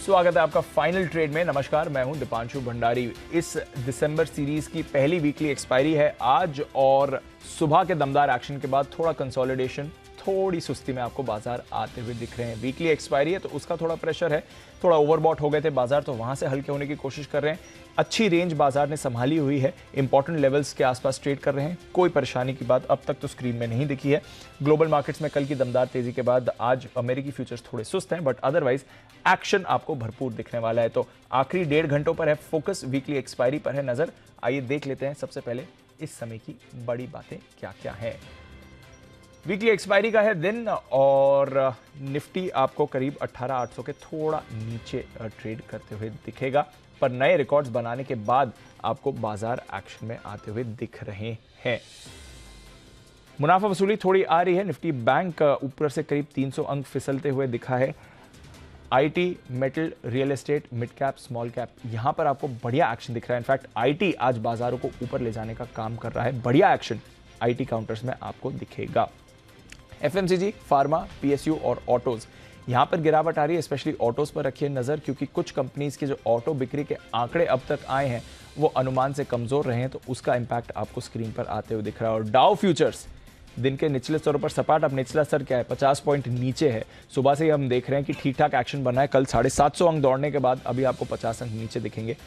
स्वागत है आपका फाइनल ट्रेड में। नमस्कार, मैं हूं दीपांशु भंडारी। इस दिसंबर सीरीज की पहली वीकली एक्सपायरी है आज और सुबह के दमदार एक्शन के बाद थोड़ा कंसोलिडेशन, थोड़ी सुस्ती में आपको बाजार आते हुए दिख रहे हैं। वीकली एक्सपायरी है तो उसका थोड़ा प्रेशर है, थोड़ा ओवरबॉट हो गए थे बाजार, तो वहां से हल्के होने की कोशिश कर रहे हैं। अच्छी रेंज बाजार ने संभाली हुई है, इंपॉर्टेंट लेवल्स के आसपास ट्रेड कर रहे हैं। कोई परेशानी की बात अब तक तो स्क्रीन में नहीं दिखी है। ग्लोबल मार्केट्स में कल की दमदार तेजी के बाद आज अमेरिकी फ्यूचर्स थोड़े सुस्त हैं, बट अदरवाइज एक्शन आपको भरपूर दिखने वाला है। तो आखिरी 1.5 घंटों पर है फोकस, वीकली एक्सपायरी पर है नजर। आइए देख लेते हैं सबसे पहले इस समय की बड़ी बातें क्या क्या है। वीकली एक्सपायरी का है दिन और निफ्टी आपको करीब 18,800 के थोड़ा नीचे ट्रेड करते हुए दिखेगा, पर नए रिकॉर्ड्स बनाने के बाद आपको बाजार एक्शन में आते हुए दिख रहे हैं। मुनाफा वसूली थोड़ी आ रही है। निफ्टी बैंक ऊपर से करीब 300 अंक फिसलते हुए दिखा है। IT, metal, real estate, mid cap, small cap, यहां पर आपको बढ़िया एक्शन दिख रहा है। इनफैक्ट आईटी आज बाजारों को ऊपर ले जाने का काम कर रहा है। बढ़िया एक्शन आईटी काउंटर्स में आपको दिखेगा। एफएमसीजी, फार्मा, पीएसयू और ऑटोज, यहां पर गिरावट आ रही है। स्पेशली ऑटोज पर रखिए नजर, क्योंकि कुछ कंपनीज के जो ऑटो बिक्री के आंकड़े अब तक आए हैं वो अनुमान से कमजोर रहे हैं, तो उसका इंपैक्ट आपको स्क्रीन पर आते हुए दिख रहा है। और डाउ फ्यूचर्स दिन के निचले स्तरों पर सपाट, अब निचला स्तर क्या है, 50 पॉइंट नीचे है। सुबह से ही हम देख रहे हैं कि ठीक ठाक एक्शन बना है। कल 750 अंक दौड़ने के बाद अभी आपको 50 अंक नीचे दिखेंगे।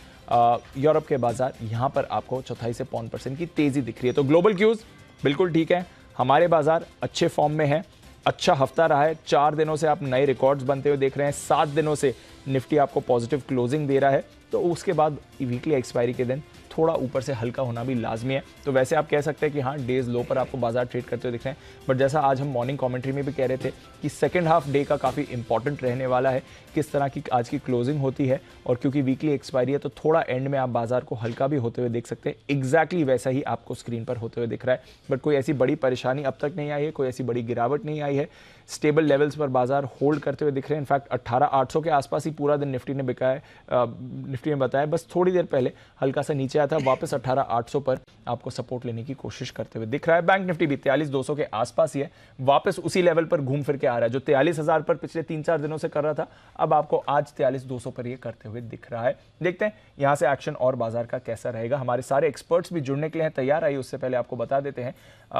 यूरोप के बाजार, यहां पर आपको 1/4 से 5% की तेजी दिख रही है। तो ग्लोबल क्यूज बिल्कुल ठीक है, हमारे बाजार अच्छे फॉर्म में है। अच्छा हफ्ता रहा है, 4 दिनों से आप नए रिकॉर्ड्स बनते हुए देख रहे हैं। 7 दिनों से निफ्टी आपको पॉजिटिव क्लोजिंग दे रहा है, तो उसके बाद वीकली एक्सपायरी के दिन थोड़ा ऊपर से हल्का होना भी लाजमी है। तो वैसे आप कह सकते हैं कि हाँ, डेज लो पर आपको बाजार ट्रेड करते हुए दिख रहे हैं, बट जैसा आज हम मॉर्निंग कमेंट्री में भी कह रहे थे कि सेकंड हाफ डे का काफ़ी इंपॉर्टेंट रहने वाला है, किस तरह की आज की क्लोजिंग होती है। और क्योंकि वीकली एक्सपायरी है तो थोड़ा एंड में आप बाजार को हल्का भी होते हुए देख सकते हैं। एग्जैक्टली वैसा ही आपको स्क्रीन पर होते हुए दिख रहा है, बट कोई ऐसी बड़ी परेशानी अब तक नहीं आई है, कोई ऐसी बड़ी गिरावट नहीं आई है। स्टेबल लेवल्स पर बाजार होल्ड करते हुए दिख रहे हैं। इनफैक्ट 18,800 के आसपास ही पूरा दिन निफ्टी ने बिका है। निफ्टी ने बताया बस थोड़ी देर पहले हल्का सा नीचे आया था, वापस 18,800 पर आपको सपोर्ट लेने की कोशिश करते हुए दिख रहा है। बैंक निफ्टी भी 43,200 के आसपास ही है, वापस उसी लेवल पर घूम फिर के आ रहा है जो 43,000 पर पिछले 3-4 दिनों से कर रहा था। अब आपको आज 43,200 पर ये करते हुए दिख रहा है। देखते हैं यहां से एक्शन और बाजार का कैसा रहेगा। हमारे सारे एक्सपर्ट्स भी जुड़ने के लिए तैयार। आइए उससे पहले आपको बता देते हैं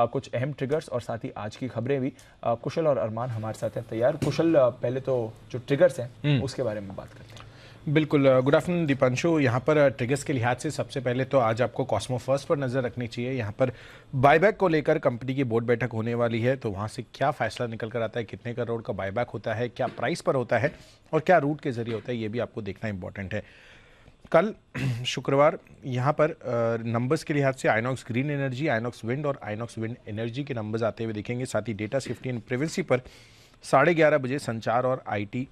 कुछ अहम ट्रिगर्स और साथ ही आज की खबरें भी। कुशल और अरमान हमारे साथ हैं तैयार। कुशल, पहले तो जो ट्रिगर्स हैं उसके बारे में बात करते हैं। बिल्कुल, गुड आफ्टरनून दीपांशु। यहाँ पर ट्रिगर्स के लिहाज से सबसे पहले तो आज आपको कॉस्मो फर्स्ट पर नज़र रखनी चाहिए। यहाँ पर बायबैक को लेकर कंपनी की बोर्ड बैठक होने वाली है, तो वहाँ से क्या फैसला निकल कर आता है, कितने करोड़ का बायबैक होता है, क्या प्राइस पर होता है और क्या रूट के जरिए होता है, ये भी आपको देखना इंपॉर्टेंट है। कल शुक्रवार यहाँ पर नंबर्स के लिहाज से INOX green energy, INOX wind और आइनॉक्स विंड एनर्जी के नंबर्स आते हुए दिखेंगे। साथ ही डेटा सेफ्टी एंड प्रिवेंसी पर 11:30 बजे संचार और आईटी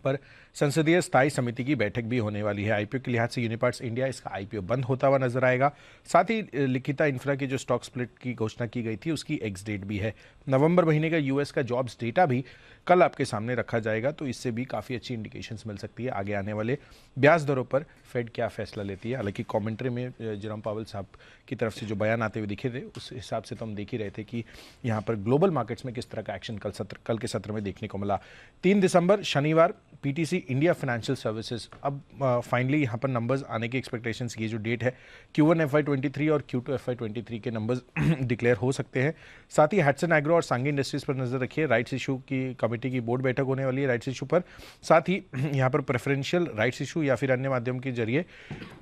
पर संसदीय स्थायी समिति की बैठक भी होने वाली है। आईपीओ के लिहाज से यूनिपार्ट्स इंडिया, इसका आईपीओ बंद होता हुआ नजर आएगा। साथ ही लिखिता इंफ्रा की जो स्टॉक स्प्लिट की घोषणा की गई थी उसकी एक्स डेट भी है। नवंबर महीने का यूएस का जॉब्स डेटा भी कल आपके सामने रखा जाएगा, तो इससे भी काफ़ी अच्छी इंडिकेशंस मिल सकती है आगे आने वाले ब्याज दरों पर फेड क्या फैसला लेती है। हालांकि कमेंट्री में जेरोम पावेल साहब की तरफ से जो बयान आते हुए दिखे थे उस हिसाब से तो हम देख ही रहे थे कि यहाँ पर ग्लोबल मार्केट्स में किस तरह का एक्शन कल के सत्र में देखने को मिला। 3 दिसंबर शनिवार पीटीसी इंडिया फाइनेंशियल सर्विसेज, अब फाइनली यहाँ पर नंबर्स आने की एक्सपेक्टेशंस, ये जो डेट है Q1 FY23 और Q2 FY23 के नंबर्स डिक्लेयर हो सकते हैं। साथ ही हैट्सन एग्रो और सांगी इंडस्ट्रीज पर नजर रखिए। राइट्स इशू की कमेटी की बोर्ड बैठक होने वाली है राइट्स इशू पर। साथ ही यहाँ पर प्रेफरेंशियल राइट्स इशू या फिर अन्य माध्यम के जरिए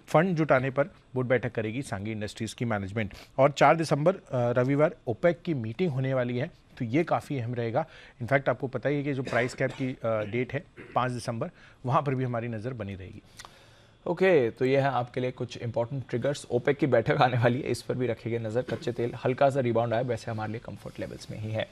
फंड जुटाने पर बोर्ड बैठक करेगी सांगी इंडस्ट्रीज की मैनेजमेंट। और 4 दिसंबर रविवार ओपेक की मीटिंग होने वाली है, तो ये काफ़ी अहम रहेगा। इनफैक्ट आपको पता ही है कि जो प्राइस कैप की डेट है 5 दिसंबर, वहाँ पर भी हमारी नज़र बनी रहेगी। ओके, तो ये है आपके लिए कुछ इंपॉर्टेंट ट्रिगर्स। ओपेक की बैठक आने वाली है, इस पर भी रखेंगे नज़र। कच्चे तेल हल्का सा रिबाउंड आया, वैसे हमारे लिए कंफर्ट लेवल्स में ही है।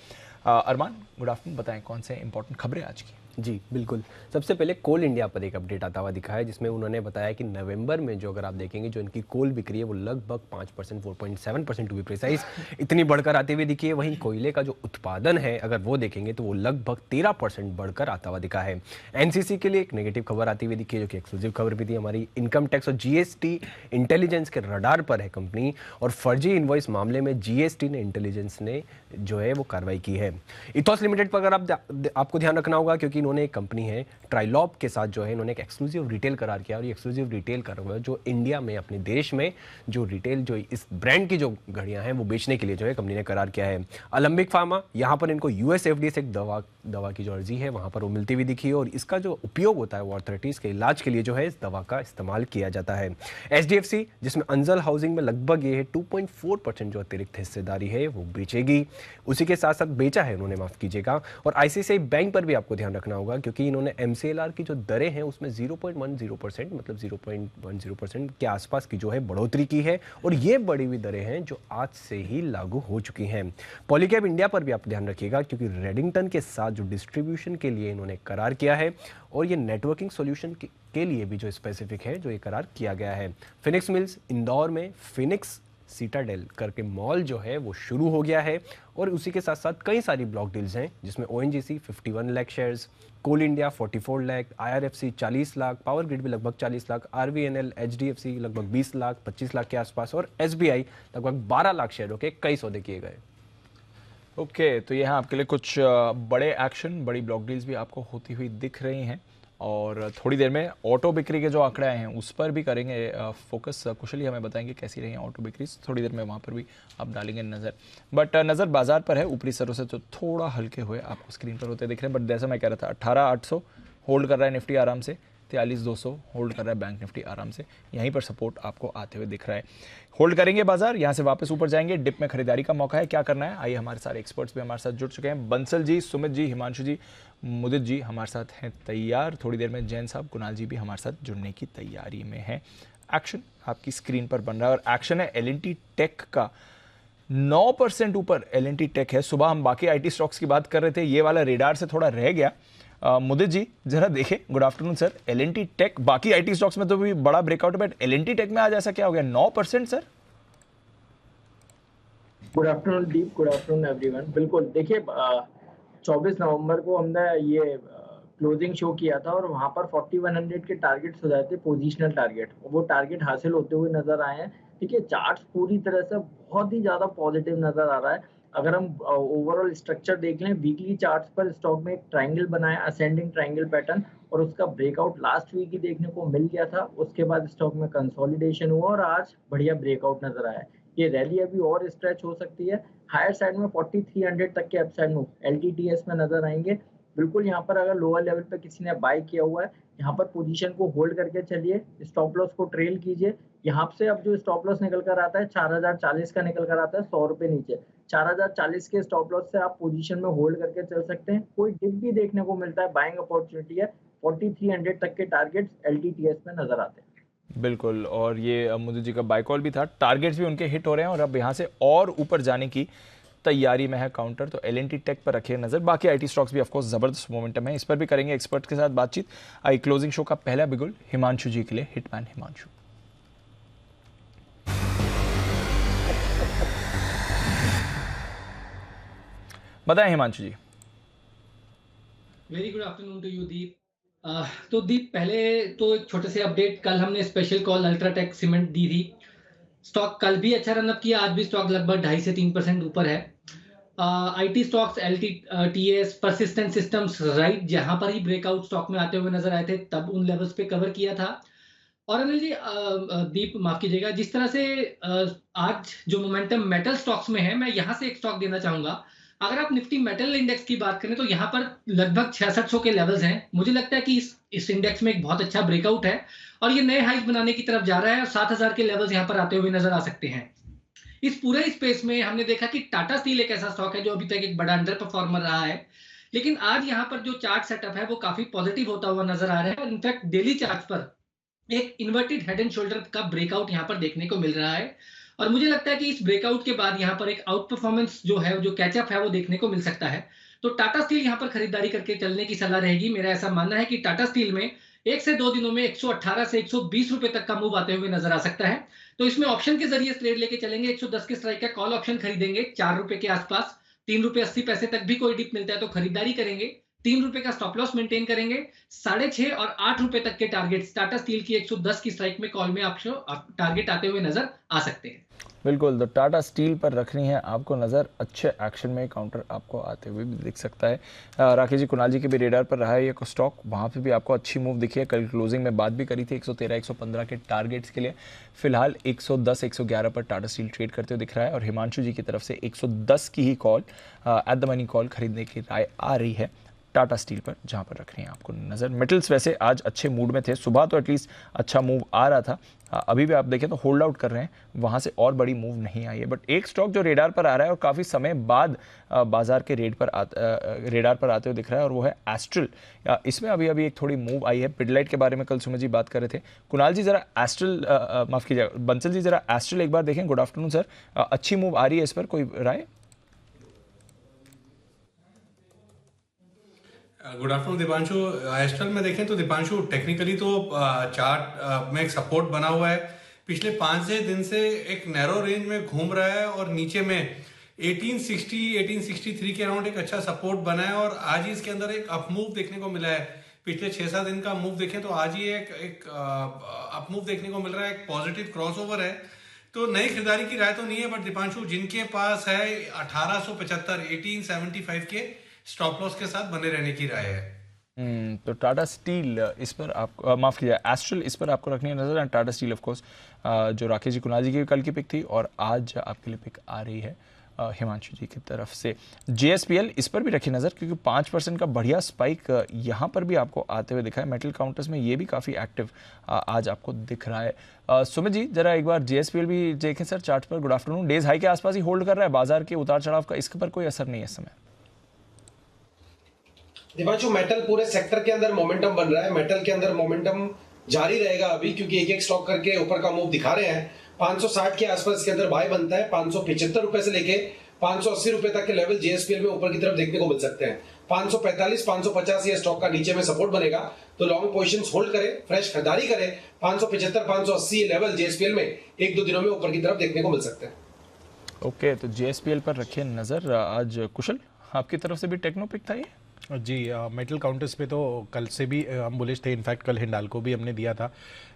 अरमान, गुड आफ्टरनून, बताएं कौन से इंपॉर्टेंट खबरें आज की। जी बिल्कुल, सबसे पहले कोल इंडिया पर एक अपडेट आता हुआ दिखा है, जिसमें उन्होंने बताया कि नवंबर में जो अगर आप देखेंगे जो इनकी कोल बिक्री है वो लगभग 5%, 4.7% टू बी प्रिसाइज, इतनी बढ़कर आते हुए दिखी है। वहीं कोयले का जो उत्पादन है अगर वो देखेंगे तो वो लगभग 13% बढ़कर आता हुआ दिखा है। एनसीसी के लिए एक नेगेटिव खबर आती हुई दिखी है, जो कि एक्सक्लूसिव खबर भी थी हमारी। इनकम टैक्स और जीएसटी इंटेलिजेंस के रडार पर है कंपनी, और फर्जी इनवॉइस मामले में जीएसटी ने इंटेलिजेंस ने जो है वो कार्रवाई की है। इथॉस लिमिटेड पर अगर आपको ध्यान रखना होगा, क्योंकि इन्होंने एक कंपनी है ट्राइलॉप के साथ जो है इन्होंने एक एक्सक्लूसिव रिटेल करार किया, और ये एक्सक्लूसिव रिटेल करार जो इंडिया में अपने देश में जो रिटेल जो इस ब्रांड की जो घड़ियां हैं वो बेचने के लिए जो है कंपनी ने करार किया है। अलेम्बिक फार्मा, यहाँ पर इनको यूएस एफडीए से एक दवा की जो अर्जी है वहाँ पर वो मिलती हुई दिखी है, और इसका जो उपयोग होता है वो आर्थराइटिस के इलाज के लिए जो है इस दवा का इस्तेमाल किया जाता है। एचडीएफसी, जिसमें अंजल हाउसिंग में लगभग ये है 2.4% जो अतिरिक्त हिस्सेदारी है वो बेचेगी, उसी के साथ साथ बेचा है उन्होंने, माफ कीजिएगा। और आईसीआईसीआई बैंक पर भी आपको ध्यान रखना होगा, क्योंकि इन्होंने एमसीएलआर की जो दरें हैं उसमें 0.10% मतलब 0.10% के आसपास की जो है बढ़ोतरी की है, और ये बढ़ी हुई दरें हैं जो आज से ही लागू हो चुकी हैं। पॉलीकैब इंडिया पर भी आप ध्यान रखिएगा, क्योंकि रेडिंगटन के साथ जो डिस्ट्रीब्यूशन के लिए इन्होंने करार किया है, और ये नेटवर्किंग सॉल्यूशन के लिए भी जो स्पेसिफिक है जो ये करार किया गया है। फिनिक्स मिल्स, इंदौर में फिनिक्स सीटाडेल करके मॉल जो है वो शुरू हो गया है, और उसी के साथ साथ कई सारी ब्लॉक डील्स हैं, जिसमें ONGC 51 lakh shares, Coal India 44 lakh, IRFC 40 lakh, Power Grid भी लगभग 40 लाख, आरवीएनएल, एचडीएफसी लगभग 20 लाख 25 लाख के आसपास, और एसबीआई लगभग 12 लाख शेयरों के कई सौदे किए गए। ओके, तो यहाँ आपके लिए कुछ बड़े एक्शन, बड़ी ब्लॉक डील्स भी आपको होती हुई दिख रही हैं, और थोड़ी देर में ऑटो बिक्री के जो आंकड़े आए हैं उस पर भी करेंगे फोकस। कुशली हमें बताएंगे कैसी रही ऑटो बिक्री, थोड़ी देर में वहाँ पर भी आप डालेंगे नज़र। बट नज़र बाजार पर है, ऊपरी स्तरों से तो थोड़ा हल्के हुए आपको स्क्रीन पर होते दिख रहे हैं, बट जैसा मैं कह रहा था 18,800 होल्ड कर रहा है निफ्टी आराम से, 43,200 होल्ड कर रहा है बैंक निफ्टी आराम से, यहीं पर सपोर्ट आपको आते हुए दिख रहा है। होल्ड करेंगे बाजार, यहाँ से वापस ऊपर जाएंगे, डिप में खरीदारी का मौका है, क्या करना है आइए, हमारे सारे एक्सपर्ट्स भी हमारे साथ जुड़ चुके हैं। बंसल जी, सुमित जी, हिमांशु जी, मुदित जी हमारे साथ हैं तैयार। थोड़ी देर में जैन साहब, कुणाल जी भी हमारे साथ जुड़ने की तैयारी में हैं। एक्शन आपकी स्क्रीन पर बन रहा है, और एक्शन है एल&टी टेक का। 9% ऊपर एल&टी टेक है। सुबह हम बाकी आईटी स्टॉक्स की बात कर रहे थे, ये वाला रेडार से थोड़ा रह गया। मुदित जी जरा देखें, good afternoon sir. L&T tech, बाकी आईटी स्टॉक्स में तो भी बड़ा ब्रेकआउट है, बट एल&टी टेक में आज ऐसा क्या हो गया 9% सर? गुड आफ्टरनून दीप, गुड आफ्टरनून एवरीवन। बिल्कुल, देखिए 24 नवंबर को हमने ये क्लोजिंग शो किया था, और वहां पर 4100 के टारगेट्स हो जाए थे, पोजिशनल टारगेट, वो टारगेट हासिल होते हुए नजर आए हैं। ठीक है, चार्ट्स पूरी तरह से बहुत ही ज्यादा पॉजिटिव नजर आ रहा है। अगर हम ओवरऑल स्ट्रक्चर देख लें, वीकली चार्ट्स पर स्टॉक में एक ट्रायंगल बनाया, असेंडिंग ट्रायंगल पैटर्न, और उसका ब्रेकआउट लास्ट वीक ही देखने को मिल गया था। उसके बाद स्टॉक में कंसोलिडेशन हुआ, और आज बढ़िया ब्रेकआउट नजर आया। ये रैली अभी और स्ट्रेच हो सकती है, हायर साइड में 4300 तक के अपसाइड मूव एलटीटीएस में नजर आएंगे। बिल्कुल, यहाँ पर अगर लोअर लेवल पे किसी ने बाय किया हुआ है, यहाँ पर पोजीशन को होल्ड करके चलिए, स्टॉप लॉस को ट्रेल कीजिए। यहाँ से अब जो स्टॉप लॉस निकल कर आता है 4040 का निकल कर आता है, 100 रुपए नीचे 4040 के स्टॉप लॉस से आप पोजीशन में होल्ड करके चल सकते हैं। कोई डिप भी देखने को मिलता है, बाइंग अपॉर्चुनिटी है। 4300 तक के टारगेट्स एलटीटीएस में नजर आते हैं। बिल्कुल, और ये मोदी जी का बाय कॉल भी था, टारगेट्स भी उनके हिट हो रहे हैं, और अब यहाँ से और ऊपर जाने की तैयारी में है काउंटर। तो एल&टी टेक पर रखिए नजर। बाकी आईटी स्टॉक्स भी ऑफकोर्स जबरदस्त मोमेंटम है, इस पर भी करेंगे एक्सपर्ट के साथ बातचीत। आई क्लोजिंग शो का पहला बिगुल हिमांशु जी के लिए, हिटमैन हिमांशु। बताएं Himanshu ji. Very good afternoon to you Deep. तो दीप, पहले तो एक छोटे से अपडेट, कल हमने स्पेशल कॉल अल्ट्राटेक सीमेंट दी थी। स्टॉक कल भी अच्छा रनअप किया, आज भी स्टॉक लगभग 2.5 से 3% ऊपर है। IT stocks, LTTS, persistent systems, right, जहां पर ही ब्रेकआउट स्टॉक में आते हुए नजर आए थे, तब उन लेवल्स पे कवर किया था। और अनिल जी, दीप माफ कीजिएगा, जिस तरह से आज जो मोमेंटम मेटल स्टॉक्स में है, मैं यहां से एक स्टॉक देना चाहूंगा। अगर आप निफ्टी मेटल इंडेक्स की बात करें तो यहाँ पर लगभग 6600 के लेवल्स हैं। मुझे लगता है कि इस इंडेक्स में एक बहुत अच्छा ब्रेकआउट है, और ये नए हाइज बनाने की तरफ जा रहा है, और 7000 के लेवल्स यहाँ पर आते हुए नजर आ सकते हैं। इस पूरे स्पेस में हमने देखा कि टाटा स्टील एक ऐसा स्टॉक है जो अभी तक एक बड़ा अंडर परफॉर्मर रहा है, लेकिन आज यहाँ पर जो चार्ट सेटअप है वो काफी पॉजिटिव होता हुआ नजर आ रहा है, और इनफैक्ट डेली चार्ट पर एक इन्वर्टेड हेड एंड शोल्डर का ब्रेकआउट यहाँ पर देखने को मिल रहा है। और मुझे लगता है कि इस ब्रेकआउट के बाद यहाँ पर एक आउट परफॉर्मेंस जो है, जो कैचअप है, वो देखने को मिल सकता है। तो टाटा स्टील यहाँ पर खरीदारी करके चलने की सलाह रहेगी। मेरा ऐसा मानना है कि टाटा स्टील में 1 से 2 दिनों में 118 से 120 रुपए तक का मूव आते हुए नजर आ सकता है। तो इसमें ऑप्शन के जरिए ट्रेड लेके चलेंगे, 110 के स्ट्राइक का कॉल ऑप्शन खरीदेंगे 4 रुपए के आसपास, 3 रुपए 80 पैसे तक भी कोई डिप मिलता है तो खरीदारी करेंगे। ₹3 का स्टॉप लॉस मेंटेन करेंगे। 6.5 और 8 रुपए तक के टारगेट टाटा स्टील की 110 की स्ट्राइक में कॉल में आपको टारगेट आते हुए नजर आ सकते हैं। बिल्कुल, तो टाटा स्टील पर रखनी है आपको नज़र। अच्छे एक्शन में काउंटर आपको आते हुए भी दिख सकता है। राकेश जी, कुणाल जी के भी रेडार पर रहा है ये स्टॉक, वहाँ पे भी आपको अच्छी मूव दिखी है। कल क्लोजिंग में बात भी करी थी 113 115 के टारगेट्स के लिए। फिलहाल 110 111 पर टाटा स्टील ट्रेड करते हुए दिख रहा है और हिमांशु जी की तरफ से 110 की ही call at the money call खरीदने की राय आ रही है टाटा स्टील पर, जहां पर रखनी है आपको नज़र। मेटल्स वैसे आज अच्छे मूड में थे, सुबह तो एटलीस्ट अच्छा मूव आ रहा था, अभी भी आप देखें तो होल्ड आउट कर रहे हैं, वहां से और बड़ी मूव नहीं आई है। बट एक स्टॉक जो रेडार पर आ रहा है और काफ़ी समय बाद बाजार के रेडार पर आते हुए दिख रहा है और वो है एस्ट्रल। इसमें अभी अभी एक थोड़ी मूव आई है। पिडलाइट के बारे में कल सुमित जी बात कर रहे थे। कुणाल जी जरा एस्ट्रल, माफ़ कीजिएगा बंसल जी, जरा एस्ट्रल एक बार देखें। गुड आफ्टरनून सर, अच्छी मूव आ रही है इस पर, कोई राय? Good afternoon Deepanshu. एस्ट्रल में देखें तो दीपांशु टेक्निकली तो चार्ट में एक सपोर्ट बना हुआ है। पिछले 5-6 दिन से एक नैरो रेंज में घूम रहा है और नीचे में 1860 1863 के अराउंड एक अच्छा सपोर्ट बना है और आज ही इसके अंदर एक अप मूव देखने को मिला है। पिछले 6-7 दिन का मूव देखें तो आज ही एक अप मूव देखने को मिल रहा है, एक पॉजिटिव क्रॉसओवर है। तो नई खरीदारी की राय तो नहीं है, बट दीपांशु जिनके पास है 1875 1875 के स्टॉप लॉस के साथ बने रहने की राय है। तो टाटा स्टील इस पर आप माफ कीजिए एस्ट्रल इस पर आपको रखनी है नजर। And Tata steel of course जो राकेश जी कुणाल जी की कल की पिक थी और आज आपके लिए पिक आ रही है हिमांशु जी की तरफ से। JSPL इस पर भी रखी नजर, क्योंकि 5% का बढ़िया स्पाइक यहाँ पर भी आपको आते हुए दिखा है। मेटल काउंटर्स में ये भी काफ़ी एक्टिव आज आपको दिख रहा है। सुमित जी जरा एक बार JSPL भी देखें सर चार्ट पर। गुड आफ्टरनून, डेज हाई के आसपास ही होल्ड कर रहा है, बाजार के उतार चढ़ाव का इसके पर कोई असर नहीं है इस समय। दीपांशु, मेटल पूरे सेक्टर के अंदर मोमेंटम बन रहा है। मेटल के अंदर मोमेंटम जारी रहेगा अभी, क्योंकि एक एक स्टॉक करके ऊपर का मूव दिखा रहे हैं। 560 के आसपास के अंदर बाय बनता है। 575 रुपए से लेके 580 रुपए तक के लेवल JSPL में ऊपर की तरफ देखने को मिल सकते हैं। 545 550 ये स्टॉक का नीचे में सपोर्ट बनेगा, तो लॉन्ग पोजीशंस होल्ड करें, फ्रेश खरीदारी करें। 575 580 लेवल JSPL में 1-2 दिनों में ऊपर की तरफ देखने को मिल सकते हैं। ओके, तो JSPL पर रखिए नजर। आज कुशल आपकी तरफ से भी टेक्नो पिक था ये? जी, मेटल काउंटर्स पे तो कल से भी हम बुलिश थे। इनफैक्ट कल हिंडाल्को भी हमने दिया था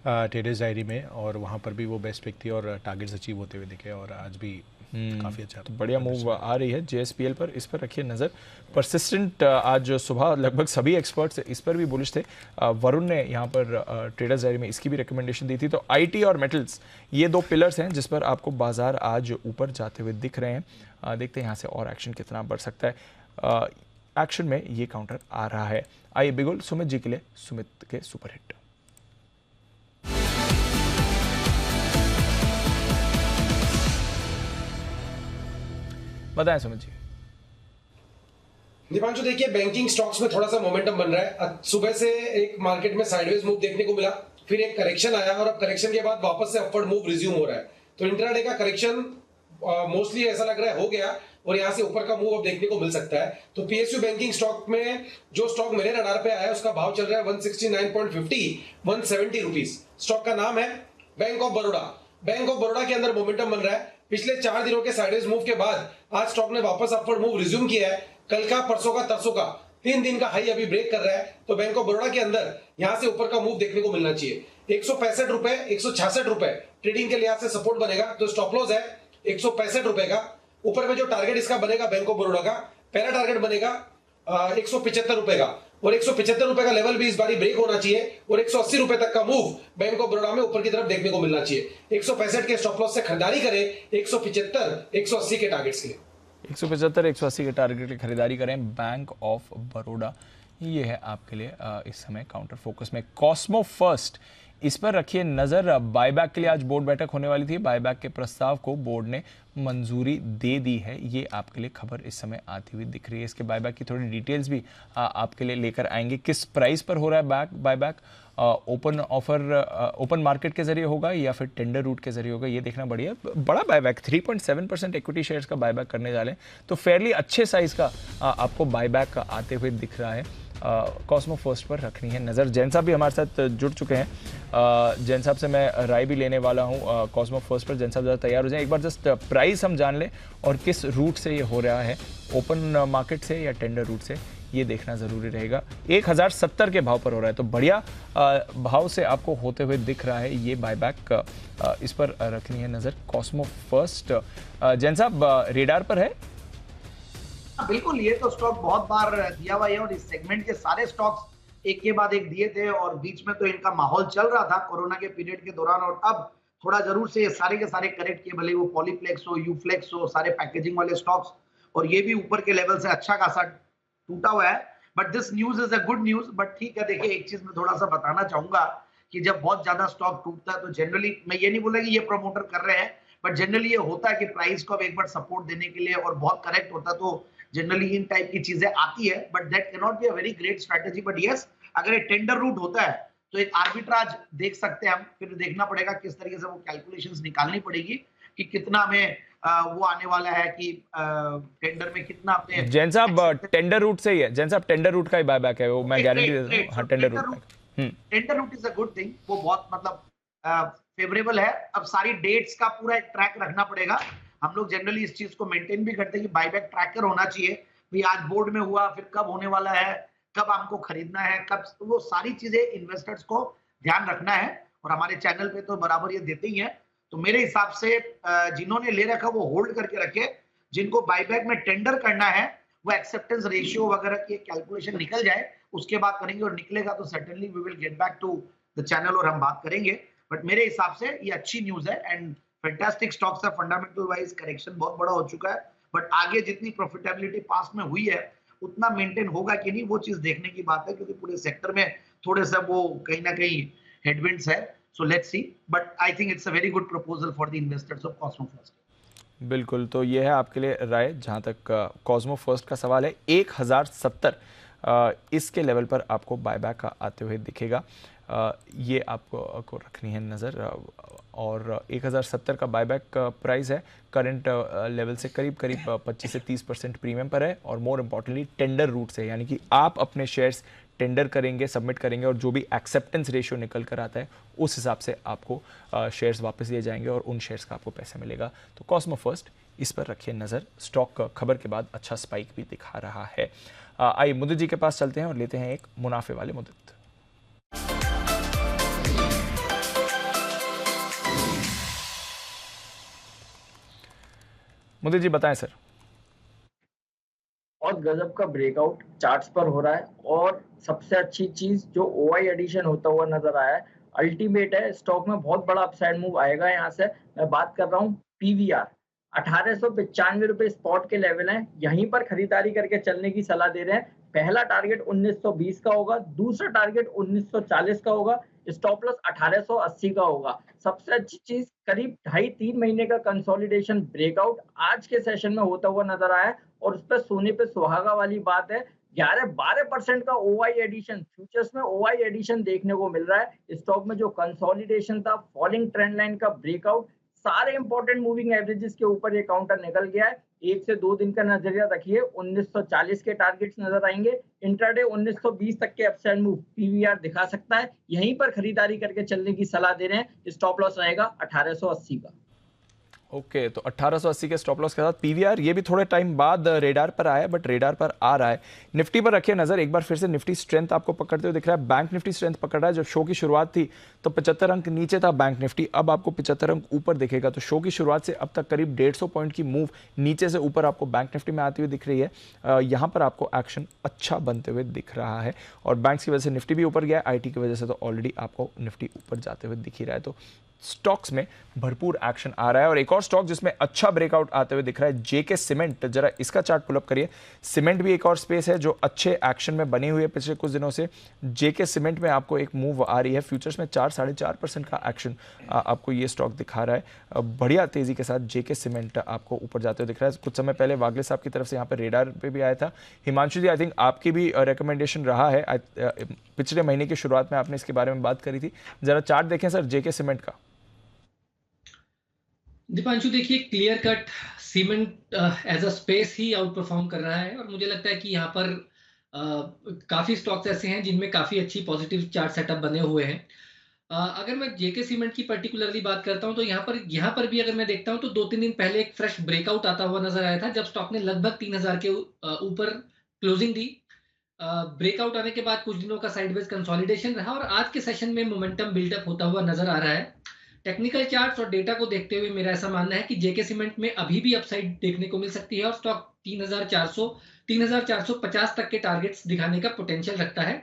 ट्रेडर्स डायरी में और वहाँ पर भी वो बेस्ट पिक थी और टारगेट्स अचीव होते हुए दिखे और आज भी काफ़ी अच्छा तो बढ़िया मूव आ रही है JSPL पर, इस पर रखिए नज़र। परसिस्टेंट आज सुबह लगभग सभी एक्सपर्ट्स इस पर भी बुलिश थे। वरुण ने यहाँ पर ट्रेडर्स डायरी में इसकी भी रिकमेंडेशन दी थी। तो IT और मेटल्स ये दो पिलर्स हैं जिस पर आपको बाजार आज ऊपर जाते हुए दिख रहे हैं। देखते हैं यहाँ से और एक्शन कितना बढ़ सकता है। एक्शन में ये काउंटर आ रहा है। आइए बिगुल सुमित जी के लिए सुमित के सुपरहिट। बताएं सुमित जी। दीपांशु देखिए, बैंकिंग स्टॉक्स में थोड़ा सा मोमेंटम बन रहा है। सुबह से एक मार्केट में साइडवेज मूव देखने को मिला, फिर एक करेक्शन आया और अब करेक्शन के बाद वापस से अपवर्ड मूव रिज्यूम हो रहा है। तो इंट्राडे का करेक्शन मोस्टली ऐसा लग रहा है हो गया और यहां से ऊपर का मूव अब देखने को मिल सकता है। तो PSU बैंकिंग स्टॉक में जो स्टॉक मेरे रडार पे आया है उसका भाव चल रहा है 169.50 170 रुपीज। स्टॉक का नाम है bank of Baroda. Bank of Baroda के अंदर मोमेंटम बन रहा है। पिछले 4 दिनों के साइडवेज मूव के बाद आज स्टॉक ने वापस अपवर्ड मूव रिज्यूम किया है। कल का, परसों का, तरसों का 3 दिन का हाई अभी ब्रेक कर रहा है। तो बैंक ऑफ बड़ौदा के अंदर यहां से ऊपर का मूव देखने को मिलना चाहिए। 165 रुपए 166 रुपए ट्रेडिंग के लिहाज से सपोर्ट बनेगा। तो स्टॉप लॉस है 165 रुपए का। ऊपर में जो टारगेट इसका बनेगा बैंक ऑफ बड़ौदा का, पहला टारगेट बनेगा 175 रुपए का और 175 रुपए का लेवल भी इस बारी ब्रेक होना चाहिए और 180 रुपए तक का मूव बैंक ऑफ बड़ौदा में ऊपर की तरफ देखने को मिलना चाहिए। 165 के स्टॉप लॉस से खरीदारी करें 175 180 के टारगेट्स के लिए। 175 180 के टारगेट की खरीदारी करें बैंक ऑफ बड़ौदा। ये है आपके लिए इस समय काउंटर फोकस में। कॉस्मो फर्स्ट इस पर रखिए नजर। बायबैक के लिए आज बोर्ड बैठक होने वाली थी। बायबैक के प्रस्ताव को बोर्ड ने मंजूरी दे दी है। ये आपके लिए खबर इस समय आती हुई दिख रही है। इसके बायबैक की थोड़ी डिटेल्स भी आपके लिए लेकर आएंगे। किस प्राइस पर हो रहा है buyback, open offer, open market के जरिए होगा या फिर टेंडर रूट के जरिए होगा, ये देखना बढ़िया। बड़ा बायबैक 3.7% इक्विटी शेयर्स का बायबैक करने जा रहे हैं, तो फेयरली अच्छे साइज का आपको बायबैक आते हुए दिख रहा है। कॉस्मो फर्स्ट पर रखनी है नज़र। जैन साहब भी हमारे साथ जुड़ चुके हैं। जैन साहब से मैं राय भी लेने वाला हूं कॉस्मो फर्स्ट पर। जैन साहब ज़रा तैयार हो जाएं, एक बार जस्ट प्राइस हम जान लें और किस रूट से ये हो रहा है, ओपन मार्केट से या टेंडर रूट से, ये देखना ज़रूरी रहेगा। 1070 के भाव पर हो रहा है, तो बढ़िया भाव से आपको होते हुए दिख रहा है ये बायबैक। इस पर रखनी है नज़र। कॉस्मो फर्स्ट जैन साहब रेडार पर है? बिल्कुल, ये तो स्टॉक बहुत बार दिया हुआ है और इस सेगमेंट के सारे स्टॉक्स एक के बाद एक दिए थे और बीच में तो इनका माहौल चल रहा था कोरोना के पीरियड के दौरान, और अब थोड़ा जरूर से सारे के सारे करेक्ट किए, भले वो पॉलीप्लेक्स हो, यूफ्लेक्स हो, सारे पैकेजिंग वाले स्टॉक्स, और ये भी ऊपर के लेवल से अच्छा खासा टूटा हुआ है। But this news is a good news. But ठीक है, देखिए एक चीज मैं थोड़ा सा बताना चाहूंगा कि जब बहुत ज्यादा स्टॉक टूटता है तो जनरली, मैं ये नहीं बोला कि ये प्रमोटर कर रहे हैं, बट जनरली ये होता है कि प्राइस को अब एक बार सपोर्ट देने के लिए और बहुत करेक्ट होता है तो जनरली इन टाइप की चीजें आती है। But that can not be a very great strategy. But yes, अगर ये टेंडर रूट होता है तो एक आर्बिट्राज देख सकते हैं हम। फिर देखना पड़ेगा किस तरीके से वो कैलकुलेशंस निकालनी पड़ेगी कि कितना हमें वो आने वाला है कि टेंडर में कितना अपने। जैन साहब टेंडर रूट से ही है, जैन साहब टेंडर रूट का ही बायबैक है वो, मैं गारंटी देता हूं। हां, tender route, tender route is a good thing, वो बहुत मतलब फेवरेबल है। अब सारी डेट्स का पूरा एक ट्रैक रखना पड़ेगा। हम लोग जनरली इस चीज को मेंटेन भी करते हैं कि बायबैक ट्रैकर होना चाहिए भाई, आज बोर्ड में हुआ, फिर कब होने वाला है, कब हमको खरीदना है, कब, तो वो सारी चीजें इन्वेस्टर्स को ध्यान रखना है और हमारे चैनल पे तो बराबर ये देते ही हैं। तो मेरे हिसाब से जिन्होंने ले रखा वो होल्ड करके रखे, जिनको बायबैक में टेंडर करना है वो एक्सेप्टेंस रेशियो वगैरह की कैलकुलेशन निकल जाए, उसके बाद करेंगे, और निकलेगा तो certainly we will get back to the channel और हम बात करेंगे। बट मेरे हिसाब से ये अच्छी न्यूज है एंड फैंटास्टिक स्टॉक्स है। फंडामेंटल वाइज करेक्शन बहुत बड़ा हो चुका है, बट आगे जितनी प्रॉफिटेबिलिटी पास्ट में हुई है उतना मेंटेन होगा कि नहीं, वो चीज देखने की बात है, क्योंकि पूरे सेक्टर में थोड़े सा वो कहीं ना कहीं हेडविंड्स है। So let's see, but I think it's a very good proposal for the investors of Cosmo first. बिल्कुल, तो ये है आपके लिए राय जहां तक कॉस्मो फर्स्ट का सवाल है। 1070 इसके लेवल पर आपको बायबैक आते हुए दिखेगा। ये आपको रखनी है नज़र। और 1070 का बायबैक प्राइस है, करंट लेवल से करीब करीब 25 से 30% प्रीमियम पर है, और मोर इम्पॉर्टेंटली टेंडर रूट से, यानी कि आप अपने शेयर्स टेंडर करेंगे, सबमिट करेंगे, और जो भी एक्सेप्टेंस रेशियो निकल कर आता है उस हिसाब से आपको शेयर्स वापस दिए जाएंगे और उन शेयर्स का आपको पैसा मिलेगा। तो कॉस्मो फर्स्ट, इस पर रखिए नज़र। स्टॉक खबर के बाद अच्छा स्पाइक भी दिखा रहा है। आइए मुदित जी के पास चलते हैं और लेते हैं एक मुनाफे वाले मुदित। मुदित जी बताएं सर। और गजब का ब्रेकआउट चार्ट्स पर हो रहा है, और सबसे अच्छी चीज जो ओआई एडिशन होता हुआ नजर आया है, अल्टीमेट है। स्टॉक में बहुत बड़ा अपसाइड मूव आएगा यहाँ से। मैं बात कर रहा हूँ पीवीआर 1895 रुपए स्पॉट के लेवल हैं, यहीं पर खरीदारी करके चलने की सलाह दे रहे हैं। पहला टारगेट 1920 का होगा, दूसरा टारगेट 1940 का होगा, स्टॉप लॉस 1880 का होगा। सबसे अच्छी चीज करीब 2.5-3 महीने का कंसोलिडेशन ब्रेकआउट आज के सेशन में होता हुआ नजर आया, और उस पर सोने पे सुहागा वाली बात है। 11-12% का ओआई एडिशन, फ्यूचर्स में ओआई एडिशन देखने को मिल रहा है। स्टॉक में जो कंसोलिडेशन था, फॉलिंग ट्रेंड लाइन का ब्रेकआउट, सारे इंपॉर्टेंट मूविंग एवरेजेस के ऊपर ये काउंटर निकल गया है। 1 से 2 दिन का नजरिया रखिए, 1940 के टारगेट्स नजर आएंगे। इंट्राडे 1920 तक के अपसाइड मूव पीवीआर दिखा सकता है, यहीं पर खरीदारी करके चलने की सलाह दे रहे हैं। स्टॉप लॉस रहेगा 1880 का। ओके, तो 1880 के स्टॉप लॉस के साथ पीवीआर, ये भी थोड़े टाइम बाद रेडार पर आया, बट रेडार पर आ रहा है। निफ्टी पर रखिए नजर। एक बार फिर से निफ्टी स्ट्रेंथ आपको पकड़ते हुए दिख रहा है। बैंक निफ्टी स्ट्रेंथ पकड़ रहा है। जब शो की शुरुआत थी तो 75 अंक नीचे था बैंक निफ्टी, अब आपको 75 अंक ऊपर दिखेगा। तो शो की शुरुआत से अब तक करीब 150 पॉइंट की मूव नीचे से ऊपर आपको बैंक निफ्टी में आती हुई दिख रही है। यहाँ पर आपको एक्शन अच्छा बनते हुए दिख रहा है, और बैंक की वजह से निफ्टी भी ऊपर गया, आईटी की वजह से तो ऑलरेडी आपको निफ्टी ऊपर जाते हुए दिख ही रहा है। तो स्टॉक्स में भरपूर एक्शन आ रहा है। और एक और स्टॉक जिसमें अच्छा ब्रेकआउट आते हुए दिख रहा है, जेके सीमेंट। जरा इसका चार्ट पुल अप करिए। सीमेंट भी एक और स्पेस है जो अच्छे एक्शन में बनी हुई है पिछले कुछ दिनों से। जेके सीमेंट में आपको एक मूव आ रही है, फ्यूचर्स में 4-4.5% का एक्शन आपको ये स्टॉक दिखा रहा है। बढ़िया तेजी के साथ जेके सीमेंट आपको ऊपर जाते हुए दिख रहा है। कुछ समय पहले वागले साहब की तरफ से यहाँ पर रेडार पे भी आया था। हिमांशु जी, आई थिंक आपकी भी रिकमेंडेशन रहा है, पिछले महीने की शुरुआत में आपने इसके बारे में बात करी थी। जरा चार्ट देखें सर जेके सीमेंट का। दीपांशु देखिए, clear cut cement as a space ही आउट परफॉर्म कर रहा है, और मुझे लगता है कि यहाँ पर काफी स्टॉक्स ऐसे हैं जिनमें काफी अच्छी पॉजिटिव चार्ट सेटअप बने हुए हैं। अगर मैं जेके सीमेंट की पर्टिकुलरली बात करता हूं तो यहाँ पर भी अगर मैं देखता हूं तो 2-3 दिन पहले एक फ्रेश ब्रेकआउट आता हुआ नजर आया था, जब स्टॉक ने लगभग 3000 के ऊपर क्लोजिंग दी। ब्रेकआउट आने के बाद कुछ दिनों का साइडवेज कंसोलिडेशन रहा और आज के सेशन में मोमेंटम बिल्डअप होता हुआ नजर आ रहा है। टेक्निकल चार्ट्स और डेटा को देखते हुए मेरा ऐसा मानना है कि जेके सीमेंट में अभी भी अपसाइड देखने को मिल सकती है और स्टॉक 3400 3450 तक के टारगेट्स दिखाने का पोटेंशियल रखता है।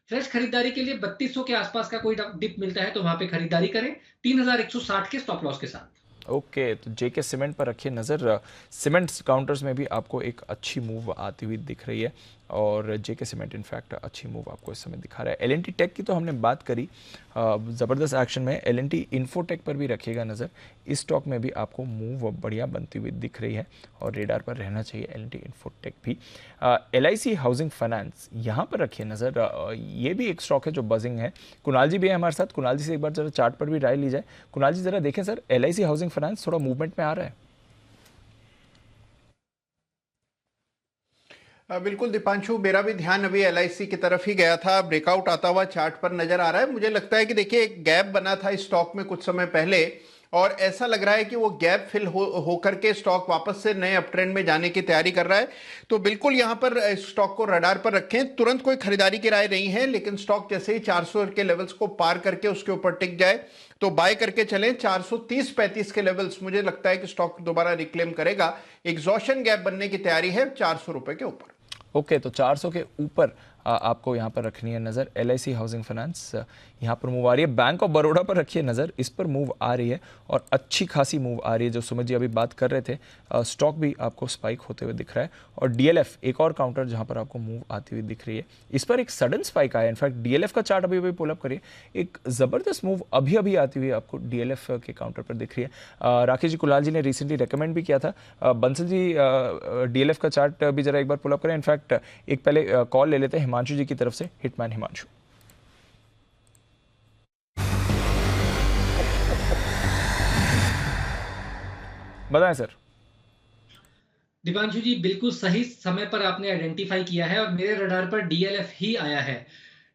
फ्रेश खरीदारी के लिए 3200 के आसपास का कोई डिप मिलता है तो वहां पे खरीदारी करें 3160 के स्टॉप लॉस के साथ। ओके, तो जेके सीमेंट पर रखिए नज़र। सीमेंट काउंटर्स में भी आपको एक अच्छी मूव आती हुई दिख रही है और जेके सीमेंट इनफैक्ट अच्छी मूव आपको इस समय दिखा रहा है। एलएनटी टेक की तो हमने बात करी, ज़बरदस्त एक्शन में। एलएनटी इन्फोटेक पर भी रखिएगा नज़र, इस स्टॉक में भी आपको मूव बढ़िया बनती हुई दिख रही है और रेडार पर रहना चाहिए एलएनटी इन्फोटेक भी। एलआईसी हाउसिंग फाइनेंस यहाँ पर रखिए नज़र, ये भी एक स्टॉक है जो बजिंग है। कुणाल जी भी है हमारे साथ, कुणाल जी से एक बार जरा चार्ट पर भी राय ली जाए। कुणाल जी ज़रा देखें सर, एलआईसी हाउसिंग फाइनेंस थोड़ा मूवमेंट में आ रहा है। बिल्कुल दीपांशु, मेरा भी ध्यान अभी एलआईसी की तरफ ही गया था। ब्रेकआउट आता हुआ चार्ट पर नजर आ रहा है। मुझे लगता है कि देखिए एक गैप बना था इस स्टॉक में कुछ समय पहले और ऐसा लग रहा है कि वो गैप फिल हो करके स्टॉक वापस से नए अप ट्रेंड में जाने की तैयारी कर रहा है। तो बिल्कुल यहाँ पर स्टॉक को रडार पर रखें। तुरंत कोई खरीदारी की राय नहीं है, लेकिन स्टॉक जैसे ही 400 के लेवल्स को पार करके उसके ऊपर टिक जाए तो बाय करके चलें। 430-35 के लेवल्स मुझे लगता है कि स्टॉक दोबारा रिक्लेम करेगा। एग्जॉशन गैप बनने की तैयारी है 400 रुपए के ऊपर। ओके, तो 400 के ऊपर आपको यहाँ पर रखनी है नज़र। एलआईसी हाउसिंग फाइनेंस यहाँ पर मूव आ रही है। बैंक ऑफ बड़ौदा पर रखिए नज़र, इस पर मूव आ रही है और अच्छी खासी मूव आ रही है। जो सुमित जी अभी बात कर रहे थे, स्टॉक भी आपको स्पाइक होते हुए दिख रहा है। और डीएलएफ एक और काउंटर जहाँ पर आपको मूव आती हुई दिख रही है, इस पर एक सडन स्पाइक आया। इनफैक्ट डीएलएफ का चार्ट अभी पुलअप करिए, एक ज़बरदस्त मूव अभी आती हुई आपको डीएलएफ के काउंटर पर दिख रही है। राकेश जी, कुणाल जी ने रिसेंटली रिकमेंड भी किया था। बंसल जी, डीएलएफ का चार्ट भी जरा एक बार पुलअप करें। इनफैक्ट एक पहले कॉल ले लेते हैं हिमांशु जी की तरफ से। हिटमैन हिमांशु, बताएं सर। दीपांशु जी, बिल्कुल सही समय पर आपने आइडेंटिफाई किया है और मेरे रडार पर डीएलएफ ही आया है।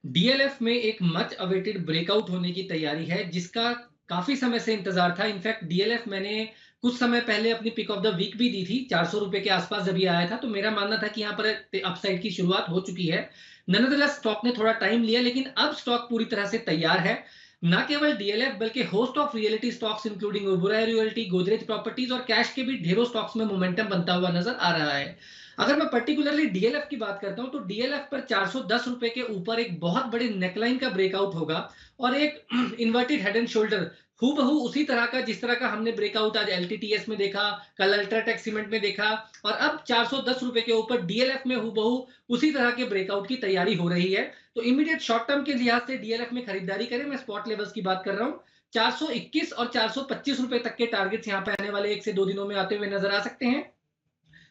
डीएलएफ में एक मच अवेटेड ब्रेकआउट होने की तैयारी है जिसका काफी समय से इंतजार था। इनफैक्ट डीएलएफ मैंने कुछ समय पहले अपनी पिक ऑफ द वीक भी दी थी, 400 रुपए के आसपास जब ये आया था तो मेरा मानना था कि यहाँ पर अपसाइड की शुरुआत हो चुकी है। नॉनदलेस स्टॉक ने थोड़ा टाइम लिया, लेकिन अब स्टॉक पूरी तरह से तैयार है। ना केवल डीएलएफ बल्कि host of reality stocks including Oberoi realty, Godrej properties और कैश के भी ढेरों स्टॉक्स में मोमेंटम बनता हुआ नजर आ रहा है। अगर मैं पर्टिकुलरली डीएलएफ की बात करता हूं तो डीएलएफ पर 410 रुपए के ऊपर एक बहुत बड़े नेकलाइन का ब्रेकआउट होगा और एक इन्वर्टेड हेड एंड शोल्डर हूबहू उसी तरह का जिस तरह का हमने ब्रेकआउट आज एलटीटीएस में देखा, कल अल्ट्राटेक सीमेंट में देखा और अब 410 रुपए के ऊपर डीएलएफ में हूबहू उसी तरह के ब्रेकआउट की तैयारी हो रही है। तो इमीडिएट शॉर्ट टर्म के लिहाज से डीएलएफ में खरीदारी करें। मैं स्पॉट लेवल्स की बात कर रहा हूं, 421 और 425 रुपए तक के टारगेट्स यहाँ पे आने वाले 1 से 2 दिनों में आते हुए नजर आ सकते हैं।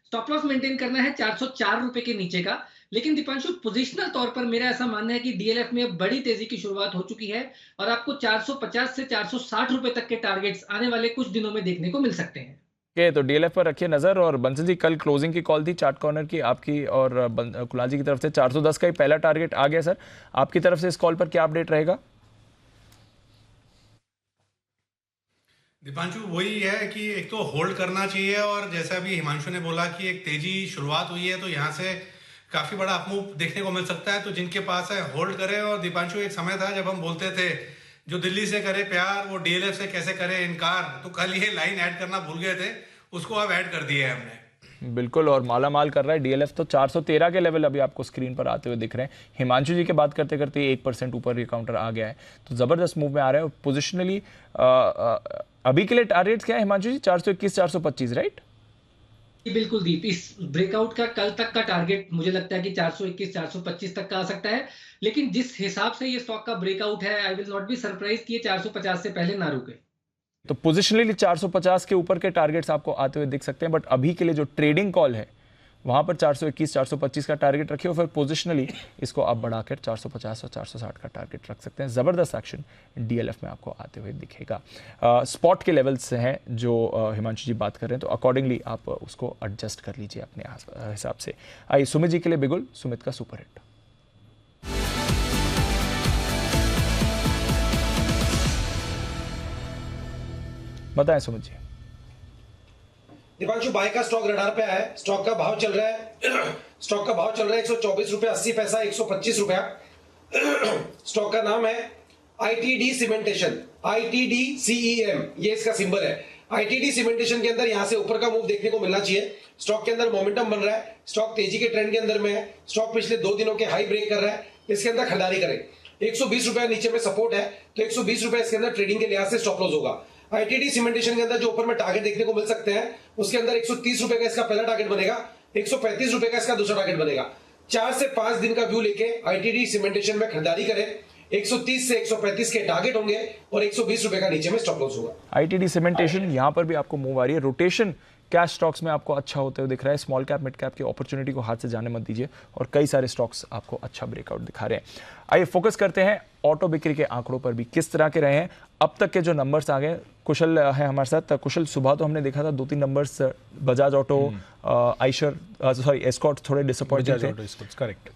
स्टॉप लॉस मेंटेन करना है 404 रुपए के नीचे का। लेकिन दीपांशु, पोजिशनल तौर पर मेरा ऐसा मानना है कि डीएलएफ में बड़ी तेजी की शुरुआत हो चुकी है और आपको 450 से 460 रुपए तक के टारगेट्स आने वाले कुछ दिनों में देखने को मिल सकते हैं। ओके, तो डीएलएफ पर रखिए नजर। और बंसल जी, कल क्लोजिंग की कॉल थी चार्ट कॉर्नर की आपकी और कुणाल जी की तरफ से 410 का ही पहला टारगेट आ गया सर। आपकी तरफ से इस कॉल पर क्या अपडेट रहेगा? दीपांशु, वही है कि एक तो होल्ड करना चाहिए और जैसा अभी हिमांशु ने बोला कि एक तेजी शुरुआत हुई है तो यहाँ से काफी बड़ा अपमूव देखने को मिल सकता है। तो जिनके पास है होल्ड करें। और दीपांशु, एक समय था जब हम बोलते थे जो दिल्ली से करे प्यार वो डीएलएफ से कैसे करे इनकार, तो कल ये लाइन ऐड करना भूल गए थे, उसको अब ऐड कर दिया है हमने। बिल्कुल, और माला माल कर रहा है डीएलएफ। तो 413 के लेवल अभी आपको स्क्रीन पर आते हुए दिख रहे हैं। हिमांशु जी के बात करते करते 1% ऊपर ये काउंटर आ गया है, तो जबरदस्त मूव में आ रहा है। पोजिशनली अभी के लिए टारगेट्स क्या है हिमांशु जी? 421 425, राइट? बिल्कुल दीप, इस ब्रेकआउट का कल तक का टारगेट मुझे लगता है कि 421 425 तक का आ सकता है। लेकिन जिस हिसाब से ये स्टॉक का ब्रेकआउट है, I will not be surprise कि ये 450 से पहले ना रुके। तो पोजिशनली 450 के ऊपर के टारगेट्स आपको आते हुए दिख सकते हैं, बट अभी के लिए जो ट्रेडिंग कॉल है वहां पर 421 425 का टारगेट रखिए और फिर पोजिशनली इसको आप बढ़ाकर 450 और 460 का टारगेट रख सकते हैं। ज़बरदस्त एक्शन डीएलएफ में आपको आते हुए दिखेगा। स्पॉट के लेवल्स हैं जो हिमांशु जी बात कर रहे हैं, तो अकॉर्डिंगली आप उसको एडजस्ट कर लीजिए अपने हिसाब से। आइए सुमित जी के लिए बिगुल, सुमित का सुपर हिट। बताएं सुमित जी। दीपांशु, बाय का स्टॉक रडार पे आया है। स्टॉक का भाव चल रहा है स्टॉक का भाव चल रहा है 124 रुपया 80 पैसा, 125 रुपया। स्टॉक का नाम है ITD सीमेंटेशन, ITDCEM, ये इसका सिंबल है। ITD सीमेंटेशन के अंदर यहां से ऊपर का मूव देखने को मिलना चाहिए। स्टॉक के अंदर मोमेंटम बन रहा है, स्टॉक तेजी के ट्रेंड के अंदर में है, स्टॉक पिछले 2 दिनों के हाई ब्रेक कर रहा है, इसके अंदर खरीदारी करें। 120 रुपया नीचे में सपोर्ट है, तो 120 रुपया इसके अंदर ट्रेडिंग के लिहाज से स्टॉप लॉस होगा। ITD सीमेंटेशन के अंदर जो ऊपर में टारगेट देखने को मिल सकते हैं, उसके अंदर 130 रुपए का इसका पहला टारगेट बनेगा, 135 रुपए का इसका दूसरा टारगेट बनेगा। 4 से 5 दिन का व्यू लेके ITD सीमेंटेशन में खरीदारी करें। 130 से 135 के टारगेट होंगे और 120 रुपए का नीचे में स्टॉप लॉस होगा। ITD सीमेंटेशन, यहां पर भी आपको मूव आ रही है। रोटेशन कैश स्टॉक्स में आपको अच्छा होते हुए दिख रहा है। स्मॉल कैप मिड कैप की अपॉर्चुनिटी को हाथ से जाने मत दीजिए और कई सारे स्टॉक्स आपको अच्छा ब्रेकआउट दिखा रहे हैं। आइए फोकस करते हैं ऑटो बिक्री के आंकड़ों पर भी, किस तरह के रहे हैं अब तक के जो नंबर्स आ गए। कुशल है हमारे साथ। कुशल, सुबह तो हमने देखा था 2-3 नंबर्स बजाज ऑटो, एस्कॉर्ट थोड़े डिसअपॉइंटिंग थे। करेक्ट।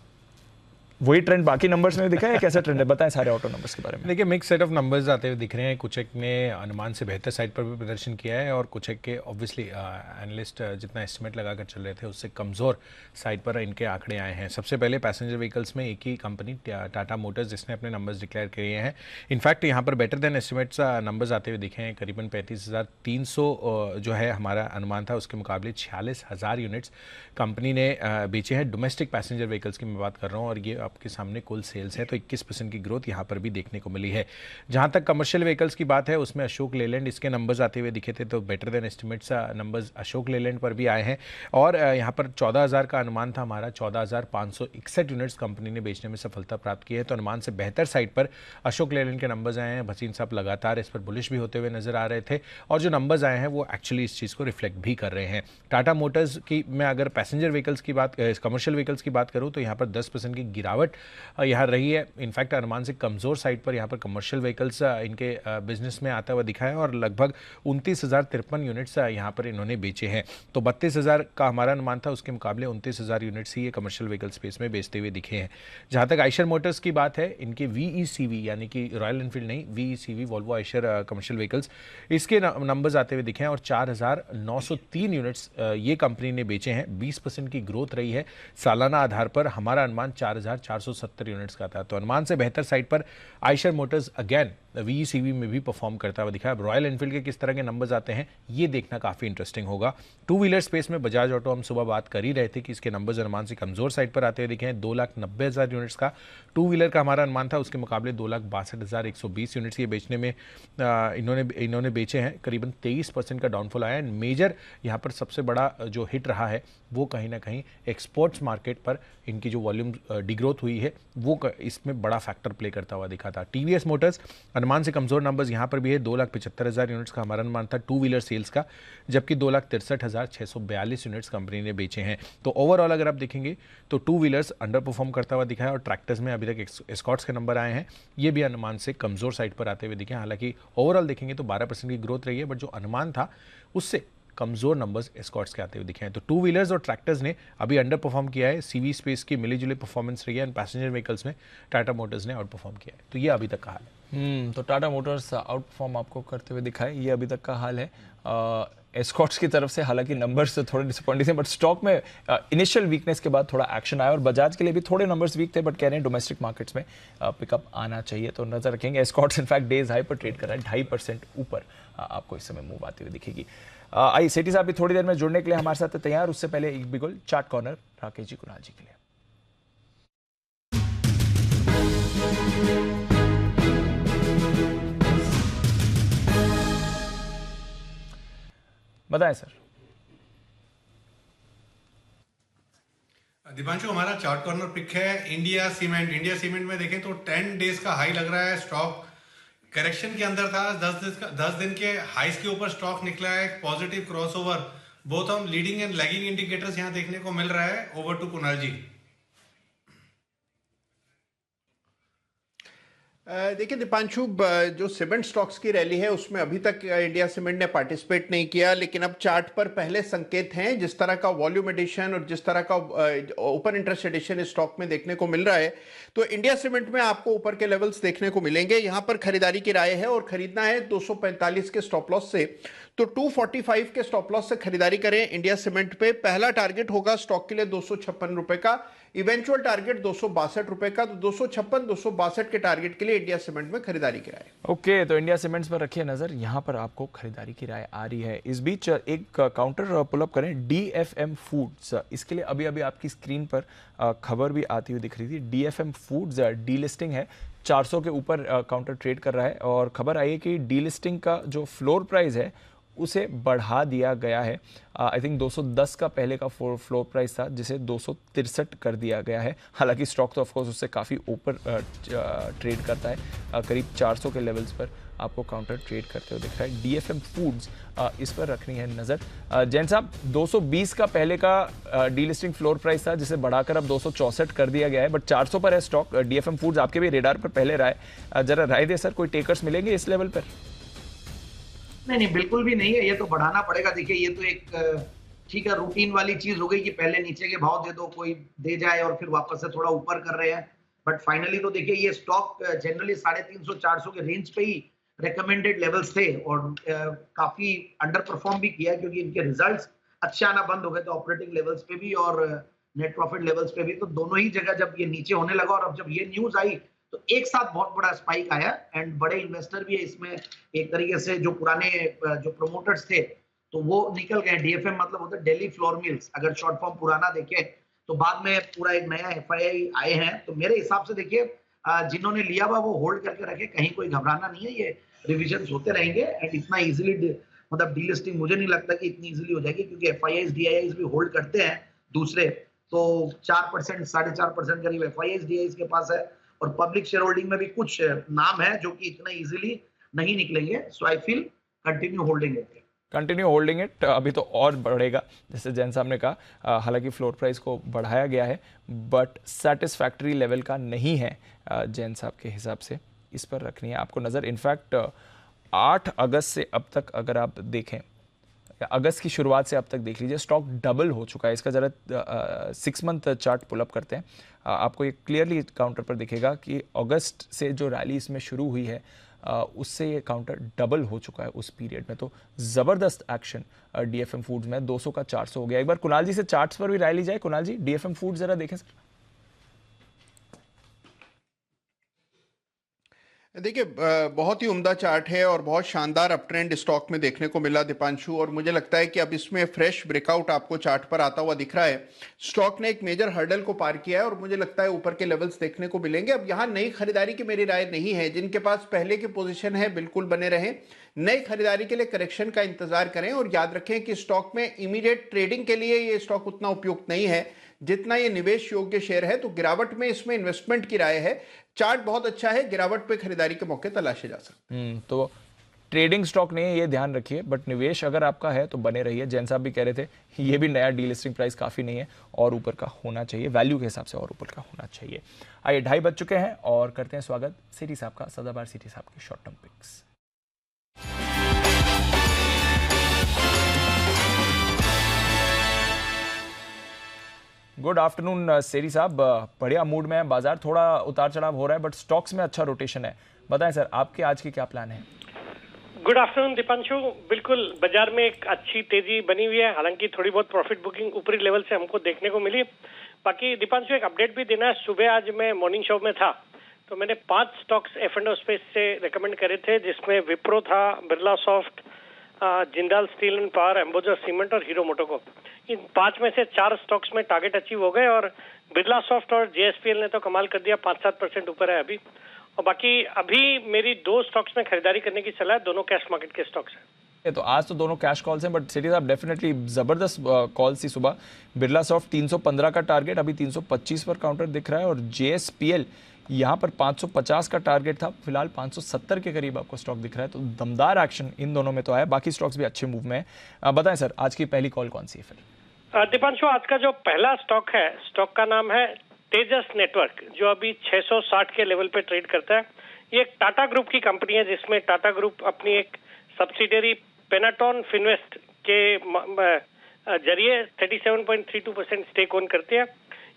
वही ट्रेंड बाकी नंबर्स में भी दिखा है, कैसा ट्रेंड है? बताएं सारे ऑटो नंबर्स के बारे में। देखिए, मिक्स सेट ऑफ नंबर्स आते हुए दिख रहे हैं। कुछ एक ने अनुमान से बेहतर साइड पर भी प्रदर्शन किया है और कुछ एक के ऑब्वियसली एनालिस्ट जितना एस्टिमेट लगाकर चल रहे थे उससे कमज़ोर साइड पर इनके आंकड़े आए हैं। सबसे पहले पैसेंजर व्हीकल्स में एक ही कंपनी टाटा मोटर्स, जिसने अपने नंबर्स डिक्लेयर किए हैं। इनफैक्ट यहाँ पर बेटर देन एस्टिमेट्स नंबर्स आते हुए दिखे हैं। करीबन 35,300 जो है हमारा अनुमान था, उसके मुकाबले 46,000 यूनिट्स कंपनी ने बेचे हैं। डोमेस्टिक पैसेंजर व्हीकल्स की मैं बात कर रहा हूँ और ये आपके सामने कुल सेल्स है, तो 21% की ग्रोथ यहाँ पर भी देखने को मिली है। जहाँ तक कमर्शियल व्हीकल्स की बात है, उसमेमें अशोक लेलैंड, इसके नंबर्स आते हुए दिखे थे, तो better than estimates numbers Ashok Leyland पर भी आए हैं। और यहाँ पर 14,000 का अनुमान था हमारा, 14,561 यूनिट्स कंपनी ने बेचने में सफलता प्राप्त की है। तो अनुमान से बेहतर साइड पर अशोक लेलैंड के नंबर्स आए हैं। भसीन साहब लगातार इस पर बुलिश भी होते हुए नजर आ रहे थे और जो नंबर्स आए हैं वो एक्चुअली इस चीज़ को रिफ्लेक्ट भी कर रहे हैं। टाटा मोटर्स की मैं अगर पैसेंजर व्हीकल्स की बात, कमर्शियल व्हीकल्स की बात करूँ तो यहाँ पर 10% की गिरावट यहाँ रही है। इनफैक्ट अनुमान से कमज़ोर साइड पर यहाँ पर कमर्शियल व्हीकल्स इनके बिजनेस में आता हुआ दिखा है और लगभग 29,053 यूनिट्स यहाँ पर इन्होंने बेचे हैं। तो 32,000 का हमारा अनुमान था, उसके मुकाबले 29,000 यूनिट्स ही ये कमर्शियल व्हीकल स्पेस में बेचते हुए दिखे हैं। जहाँ तक आयशर मोटर्स की बात है, इनके VECV यानी कि रॉयल एनफील्ड नहीं, VECV Volvo Eicher commercial vehicles, इसके नंबर्स आते हुए दिखे हैं और 4,903 यूनिट्स ये कंपनी ने बेचे हैं। 20% की ग्रोथ रही है। सालाना आधार पर हमारा अनुमान 4,470 यूनिट्स का था। तो अनुमान से बेहतर साइड पर आयशर मोटर्स अगेन VECV में भी परफॉर्म करता हुआ दिखा है। अब रॉयल एनफील्ड के किस तरह के नंबर्स आते हैं ये देखना काफ़ी इंटरेस्टिंग होगा। टू व्हीलर स्पेस में बजाज ऑटो, हम सुबह बात कर ही रहे थे कि इसके नंबर्स अनुमान से कमज़ोर साइड पर आते हुए दिखे हैं। 2,90,000 यूनिट्स का टू व्हीलर का हमारा अनुमान था, उसके मुकाबले 2,62,120 यूनिट्स ये बेचने में इन्होंने बेचे हैं। करीबन 23% का डाउनफॉल आया है। मेजर यहाँ पर सबसे बड़ा जो हिट रहा है वो कहीं ना कहीं एक्सपोर्ट्स मार्केट पर इनकी जो वॉल्यूम डिग्रोथ हुई है वो इसमें बड़ा फैक्टर प्ले करता हुआ दिखा था। TVS मोटर्स अनुमान से कमज़ोर नंबर्स यहाँ पर भी है। 2,75,000 यूनिट्स का हमारा अनुमान था टू व्हीलर सेल्स का, जबकि 2,63,642 यूनिट्स कंपनी ने बेचे हैं। तो ओवरऑल अगर आप देखेंगे तो टू व्हीलर्स अंडर परफॉर्म करता हुआ दिखा है और ट्रैक्टर्स में अभी तक एस्कॉर्ट्स के नंबर आए हैं, ये भी अनुमान से कमज़ोर साइड पर आते हुए दिखे। हालांकि ओवरऑल देखेंगे तो 12% की ग्रोथ रही है, बट जो अनुमान था उससे कमज़ोर नंबर्स एस्कॉर्ट्स के आते हुए दिखे हैं। तो टू व्हीलर्स और ट्रैक्टर्स ने अभी अंडर परफॉर्म किया है। CV स्पेस की मिली जुली परफॉर्मेंस रही है एंड पैसेंजर व्हीकल्स में टाटा मोटर्स ने आउट परफॉर्म किया है। तो ये अभी तक का हाल है। तो टाटा मोटर्स आउट परफॉर्म आपको करते हुए दिखा है, ये अभी तक का हाल है। एस्कॉर्ट्स की तरफ से हालांकि नंबर्स थोड़े डिसअपॉइंटिंग थे, बट स्टॉक में इनिशियल वीकनेस के बाद थोड़ा एक्शन आया और बजाज के लिए भी थोड़े नंबर्स वीक थे, बट कह रहे हैं डोमेस्टिक मार्केट्स में पिकअप आना चाहिए, तो नजर रखेंगे। एस्कॉर्ट्स इनफैक्ट डेज हाई पर ट्रेड कर रहा है, 2.5% ऊपर आपको इस समय मूव आती हुई दिखेगी। आइए सेठी साहब भी थोड़ी देर में जुड़ने के लिए हमारे साथ तैयार, उससे पहले एक बिगुल चार्ट कॉर्नर राकेश जी, कुणाल जी के लिए। बताएं सर। दीपांशु, हमारा चार्ट कॉर्नर पिक है इंडिया सीमेंट। इंडिया सीमेंट में देखें तो 10 डेज का हाई लग रहा है। स्टॉक करेक्शन के अंदर था, 10 दिन के हाईस के ऊपर स्टॉक निकला है। पॉजिटिव क्रॉसओवर, बोथ हम लीडिंग एंड लैगिंग इंडिकेटर्स यहां देखने को मिल रहा है। ओवर टू कुणाल जी। देखिए दीपांशु, जो सीमेंट स्टॉक्स की रैली है उसमें अभी तक इंडिया सीमेंट ने पार्टिसिपेट नहीं किया, लेकिन अब चार्ट पर पहले संकेत हैं। जिस तरह का वॉल्यूम एडिशन और जिस तरह का ओपन इंटरेस्ट एडिशन इस स्टॉक में देखने को मिल रहा है, तो इंडिया सीमेंट में आपको ऊपर के लेवल्स देखने को मिलेंगे। यहां पर खरीदारी की राय है और खरीदना है 245 के स्टॉप लॉस से तो 245 के स्टॉप लॉस से खरीदारी करें इंडिया सीमेंट पे। पहला टारगेट होगा स्टॉक के लिए 256 रुपए का, इवेंचुअल टारगेट 262 रुपए का। तो 256 262 के टारगेट के लिए इंडिया सीमेंट में खरीदारी की राय। ओके, तो इंडिया सीमेंट्स पर रखिए नजर, यहां पर आपको खरीदारी की राय आ रही है। इस बीच एक काउंटर पुलअप करें, DFM फूड्स। इसके लिए अभी अभी आपकी स्क्रीन पर खबर भी आती हुई दिख रही थी। DFM फूड्स डीलिस्टिंग है, 400 के ऊपर काउंटर ट्रेड कर रहा है और खबर आई है कि डीलिस्टिंग का जो फ्लोर प्राइस है उसे बढ़ा दिया गया है। आई थिंक 210 का पहले का फ्लोर प्राइस था, जिसे 263 कर दिया गया है। हालांकि स्टॉक तो ऑफकोर्स उससे काफ़ी ऊपर ट्रेड करता है, करीब 400 के लेवल्स पर आपको काउंटर ट्रेड करते हुए दिख रहा है। DFM फूड्स इस पर रखनी है नज़र। जैन साहब, 220 का पहले का डीलिस्टिंग फ्लोर प्राइस था, जिसे बढ़ाकर अब 264 कर दिया गया है, बट 400 पर है स्टॉक। DFM फूड्स आपके भी रेडार पर पहले रहा है, जरा राय दे सर, कोई टेकर्स मिलेंगे इस लेवल पर? नहीं, बिल्कुल भी नहीं है, ये तो बढ़ाना पड़ेगा। देखिए, ये तो एक ठीक है रूटीन वाली चीज हो गई कि पहले नीचे के भाव दे दो, कोई दे जाए और फिर वापस से थोड़ा ऊपर कर रहे हैं। बट फाइनली तो देखिए, ये स्टॉक जनरली 350-400 के रेंज पे ही रिकमेंडेड लेवल्स थे और काफी अंडर परफॉर्म भी किया क्योंकि इनके रिजल्ट्स अच्छे आना बंद हो गए थे ऑपरेटिंग लेवल्स पे भी और नेट प्रॉफिट लेवल्स पे भी। तो दोनों ही जगह जब ये नीचे होने लगा और अब जब ये न्यूज आई तो एक साथ बहुत बड़ा स्पाइक आया एंड बड़े इन्वेस्टर भी है इसमें। एक तरीके से जो पुराने जो प्रोमोटर्स थे तो वो निकल गए। DFM मतलब होता है दिल्ली फ्लोर मिल्स, अगर शॉर्ट फॉर्म पुराना देखें तो बाद में पूरा एक नया FII आए हैं। तो मेरे हिसाब से देखिए, जिन्होंने लिया हुआ वो होल्ड करके रखे, कहीं कोई घबराना नहीं है, ये रिविजन्स होते रहेंगे एंड इतना इजीली मतलब डीलिस्टिंग मुझे नहीं लगता कि इतनी इजीली हो जाएगी क्योंकि FIIs DIIs भी होल्ड करते हैं दूसरे। तो 4% 4.5% करीब FIIs DIIs के पास है और पब्लिक शेयर होल्डिंग में भी कुछ नाम है जो कि इतना इजीली नहीं निकलेंगे। So I feel continue holding it. Continue holding it, अभी तो और बढ़ेगा जैसे जैन साहब ने कहा। हालांकि फ्लोर प्राइस को बढ़ाया गया है बट सेटिस्फैक्ट्री लेवल का नहीं है जैन साहब के हिसाब से, इस पर रखनी है आपको नज़र। इनफैक्ट 8 अगस्त से अब तक अगर आप देखें, अगस्त की शुरुआत से अब तक देख लीजिए, स्टॉक डबल हो चुका है। इसका ज़रा 6 मंथ चार्ट पुलअप करते हैं, आपको ये क्लियरली काउंटर पर दिखेगा कि अगस्त से जो रैली इसमें शुरू हुई है उससे ये काउंटर डबल हो चुका है उस पीरियड में। तो ज़बरदस्त एक्शन DFM फूड्स में, 200 का 400 हो गया। एक बार कुणाल जी से चार्ट्स पर भी राय ली जाए। कुणाल जी, DFM फूड्स ज़रा देखें सर। देखिए, बहुत ही उम्दा चार्ट है और बहुत शानदार अप ट्रेंड स्टॉक में देखने को मिला दीपांशु, और मुझे लगता है कि अब इसमें फ्रेश ब्रेकआउट आपको चार्ट पर आता हुआ दिख रहा है। स्टॉक ने एक मेजर हर्डल को पार किया है और मुझे लगता है ऊपर के लेवल्स देखने को मिलेंगे। अब यहाँ नई खरीदारी की मेरी राय नहीं है, जिनके पास पहले की पोजीशन है बिल्कुल बने रहें। नई खरीदारी के लिए करेक्शन का इंतजार करें और याद रखें कि स्टॉक में इमीडिएट ट्रेडिंग के लिए ये स्टॉक उतना उपयुक्त नहीं है जितना ये निवेश योग्य शेयर है। तो गिरावट में इसमें इन्वेस्टमेंट की राय है। चार्ट बहुत अच्छा है, गिरावट पे खरीदारी के मौके तलाशे जा सकते हैं। तो ट्रेडिंग स्टॉक नहीं है, ये ध्यान रखिए, बट निवेश अगर आपका है तो बने रहिए। जैन साहब भी कह रहे थे ये भी नया डीलिस्टिंग प्राइस काफ़ी नहीं है, और ऊपर का होना चाहिए, वैल्यू के हिसाब से और ऊपर का होना चाहिए। आइए 2:30 बज चुके हैं और करते हैं स्वागत सिटी साहब का, सदाबहार सिटी साहब के short term picks. Good afternoon सेरी साहब, बढ़िया मूड में है, बाजार थोड़ा उतार चढ़ाव हो रहा है बट स्टॉक्स में अच्छा रोटेशन है। बताएं सर, आपके आज के क्या प्लान है? गुड आफ्टरनून दीपांशु, बिल्कुल बाजार में एक अच्छी तेजी बनी हुई है, हालांकि थोड़ी बहुत प्रॉफिट बुकिंग ऊपरी लेवल से हमको देखने को मिली। बाकी दीपांशु एक अपडेट भी देना है, सुबह आज मैं मॉर्निंग शो में था तो मैंने 5 स्टॉक्स F&O स्पेस से रिकमेंड करे थे, जिसमें विप्रो था, Birla soft, Jindal steel and power, एम्बोजर सीमेंट और हीरो मोटोकॉर्प। इन 5 में से 4 स्टॉक्स में टारगेट अचीव हो गए और बिरला सॉफ्ट और JSPL ने तो कमाल कर दिया, 5-7% ऊपर है अभी। और बाकी अभी मेरी 2 स्टॉक्स में खरीदारी करने की सलाह है, दोनों कैश मार्केट के स्टॉक्स हैं। तो आज तो दोनों कैश कॉल्स हैं, बट सिटी साहब डेफिनेटली जबरदस्त कॉल्स थी सुबह। बिरला सॉफ्ट 315 का टारगेट, अभी 325 पर काउंटर दिख रहा है, और JSPL यहाँ पर 550 का टारगेट था, फिलहाल 570 के करीब आपको स्टॉक दिख रहा है। तो दमदार एक्शन इन दोनों में तो आया, बाकी स्टॉक्स भी अच्छे मूव में है। बताएं सर, आज की पहली कॉल कौन सी है फिर? दीपांशु, आज का जो पहला स्टॉक है, स्टॉक का नाम है तेजस नेटवर्क, जो अभी 660 के लेवल पे ट्रेड करता है। ये एक टाटा ग्रुप की कंपनी है, जिसमें टाटा ग्रुप अपनी एक सब्सिडियरी पेनाटॉन फिनवेस्ट के जरिए 37.32% स्टेक ओन करती है।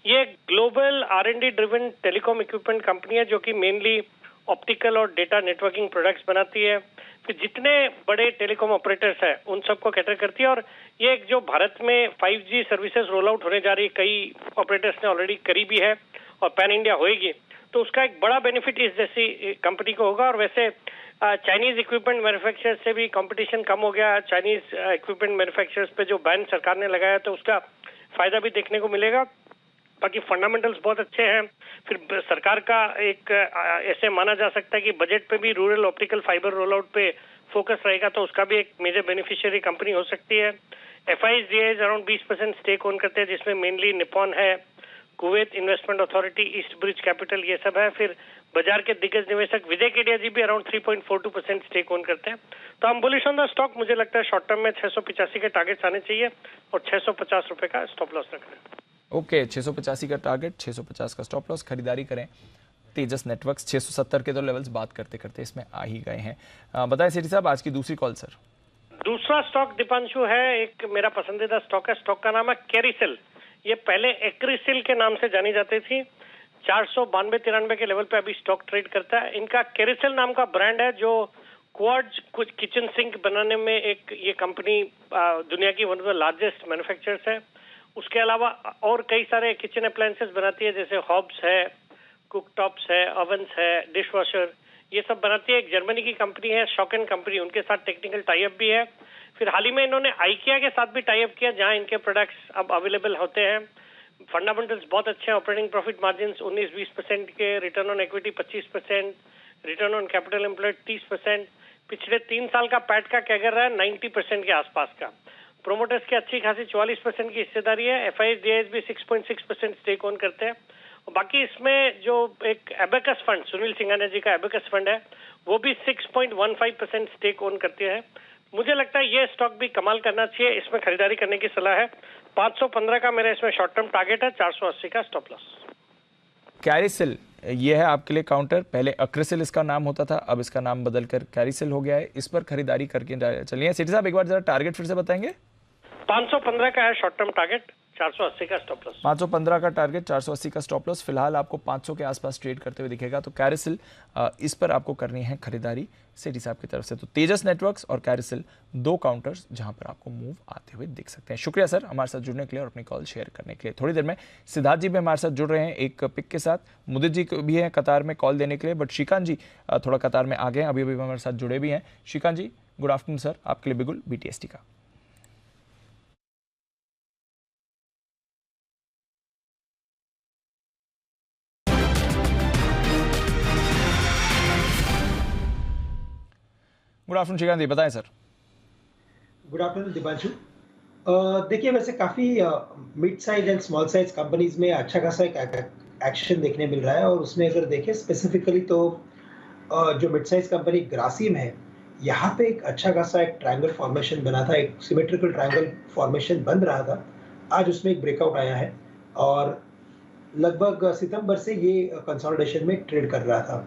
ये global R&D driven telecom equipment company है, जो कि मेनली ऑप्टिकल और डेटा नेटवर्किंग प्रोडक्ट्स बनाती है। फिर जितने बड़े टेलीकॉम ऑपरेटर्स हैं उन सबको कैटर करती है, और ये एक जो भारत में 5G सर्विसेज रोल आउट होने जा रही है, कई ऑपरेटर्स ने ऑलरेडी करी भी है और पैन इंडिया होएगी, तो उसका एक बड़ा बेनिफिट इस जैसी कंपनी को होगा। और वैसे चाइनीज इक्विपमेंट मैन्युफैक्चरर्स से भी कंपटीशन कम हो गया। चाइनीज इक्विपमेंट मैन्युफैक्चरर्स पे जो बैन सरकार ने लगाया तो उसका फायदा भी देखने को मिलेगा। बाकी फंडामेंटल्स बहुत अच्छे हैं। फिर सरकार का एक ऐसे माना जा सकता है कि बजट पे भी rural optical fibre roll out पे फोकस रहेगा, तो उसका भी एक मेजर बेनिफिशियरी कंपनी हो सकती है। FIs अराउंड 20% स्टेक ओन करते हैं, जिसमें मेनली निपॉन है, Kuwait investment authority, east bridge capital, ये सब है। फिर बाजार के दिग्गज निवेशक विजय केडिया जी भी अराउंड 3.42% स्टेक ओन करते हैं। तो हम बुलिश ऑन द स्टॉक। मुझे लगता है शॉर्ट टर्म में 685 के टारगेट्स आने चाहिए और 650 रुपए का स्टॉप लॉस रख रहे हैं। ओके, 685 का टारगेट, 650 का स्टॉप लॉस, खरीदारी करें। तेजस नेटवर्क्स 670 के तो लेवल्स बात करते करते इसमें आ ही गए हैं। बताएं सेठी साहब, आज की दूसरी कॉल सर। दूसरा स्टॉक दीपांशु है, एक मेरा पसंदीदा स्टॉक है। स्टॉक का नाम है कैरिसेल। ये पहले एक्रिसिल के नाम से जानी जाती थी। 492-93 के लेवल पे अभी स्टॉक ट्रेड करता है। इनका कैरिसेल नाम का ब्रांड है जो क्वार्ट्ज कुछ किचन सिंक बनाने में एक ये कंपनी दुनिया की one of the largest manufacturers है। उसके अलावा और कई सारे किचन अप्लायंसेस बनाती है, जैसे हॉब्स है, कुक टॉप्स है, ओवंस है, डिश वॉशर, ये सब बनाती है। एक जर्मनी की कंपनी है शॉकन कंपनी, उनके साथ टेक्निकल टाई अप भी है। फिर हाल ही में इन्होंने आइकिया के साथ भी टाई अप किया, जहां इनके प्रोडक्ट्स अब अवेलेबल होते हैं। फंडामेंटल्स बहुत अच्छे हैं। ऑपरेटिंग प्रॉफिट मार्जिन 19-20% के, return on equity 25%, return on capital employed 30%। पिछले 3 साल का पैट का कैगर रहा है 90% के आसपास का। प्रोमोटर्स की अच्छी खासी 44% की हिस्सेदारी है। FIs भी 6.6% स्टेक ओन करते हैं। और बाकी इसमें जो एक एबेकस फंड, सुनील सिंघानिया जी का एबेकस फंड है, वो भी 6.15% स्टेक ओन करते हैं। मुझे लगता है ये स्टॉक भी कमाल करना चाहिए, इसमें खरीदारी करने की सलाह है। 515 का मेरा इसमें शॉर्ट टर्म टारगेट है, 480 का स्टॉप लॉस। कैरिसेल ये है आपके लिए काउंटर। पहले अक्रिसिल इसका नाम होता था, अब इसका नाम बदलकर कैरिसेल हो गया है। इस पर खरीदारी करके चलिए। सेठी साहब, एक बार जरा टारगेट फिर से बताएंगे। 515 का है शॉर्ट टर्म टारगेट, 480 का स्टॉप लॉस। 515 का टारगेट, 480 का स्टॉप लॉस। फिलहाल आपको 500 के आसपास ट्रेड करते हुए दिखेगा। तो कैरिसेल, इस पर आपको करनी है खरीदारी सेठी साहब की तरफ से। तो तेजस नेटवर्क्स और कैरिसेल 2 काउंटर्स जहां पर आपको मूव आते हुए दिख सकते हैं। शुक्रिया सर हमारे साथ जुड़ने के लिए और अपनी कॉल शेयर करने के लिए। थोड़ी देर में सिद्धार्थ जी भी हमारे साथ जुड़ रहे हैं एक पिक के साथ। मुदित जी भी हैं कतार में कॉल देने के लिए, बट श्रीकांत जी थोड़ा कतार में आ गए, अभी अभी हमारे साथ जुड़े भी हैं। श्रीकांत जी, गुड आफ्टरनून सर, आपके लिए बिगुल BTST का। गुड आफ्टरनून श्रीकांत जी, बताएं सर। Good afternoon Deepanshu. देखिए, वैसे काफ़ी mid size and small size companies में अच्छा खासा एक एक्शन देखने मिल रहा है, और उसमें अगर देखें स्पेसिफिकली तो जो मिड साइज कंपनी ग्रासिम है, यहाँ पे एक अच्छा खासा एक ट्रायंगल फॉर्मेशन बना था, एक सिमेट्रिकल ट्रायंगल फॉर्मेशन बन रहा था। आज उसमें एक ब्रेकआउट आया है और लगभग सितंबर से ये कंसोलिडेशन में ट्रेड कर रहा था।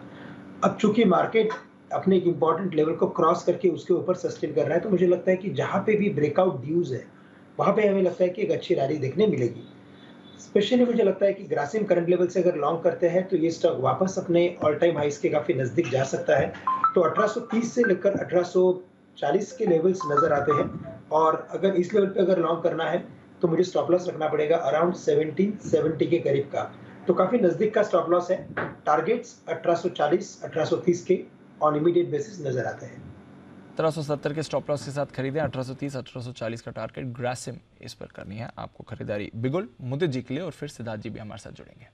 अब चूंकि मार्केट अपने एक इम्पॉर्टेंट लेवल को क्रॉस करके उसके ऊपर सस्टेन कर रहा है, तो मुझे लगता है कि जहाँ पे भी ब्रेकआउट ड्यूज है वहाँ पे हमें लगता है कि एक अच्छी रैली देखने मिलेगी। स्पेशली मुझे लगता है कि ग्रासिम करंट लेवल से अगर लॉन्ग करते हैं तो ये स्टॉक वापस अपने ऑल टाइम हाइस के काफ़ी नज़दीक जा सकता है। तो 1830 से लेकर 1840 के लेवल्स नज़र आते हैं, और अगर इस लेवल पे अगर लॉन्ग करना है तो मुझे स्टॉप लॉस रखना पड़ेगा अराउंड 1770 के करीब का। तो काफ़ी नज़दीक का स्टॉप लॉस है। टारगेट्स 1840-1830 के ऑन इमीडिएट बेसिस नजर आते हैं। 1770 के स्टॉप लॉस के साथ खरीदें। 1830-1840 का टारगेट ग्रासिम, इस पर करनी है आपको खरीदारी। बिगुल मुदित जी के लिए, और फिर सिद्धार्थ जी भी हमारे साथ जुड़ेंगे।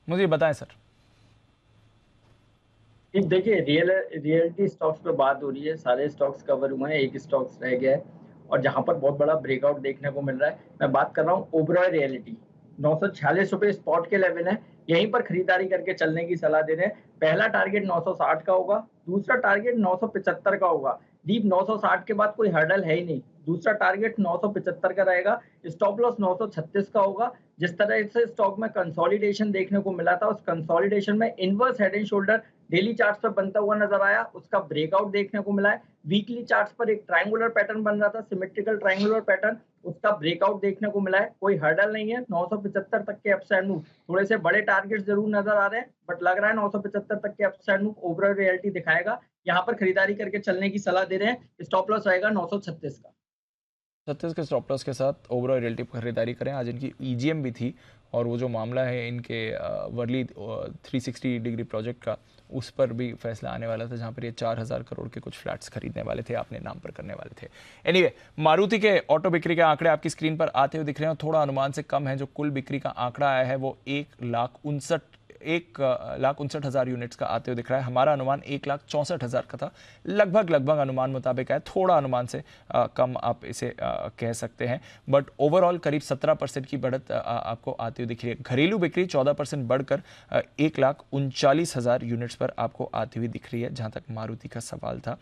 मुझे बताएं सर। देखिए, रियलिटी स्टॉक्स पे बात हो रही है, सारे स्टॉक्स कवर हुए हैं, एक स्टॉक्स रह गया है और जहां पर बहुत बड़ा ब्रेकआउट देखने को मिल रहा है, मैं बात कर रहा हूँ ओबरॉय रियलिटी। 946 रुपए स्पॉट के लेवल है, यहीं पर खरीदारी करके चलने की सलाह दे रहे हैं। पहला टारगेट 960 का होगा, दूसरा टारगेट 975 का होगा। दीप 960 के बाद कोई हर्डल है ही नहीं। दूसरा टारगेट 975 का रहेगा, स्टॉप लॉस 936 का होगा। जिस तरह से स्टॉक में कंसोलिडेशन देखने को मिला था, उस कंसोलिडेशन में inverse head and shoulder daily charts पर बनता हुआ नजर आया, उसका ब्रेकआउट देखने को मिला है। वीकली चार्ट्स पर एक ट्रायंगुलर पैटर्न बन रहा था, सिमेट्रिकल ट्रायंगुलर पैटर्न, उसका ब्रेकआउट देखने को मिला है। कोई हर्डल नहीं है। 975 तक के अपसाइड मूव, थोड़े से बड़े टारगेट जरूर नजर आ रहे हैं, बट लग रहा है 975 तक के अपसाइड मूव ओवरऑल रियलिटी दिखाएगा। यहाँ पर खरीदारी करके चलने की सलाह दे रहे हैं। स्टॉप लॉस रहेगा 936 का। 36 के स्टॉप लॉस के साथ ओवरऑल रियलिटी पर खरीदारी करें। आज इनकी ईजीएम भी थी और वो जो मामला है इनके वर्ली 360 डिग्री प्रोजेक्ट का, उस पर भी फैसला आने वाला था, जहां पर ये 4000 करोड़ के कुछ फ्लैट्स खरीदने वाले थे, अपने नाम पर करने वाले थे। एनीवे, मारुति के ऑटो बिक्री के आंकड़े आपकी स्क्रीन पर आते हुए दिख रहे हैं, थोड़ा अनुमान से कम है। जो कुल बिक्री का आंकड़ा आया है वो 1,59,000 यूनिट्स का आते हुए दिख रहा है। हमारा अनुमान 1,64,000 का था, लगभग अनुमान मुताबिक है, थोड़ा अनुमान से कम आप इसे कह सकते हैं, बट ओवरऑल करीब 17% की बढ़त आपको आती हुई दिख रही है। घरेलू बिक्री 14% बढ़कर 1,39,000 यूनिट्स पर आपको आती हुई दिख रही है। जहां तक मारुति का सवाल था,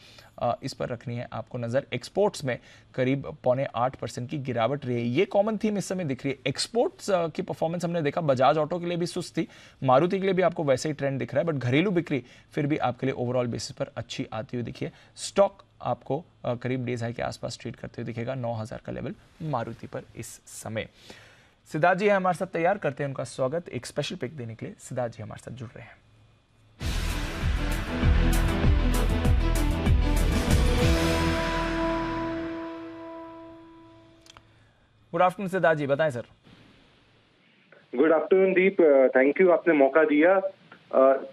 इस पर रखनी है आपको नजर। एक्सपोर्ट्स में करीब 0.8% की गिरावट रही है, ये कॉमन थीम इस समय दिख रही है। एक्सपोर्ट्स की परफॉर्मेंस हमने देखा, बजाज ऑटो के लिए भी सुस्त थी, मारुति के लिए भी आपको वैसे ही ट्रेंड दिख रहा है, बट घरेलू बिक्री फिर भी आपके लिए ओवरऑल बेसिस पर अच्छी आती हुई दिखी है। स्टॉक आपको करीब डेज हाई के आसपास ट्रेड करते हुए दिखेगा, 9,000 का लेवल मारुति पर इस समय। सिद्धार्थ जी हमारे साथ तैयार, करते हैं उनका स्वागत एक स्पेशल पिक देने के लिए। सिद्धार्थ जी हमारे साथ जुड़ रहे हैं। गुड आफ्टरनून सिद्धार्थ जी, बताएं sir. Good afternoon Deep, thank you, आपने मौका दिया।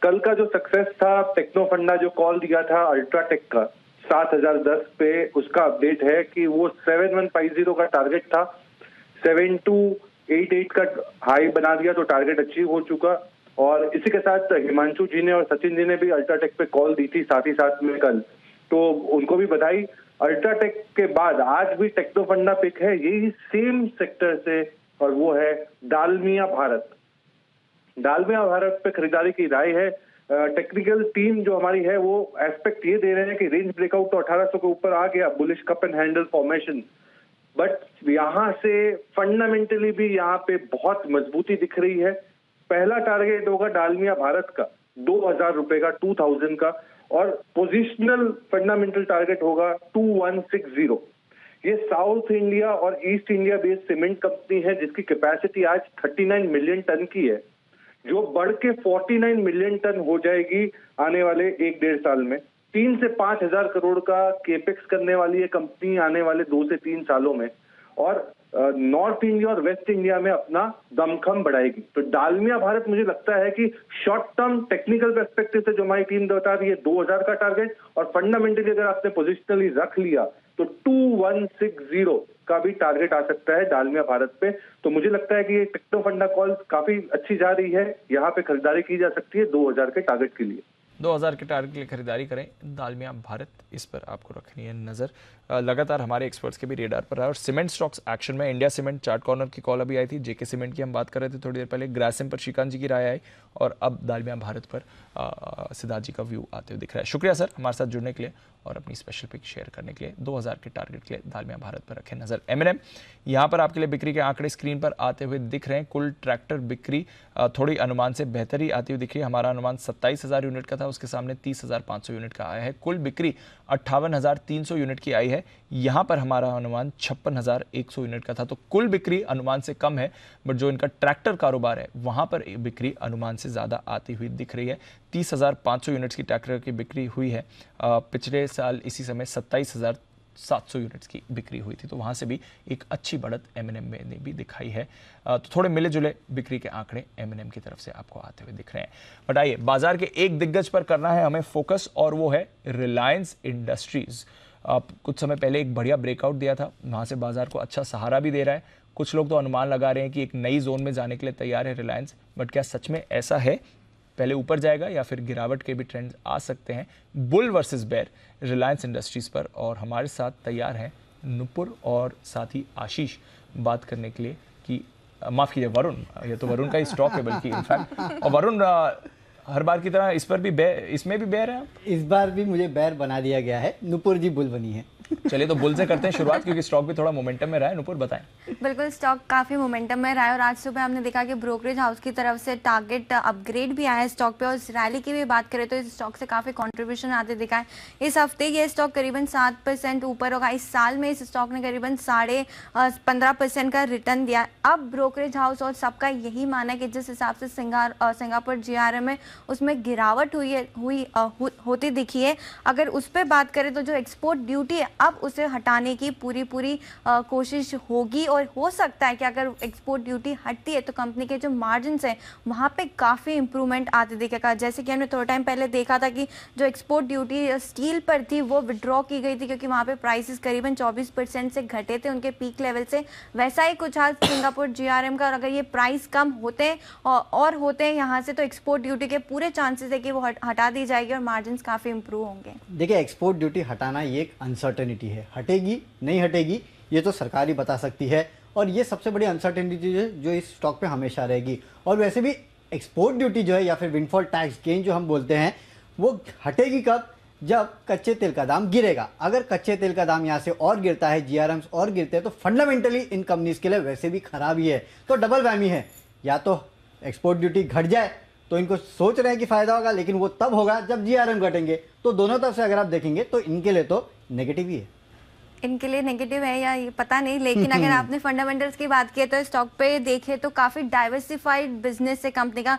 कल का जो सक्सेस था, टेक्नो फंडा जो कॉल दिया था अल्ट्राटेक का 7010 पे, उसका अपडेट है कि वो 7150 का टारगेट था, 7288 का हाई बना दिया, तो टारगेट अचीव हो चुका। और इसी के साथ हिमांशु जी ने और सचिन जी ने भी अल्ट्राटेक पे कॉल दी थी साथ ही साथ में कल, तो उनको भी बधाई। अल्ट्राटेक के बाद आज भी टेक्नो फंडा पिक है यही सेम सेक्टर से, और वो है डालमिया भारत। डालमिया भारत पे खरीदारी की राय है। टेक्निकल टीम जो हमारी है वो एस्पेक्ट ये दे रहे हैं कि रेंज ब्रेकआउट तो 1800 के ऊपर आ गया, bullish cup and handle formation, but यहाँ से फंडामेंटली भी यहाँ पे बहुत मजबूती दिख रही है। पहला टारगेट होगा डालमिया भारत का 2,000 रुपए का, 2000 का, और पोजिशनल फंडामेंटल टारगेट होगा 2160। ये साउथ इंडिया और east India based cement company है जिसकी कैपेसिटी आज 39 मिलियन टन की है, जो बढ़ के 49 मिलियन टन हो जाएगी आने वाले 1-1.5 साल में। 3 से 5,000 करोड़ का केपेक्स करने वाली ये कंपनी आने वाले 2 से 3 सालों में, और नॉर्थ इंडिया और वेस्ट इंडिया में अपना दमखम बढ़ाएगी। तो डालमिया भारत मुझे लगता है कि शॉर्ट टर्म टेक्निकल पर्सपेक्टिव से जो हमारी टीम बता रही है 2000 का टारगेट, और फंडामेंटली अगर आपने पोजिशनली रख लिया तो 2160 का भी टारगेट आ सकता है डालमिया भारत पे। तो मुझे लगता है कि ये टेक्नो फंडा कॉल काफी अच्छी जा रही है, यहाँ पे खरीदारी की जा सकती है 2000 के टारगेट के लिए। 2000 के टारगेट के लिए खरीदारी करें डालमिया भारत, इस पर आपको रखनी है नज़र। लगातार हमारे एक्सपर्ट्स के भी रेडार पर है। और सीमेंट स्टॉक्स एक्शन में इंडिया सीमेंट चार्ट कॉर्नर की कॉल अभी आई थी, जेके सीमेंट की हम बात कर रहे थे थोड़ी देर पहले, ग्रासिम पर श्रीकांत जी की राय आई, और अब डालमिया भारत पर सिद्धार्थ जी का व्यू आते हुए दिख रहा है। शुक्रिया सर हमारे साथ जुड़ने के लिए और अपनी स्पेशल पिक शेयर करने के लिए। 2000 के टारगेट के लिए डालमिया भारत पर रखें नजर। M&M यहाँ पर आपके लिए बिक्री के आंकड़े स्क्रीन पर आते हुए दिख रहे हैं। कुल ट्रैक्टर बिक्री थोड़ी अनुमान से बेहतर ही आती हुई दिख रही है। हमारा अनुमान 27,000 यूनिट का था, उसके सामने 30,500 यूनिट का आया है। कुल बिक्री 58,300 यूनिट की आई है, यहाँ पर हमारा अनुमान 56,100 यूनिट का था। तो कुल बिक्री अनुमान से कम है, बट जो इनका ट्रैक्टर कारोबार है वहाँ पर बिक्री अनुमान से ज़्यादा आती हुई दिख रही है। 30,500 यूनिट्स की ट्रैक्टर की बिक्री हुई है। पिछले साल इसी समय 27,700 यूनिट्स की बिक्री हुई थी, तो वहाँ से भी एक अच्छी बढ़त M&M में ने भी दिखाई है। तो थोड़े मिले जुले बिक्री के आंकड़े M&M की तरफ से आपको आते हुए दिख रहे हैं। बट आइए बाजार के एक दिग्गज पर करना है हमें फोकस, और वो है रिलायंस इंडस्ट्रीज़। कुछ समय पहले एक बढ़िया ब्रेकआउट दिया था, वहाँ से बाजार को अच्छा सहारा भी दे रहा है। कुछ लोग तो अनुमान लगा रहे हैं कि एक नई जोन में जाने के लिए तैयार है रिलायंस, बट क्या सच में ऐसा है? पहले ऊपर जाएगा या फिर गिरावट के भी ट्रेंड्स आ सकते हैं bull versus bear Reliance Industries पर। और हमारे साथ तैयार हैं नुपुर और साथ ही आशीष बात करने के लिए कि माफ कीजिए वरुण, ये तो वरुण का ही स्टॉक है बल्कि इनफैक्ट। और वरुण, हर बार की तरह इस पर भी इसमें भी बेयर है आप? इस बार भी मुझे बेयर बना दिया गया है, नुपुर जी बुल बनी है। चलिए तो बुल से करते हैं शुरुआत, क्योंकि स्टॉक भी थोड़ा मोमेंटम में रहा है। नुपुर बताएं। बिल्कुल, स्टॉक काफी मोमेंटम में रहा है और आज सुबह हमने देखा कि ब्रोकरेज हाउस की तरफ से टारगेट अपग्रेड भी आया है स्टॉक पे। और इस रैली की भी बात करें तो इस स्टॉक से काफी कंट्रीब्यूशन आते दिखा है। इस हफ्ते ये स्टॉक करीबन 7% ऊपर होगा। इस साल में इस स्टॉक ने करीबन 15.5% का रिटर्न दिया। अब ब्रोकरेज हाउस और सबका यही मानना है कि जिस हिसाब से सिंगापुर GRM है उसमें गिरावट होती दिखी है। अगर उस पर बात करें तो जो एक्सपोर्ट ड्यूटी है अब उसे हटाने की पूरी कोशिश होगी और हो सकता है कि अगर एक्सपोर्ट ड्यूटी हटती है तो कंपनी के जो मार्जिन्स है वहाँ पे काफ़ी इंप्रूवमेंट आते दिखेगा। जैसे कि हमने थोड़ा टाइम पहले देखा था कि जो एक्सपोर्ट ड्यूटी स्टील पर थी वो विड्रॉ की गई थी क्योंकि वहाँ पे प्राइसेस करीबन 24% से घटे थे उनके पीक लेवल से। वैसा ही कुछ हाल सिंगापुर GRM का, और अगर ये प्राइस कम होते हैं यहाँ से तो एक्सपोर्ट ड्यूटी के पूरे चांसेस है कि वो हटा दी जाएगी और मार्जिन काफ़ी इंप्रूव होंगे। देखिए, एक्सपोर्ट ड्यूटी हटाना ये एक अनसर्टेनिटी है, हटेगी नहीं हटेगी ये तो सरकार ही बता सकती है, और ये सबसे बड़ी अनसर्टेनिटी है जो इस स्टॉक पे हमेशा रहेगी। और वैसे भी एक्सपोर्ट ड्यूटी जो है या फिर विंडफॉल टैक्स गेन जो हम बोलते हैं वो हटेगी कब? जब कच्चे तेल का दाम गिरेगा। अगर कच्चे तेल का दाम यहाँ से और गिरता है, GRMs और गिरते हैं, तो फंडामेंटली इन कंपनीज के लिए वैसे भी खराब ही है। तो डबल वैमी है, या तो एक्सपोर्ट ड्यूटी घट जाए तो इनको सोच रहे हैं कि फायदा होगा, लेकिन वो तब होगा जब GRM घटेंगे। तो दोनों तरफ से अगर आप देखेंगे तो इनके लिए तो नेगेटिव ही है। इनके लिए नेगेटिव है या ये पता नहीं, लेकिन अगर आपने फंडामेंटल्स की बात की तो स्टॉक पे देखे तो काफ़ी डाइवर्सिफाइड बिजनेस है कंपनी का।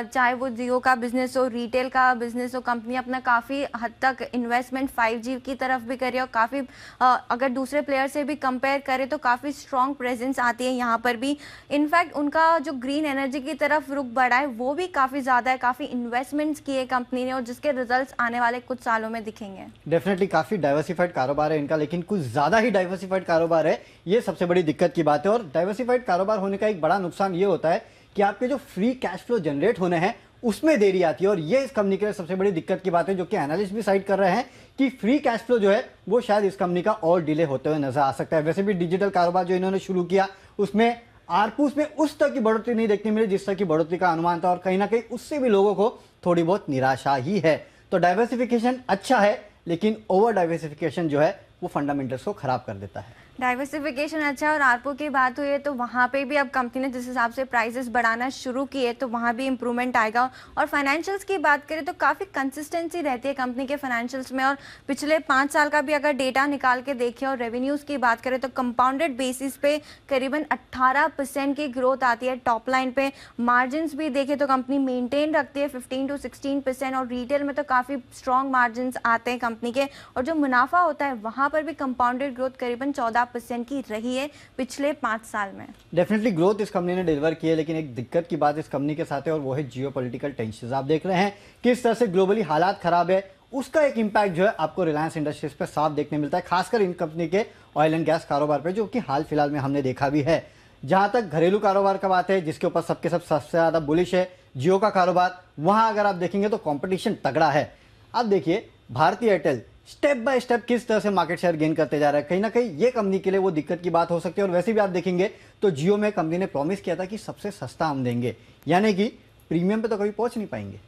चाहे वो जियो का बिजनेस हो, रिटेल का बिजनेस हो, कंपनी अपना काफ़ी हद तक इन्वेस्टमेंट 5G की तरफ भी करी और काफ़ी अगर दूसरे प्लेयर से भी कंपेयर करें तो काफ़ी स्ट्रॉन्ग प्रेजेंस आती है यहाँ पर भी। इनफैक्ट उनका जो ग्रीन एनर्जी की तरफ रुख बढ़ा है वो भी काफ़ी ज़्यादा है, काफ़ी इन्वेस्टमेंट्स किए कंपनी ने और जिसके रिजल्ट आने वाले कुछ सालों में दिखेंगे। डेफिनेटली काफ़ी डाइवर्सिफाइड कारोबार है इनका, लेकिन कुछ ज़्यादा ही डाइवर्सिफाइड कारोबार है, ये सबसे बड़ी दिक्कत की बात है। और डाइवर्सिफाइड कारोबार होने का एक बड़ा नुकसान ये होता है कि आपके जो फ्री कैश फ्लो जनरेट होने हैं उसमें देरी आती है, और ये इस कंपनी के लिए सबसे बड़ी दिक्कत की बात है, जो कि एनालिस्ट भी साइड कर रहे हैं कि फ्री कैश फ्लो जो है वो शायद इस कंपनी का और डिले होते हुए नजर आ सकता है। वैसे भी डिजिटल कारोबार जो इन्होंने शुरू किया उसमें आरपूस में उस तरह की बढ़ोतरी नहीं देखने मिली जिस तरह की बढ़ोतरी का अनुमान था, और कहीं ना कहीं उससे भी लोगों को थोड़ी बहुत निराशा ही है। तो डाइवर्सिफिकेशन अच्छा है, लेकिन ओवर डाइवर्सिफिकेशन जो है वो फंडामेंटल्स को खराब कर देता है। डाइवर्सिफिकेशन अच्छा है और आरपो की बात हुई है तो वहाँ पे भी अब कंपनी ने जिस हिसाब से प्राइसेस बढ़ाना शुरू किए तो वहाँ भी इंप्रूवमेंट आएगा। और फाइनेंशियल्स की बात करें तो काफ़ी कंसिस्टेंसी रहती है कंपनी के फाइनेंशियल्स में, और पिछले 5 साल का भी अगर डेटा निकाल के देखें और रेवेन्यूज़ की बात करें तो कंपाउंडेड बेसिस पे करीबन 18% की ग्रोथ आती है टॉप लाइन पे। मार्जिन भी देखें तो कंपनी मेनटेन रखती है 15 to 16%, और रिटेल में तो काफ़ी स्ट्रॉन्ग मार्जिन आते हैं कंपनी के, और जो मुनाफा होता है वहाँ पर भी कंपाउंडेड ग्रोथ करीबन 14% की रही है पिछले 5 साल में। डेफिनेटली ग्रोथ इस कंपनी ने डिलीवर की है, लेकिन एक दिक्कत की बात इस कंपनी के साथ है और वो है जियोपॉलिटिकल टेंशन। आप देख रहे हैं किस तरह से ग्लोबली हालात खराब है, उसका एक इम्पैक्ट जो है आपको रिलायंस इंडस्ट्रीज पे साफ देखने मिलता है, खासकर इन कंपनी के ऑयल एंड गैस कारोबार पे, जो कि हाल फिलहाल में हमने देखा भी है। जहां तक घरेलू कारोबार का बात है जिसके ऊपर सबके सब सबसे ज्यादा बुलिश है जियो का कारोबार, वहां अगर आप देखेंगे तो कॉम्पिटिशन तगड़ा है। अब देखिए भारतीय एयरटेल स्टेप बाय स्टेप किस तरह से मार्केट शेयर गेन करते जा रहा है, कहीं ना कहीं ये कंपनी के लिए वो दिक्कत की बात हो सकती है। और वैसे भी आप देखेंगे तो जियो में कंपनी ने प्रॉमिस किया था कि सबसे सस्ता हम देंगे, यानी कि प्रीमियम पे तो कभी पहुंच नहीं पाएंगे।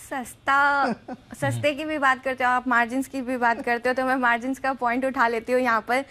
सस्ते की भी बात करते हो आप, मार्जिन्स की भी बात करते हो, तो मैं मार्जिन्स का पॉइंट उठा लेती हूँ यहाँ पर।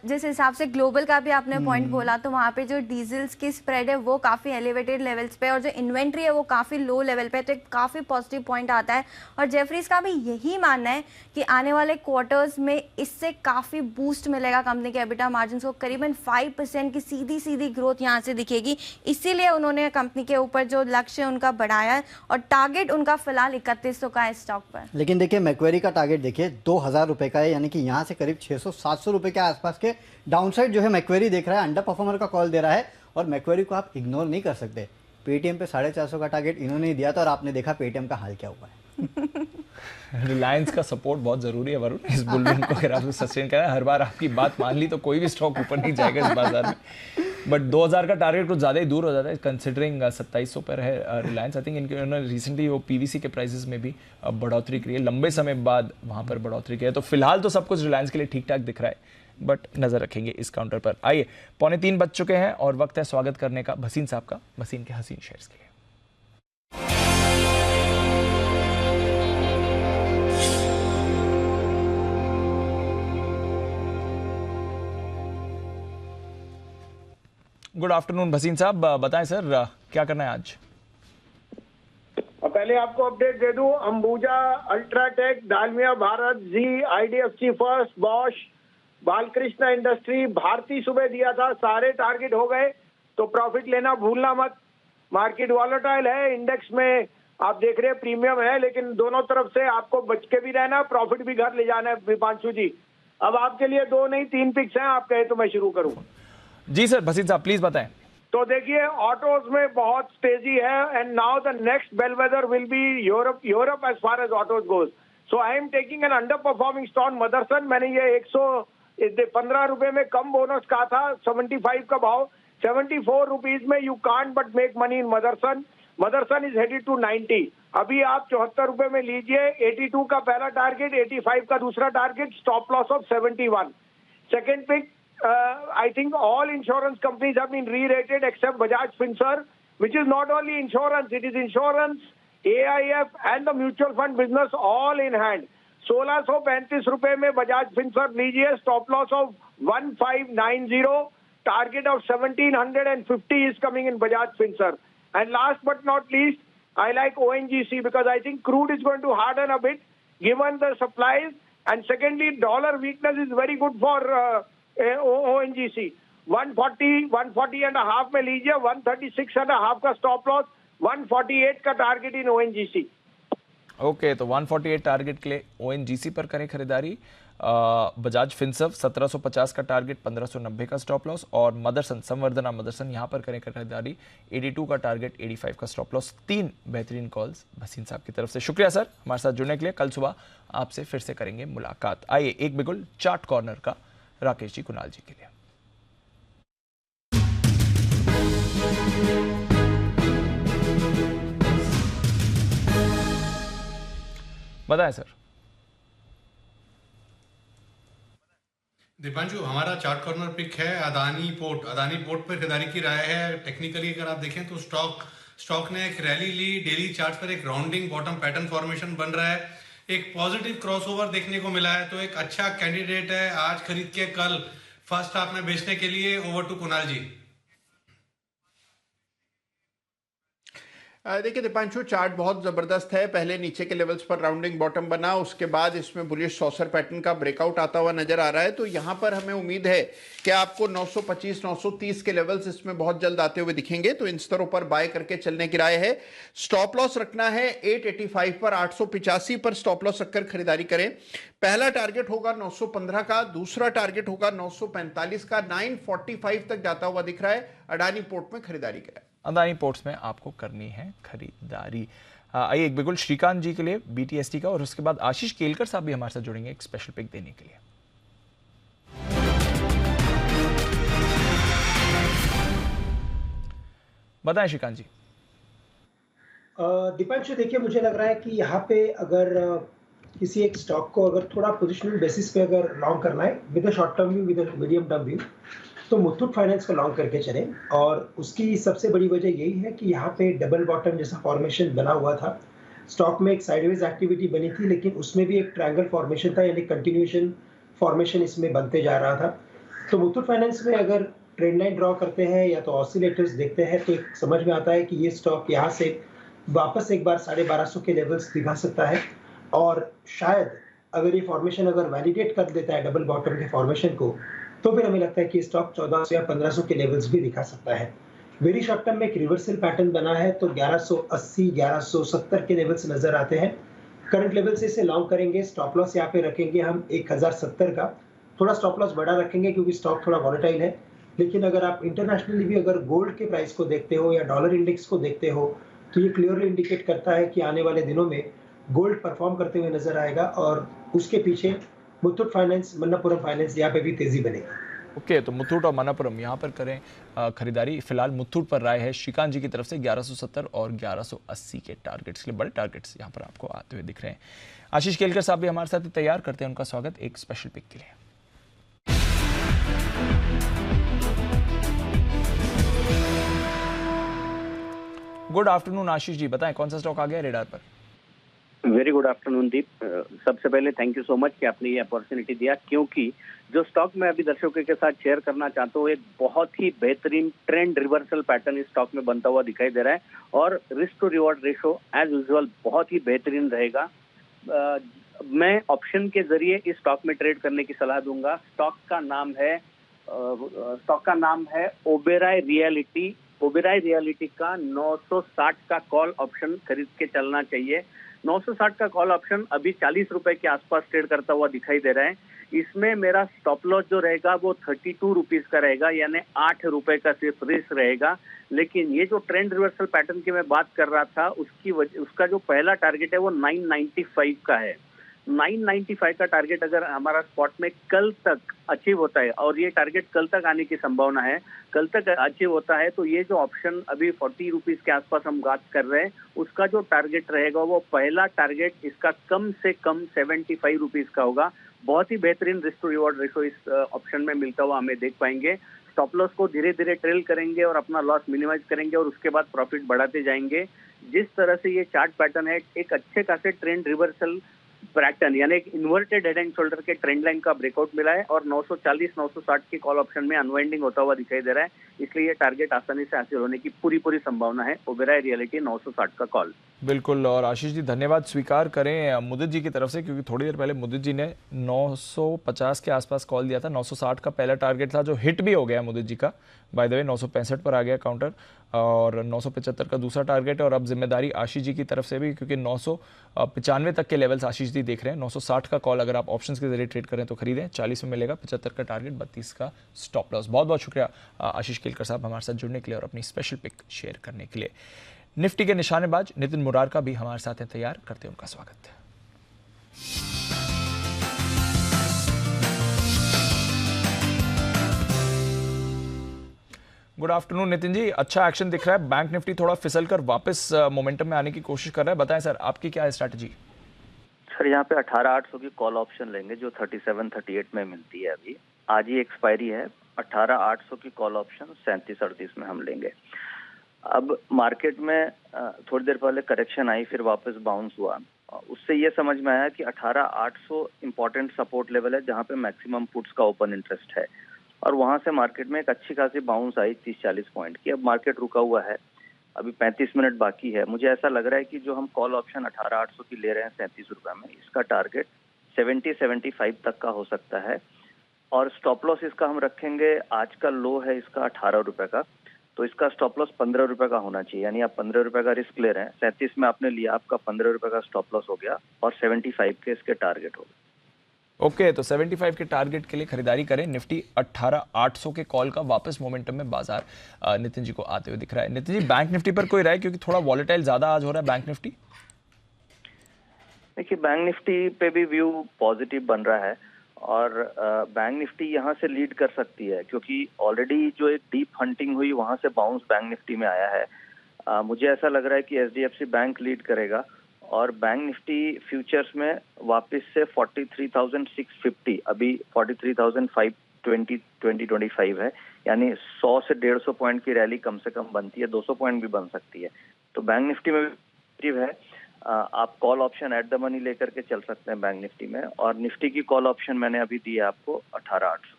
जिस हिसाब से ग्लोबल का भी आपने पॉइंट बोला तो वहाँ पे जो डीजल्स की स्प्रेड है वो काफ़ी एलिवेटेड लेवल्स पे, और जो इन्वेंट्री है वो काफ़ी लो लेवल पे, तो एक काफ़ी पॉजिटिव पॉइंट आता है। और जेफरीज का भी यही मानना है कि आने वाले क्वार्टर्स में इससे काफ़ी बूस्ट मिलेगा कंपनी के एबिटा मार्जिन को, करीबन 5% की सीधी सीधी ग्रोथ यहाँ से दिखेगी। इसीलिए उन्होंने कंपनी के ऊपर जो लक्ष्य उनका बढ़ाया है, और टारगेट उनका फिलहाल 3100 का है स्टॉक पर। लेकिन देखिए मैक्वेरी का टारगेट देखिए 2000 रुपए का है, यानी कि यहाँ से करीब 600-700 रुपए के आसपास के डाउनसाइड जो है मैक्वेरी देख रहा है, अंडर परफॉर्मर का कॉल दे रहा है, और मैक्वेरी को आप इग्नोर नहीं कर सकते। पेटीएम पे 450 का टारगेट इन्होंने दिया था और आपने देखा पेटीएम का हाल क्या हुआ है। रिलायंस का सपोर्ट बहुत जरूरी है वरुण, इस बुलरन को अगर आप सस्टेन करें। हर बार आपकी बात मान ली तो कोई भी स्टॉक ऊपर नहीं जाएगा इस बाजार में, बट 2000 का टारगेट कुछ ज़्यादा ही दूर हो जाता है कंसिडरिंग 2700 पर है रिलायंस। आई थिंक इन्होंने रिसेंटली वो पीवीसी के प्राइसेस में भी बढ़ोतरी की है, लंबे समय बाद वहाँ पर बढ़ोतरी की है। तो फिलहाल तो सब कुछ रिलायंस के लिए ठीक ठाक दिख रहा है। बट नजर रखेंगे इस काउंटर पर। आइए, 2:45 बज चुके हैं और वक्त है स्वागत करने का भसीन साहब का, भसीन के हसीन शेयर्स के लिए। गुड आफ्टरनून भसीन साहब, बताएं सर क्या करना है आज? पहले आपको अपडेट दे दूं, अंबुजा, अल्ट्राटेक, डालमिया भारत, जी, IDFC first, Bosch, Balkrishna industry, Bharti सुबह दिया था, सारे टारगेट हो गए, तो प्रॉफिट लेना भूलना मत। मार्केट वॉलेटाइल है, इंडेक्स में आप देख रहे हैं प्रीमियम है, लेकिन दोनों तरफ से आपको बच के भी रहना, प्रॉफिट भी घर ले जाना है। दीपांशु जी, अब आपके लिए 2 नहीं 3 पिक्स हैं, आप कहे तो मैं शुरू करूं। जी सर, भसीन साहब प्लीज बताएं। तो देखिए, ऑटोज में बहुत तेजी है, and now the next bellwether will be Europe as far as autos goes. So I am taking an underperforming stock Motherson. मैंने ये 115 रुपए में कम बोनस कहा था, 75 का भाव, 74 रुपीज में you can't but make money in Motherson. Motherson is headed to 90। अभी आप 74 रुपए में लीजिए। 82 का पहला टारगेट, 85 का दूसरा target, stop loss of 71। Second pick, I think all insurance companies have been re-rated except Bajaj Finserv, which is not only insurance, it is insurance, AIF and the mutual fund business all in hand. 1635 रुपए में Bajaj Finserv लीजिए, stop loss of 1590, target of 1750 is coming in Bajaj Finserv. And last but not least, I like ONGC because I think crude is going to harden a bit given the supplies, and secondly, dollar weakness is very good for ONGC। 140 and a half में लीजिए, 136 and a half का stop loss, 148 का target इन ONGC। Okay, तो 148 target के लिए ONGC पर करें खरीदारी। बजाज फिनसर्व 1750 का टारगेट, 1590 का स्टॉप लॉस, और मदरसन, संवर्धना मदरसन यहाँ पर करें खरीदारी, 82 का टारगेट, 85 का स्टॉप लॉस। 3 बेहतरीन कॉल्स भसीन साहब की तरफ से। शुक्रिया सर हमारे साथ जुड़ने के लिए। कल सुबह आपसे फिर से करेंगे मुलाकात। आइए, एक बिगुल चार्ट कॉर्नर का राकेश जी कुणाल जी के लिए। बताएं सर। दीपांशु, हमारा चार्ट कॉर्नर पिक है अदानी पोर्ट। अदानी पोर्ट पर खरीदारी की राय है। टेक्निकली अगर आप देखें तो स्टॉक ने एक रैली ली, डेली चार्ट पर एक राउंडिंग बॉटम पैटर्न फॉर्मेशन बन रहा है, एक पॉजिटिव क्रॉसओवर देखने को मिला है, तो एक अच्छा कैंडिडेट है आज खरीद के कल फर्स्ट हाफ में बेचने के लिए। ओवर टू कुणाल जी। देखिए दीपांशु, चार्ट बहुत ज़बरदस्त है। पहले नीचे के लेवल्स पर राउंडिंग बॉटम बना, उसके बाद इसमें बुलिश सॉसर पैटर्न का ब्रेकआउट आता हुआ नजर आ रहा है। तो यहाँ पर हमें उम्मीद है कि आपको 925 930 के लेवल्स इसमें बहुत जल्द आते हुए दिखेंगे, तो इन स्तरों पर बाय करके चलने की राय है। स्टॉप लॉस रखना है 885 पर, 885 पर स्टॉप लॉस रखकर खरीदारी करें। पहला टारगेट होगा 915 का, दूसरा टारगेट होगा 945 का, 945 तक जाता हुआ दिख रहा है। अडानी पोर्ट में खरीदारी करें। अदानी पोर्ट्स में आपको करनी है खरीदारी। आइए, एक बिल्कुल श्रीकांत जी के लिए BTST का, और उसके बाद आशीष केलकर साहब भी हमारे साथ जुड़ेंगे एक स्पेशल पिक देने के लिए। बताएं श्रीकांत जी। दीपांशु, देखिए मुझे लग रहा है कि यहाँ पे अगर किसी एक स्टॉक को अगर थोड़ा पोजिशनल बेसिस पे अगर लॉन्ग करना है with short term view, with medium term view, तो मुथूट फाइनेंस को लॉन्ग करके चलें। और उसकी सबसे बड़ी वजह यही है कि यहाँ पे डबल बॉटम जैसा फॉर्मेशन बना हुआ था। स्टॉक में एक साइडवेज एक्टिविटी बनी थी, लेकिन उसमें भी एक ट्रायंगल फॉर्मेशन था, यानी कंटिन्यूएशन फॉर्मेशन इसमें बनते जा रहा था। तो मुथूट फाइनेंस में अगर ट्रेंड लाइन ड्रॉ करते हैं या तो ऑसिलेटर्स देखते हैं, तो एक समझ में आता है कि ये स्टॉक यहाँ से वापस एक बार 1250 के लेवल्स दिखा सकता है। और शायद अगर ये फॉर्मेशन अगर वैलिडेट कर देता है डबल बॉटम के फॉर्मेशन को, तो फिर हमें लगता है कि स्टॉक 1400 या 1500 के लेवल्स भी दिखा सकता है। वेरी शॉर्ट टर्म में एक रिवर्सल पैटर्न बना है, तो 1180 1170 के लेवल्स नजर आते हैं। करंट लेवल से इसे लॉन्ग करेंगे। स्टॉप लॉस यहाँ पे रखेंगे हम 1070 का, थोड़ा स्टॉप लॉस बड़ा रखेंगे क्योंकि स्टॉक थोड़ा वॉलेटाइल है। लेकिन अगर आप इंटरनेशनली भी अगर गोल्ड के प्राइस को देखते हो या डॉलर इंडेक्स को देखते हो, तो ये क्लियरली इंडिकेट करता है कि आने वाले दिनों में गोल्ड परफॉर्म करते हुए नजर आएगा, और उसके पीछे मुथूट फाइनेंस, मन्नापुरम फाइनेंस, यहाँ पे भी तेजी बनेगी। ओके, तो मुथूट और मन्नापुरम यहाँ पर करें खरीदारी। फिलहाल मुथूट पर राय है श्रीकांत जी की तरफ से 1170 और 1180 के टारगेट्स के लिए। बड़े टारगेट्स यहाँ पर आपको आते हुए दिख रहे हैं। आशीष केलकर साहब भी हमारे साथ तैयार करते हैं, उनका स्वागत एक स्पेशल पिक के लिए। गुड आफ्टरनून आशीष जी, बताएं कौन सा स्टॉक आ गया रेडार पर? वेरी गुड आफ्टरनून दीप। सबसे पहले थैंक यू सो मच कि आपने ये अपॉर्चुनिटी दिया, क्योंकि जो स्टॉक मैं अभी दर्शकों के साथ शेयर करना चाहता हूँ एक बहुत ही बेहतरीन ट्रेंड रिवर्सल पैटर्न इस स्टॉक में बनता हुआ दिखाई दे रहा है और risk to reward ratio as usual बहुत ही बेहतरीन रहेगा। मैं ऑप्शन के जरिए इस स्टॉक में ट्रेड करने की सलाह दूंगा। स्टॉक का नाम है ओबेराय रियलिटी। ओबेराय रियलिटी का 960 का कॉल ऑप्शन खरीद के चलना चाहिए। 960 का कॉल ऑप्शन अभी 40 रुपए के आसपास ट्रेड करता हुआ दिखाई दे रहा है। इसमें मेरा स्टॉप लॉस जो रहेगा वो 32 रुपीज का रहेगा, यानी 8 रुपए का सिर्फ रिस्क रहेगा। लेकिन ये जो ट्रेंड रिवर्सल पैटर्न की मैं बात कर रहा था उसका जो पहला टारगेट है वो 995 का है। 995 का टारगेट अगर हमारा स्पॉट में कल तक अचीव होता है, और ये टारगेट कल तक आने की संभावना है, कल तक अचीव होता है, तो ये जो ऑप्शन अभी 40 रुपीज के आसपास हम बात कर रहे हैं उसका जो टारगेट रहेगा वो पहला टारगेट इसका कम से कम 75 रुपीज का होगा। बहुत ही बेहतरीन रिस्क टू रिवॉर्ड रेशो इस ऑप्शन में मिलता हुआ हमें देख पाएंगे। स्टॉप लॉस को धीरे धीरे ट्रेल करेंगे और अपना लॉस मिनिमाइज करेंगे और उसके बाद प्रॉफिट बढ़ाते जाएंगे। जिस तरह से ये चार्ट पैटर्न है, एक अच्छे खासे ट्रेंड रिवर्सल पैटर्न यानी एक इन्वर्टेड हेड एंड शोल्डर के ट्रेंड लाइन का ब्रेकआउट मिला है और 940-960 की कॉल ऑप्शन में अनवाइंडिंग होता हुआ दिखाई दे रहा है, इसलिए ये टारगेट आसानी से हासिल होने की पूरी संभावना है। ओबेराय रियलिटी 960 का कॉल। बिल्कुल, और आशीष जी धन्यवाद स्वीकार करें मुदित जी की तरफ से, क्योंकि थोड़ी देर पहले मुदित जी ने 950 के आसपास कॉल दिया था। 960 का पहला टारगेट था जो हिट भी हो गया मुदित जी का, बाय द वे 965 पर आ गया काउंटर, और 975 का दूसरा टारगेट है। और अब जिम्मेदारी आशीष जी की तरफ से भी, क्योंकि 995 तक के लेवल्स आशीष जी देख रहे हैं। 960 का कॉल अगर आप ऑप्शंस के जरिए ट्रेड करें तो खरीदें, 40 में मिलेगा, 75 का टारगेट, 32 का स्टॉप लॉस। बहुत बहुत शुक्रिया आशीष केलकर साहब हमारे साथ जुड़ने के लिए और अपनी स्पेशल पिक शेयर करने के लिए। निफ्टी के निशानेबाज नितिन मुरार का भी हमारे साथ हैं तैयार, करते हैं उनका स्वागत। गुड आफ्टरनून नितिन जी, अच्छा एक्शन दिख रहा है। बैंक निफ्टी थोड़ा फिसल कर वापस मोमेंटम में आने की कोशिश कर रहा है, बताएं सर आपकी क्या है स्ट्रैटेजी? सर यहाँ पे 18,800 की कॉल ऑप्शन लेंगे जो 37-38 में मिलती है। अभी आज ही एक्सपायरी है। 18,800 की कॉल ऑप्शन 37-38 में हम लेंगे। अब मार्केट में थोड़ी देर पहले करेक्शन आई, फिर वापस बाउंस हुआ। उससे ये समझ में आया कि 18,800 इंपॉर्टेंट सपोर्ट लेवल है जहाँ पे मैक्सिमम पुट्स का ओपन इंटरेस्ट है, और वहां से मार्केट में एक अच्छी खासी बाउंस आई 30-40 पॉइंट की। अब मार्केट रुका हुआ है, अभी 35 मिनट बाकी है। मुझे ऐसा लग रहा है कि जो हम कॉल ऑप्शन 18,800 की ले रहे हैं 37 रुपए में, इसका टारगेट 70-75 तक का हो सकता है, और स्टॉप लॉस इसका हम रखेंगे, आज का लो है इसका 18 रुपए का, तो इसका स्टॉप लॉस 15 रुपए का होना चाहिए। यानी आप 15 रुपए का रिस्क ले रहे हैं, 37 में आपने लिया, आपका 15 रुपए का स्टॉप लॉस हो गया और 75 के इसके टारगेट हो गए। ओके, तो 75 के टारगेट के लिए खरीदारी करें। निफ्टी 18,800 के कॉल का वापस मोमेंटम में बाजार नितिन जी को आते हुए दिख रहा है। नितिन जी बैंक निफ्टी पर कोई राय, क्योंकि थोड़ा वॉलेटाइल ज्यादा आज हो रहा है बैंक निफ्टी? देखिए बैंक निफ्टी पे भी व्यू पॉजिटिव बन रहा है और बैंक निफ्टी यहाँ से लीड कर सकती है, क्योंकि ऑलरेडी जो एक डीप हंटिंग हुई वहां से बाउंस बैंक निफ्टी में आया है। मुझे ऐसा लग रहा है कि एचडीएफसी बैंक लीड करेगा और बैंक निफ्टी फ्यूचर्स में वापस से 43,650, अभी 43,520-2025 है, यानी 100 से 150 पॉइंट की रैली कम से कम बनती है, 200 पॉइंट भी बन सकती है। तो बैंक निफ्टी में भी है, आप call option eight the money लेकर के चल सकते हैं बैंक निफ्टी में, और निफ्टी की कॉल ऑप्शन मैंने अभी दी है आपको 18,800।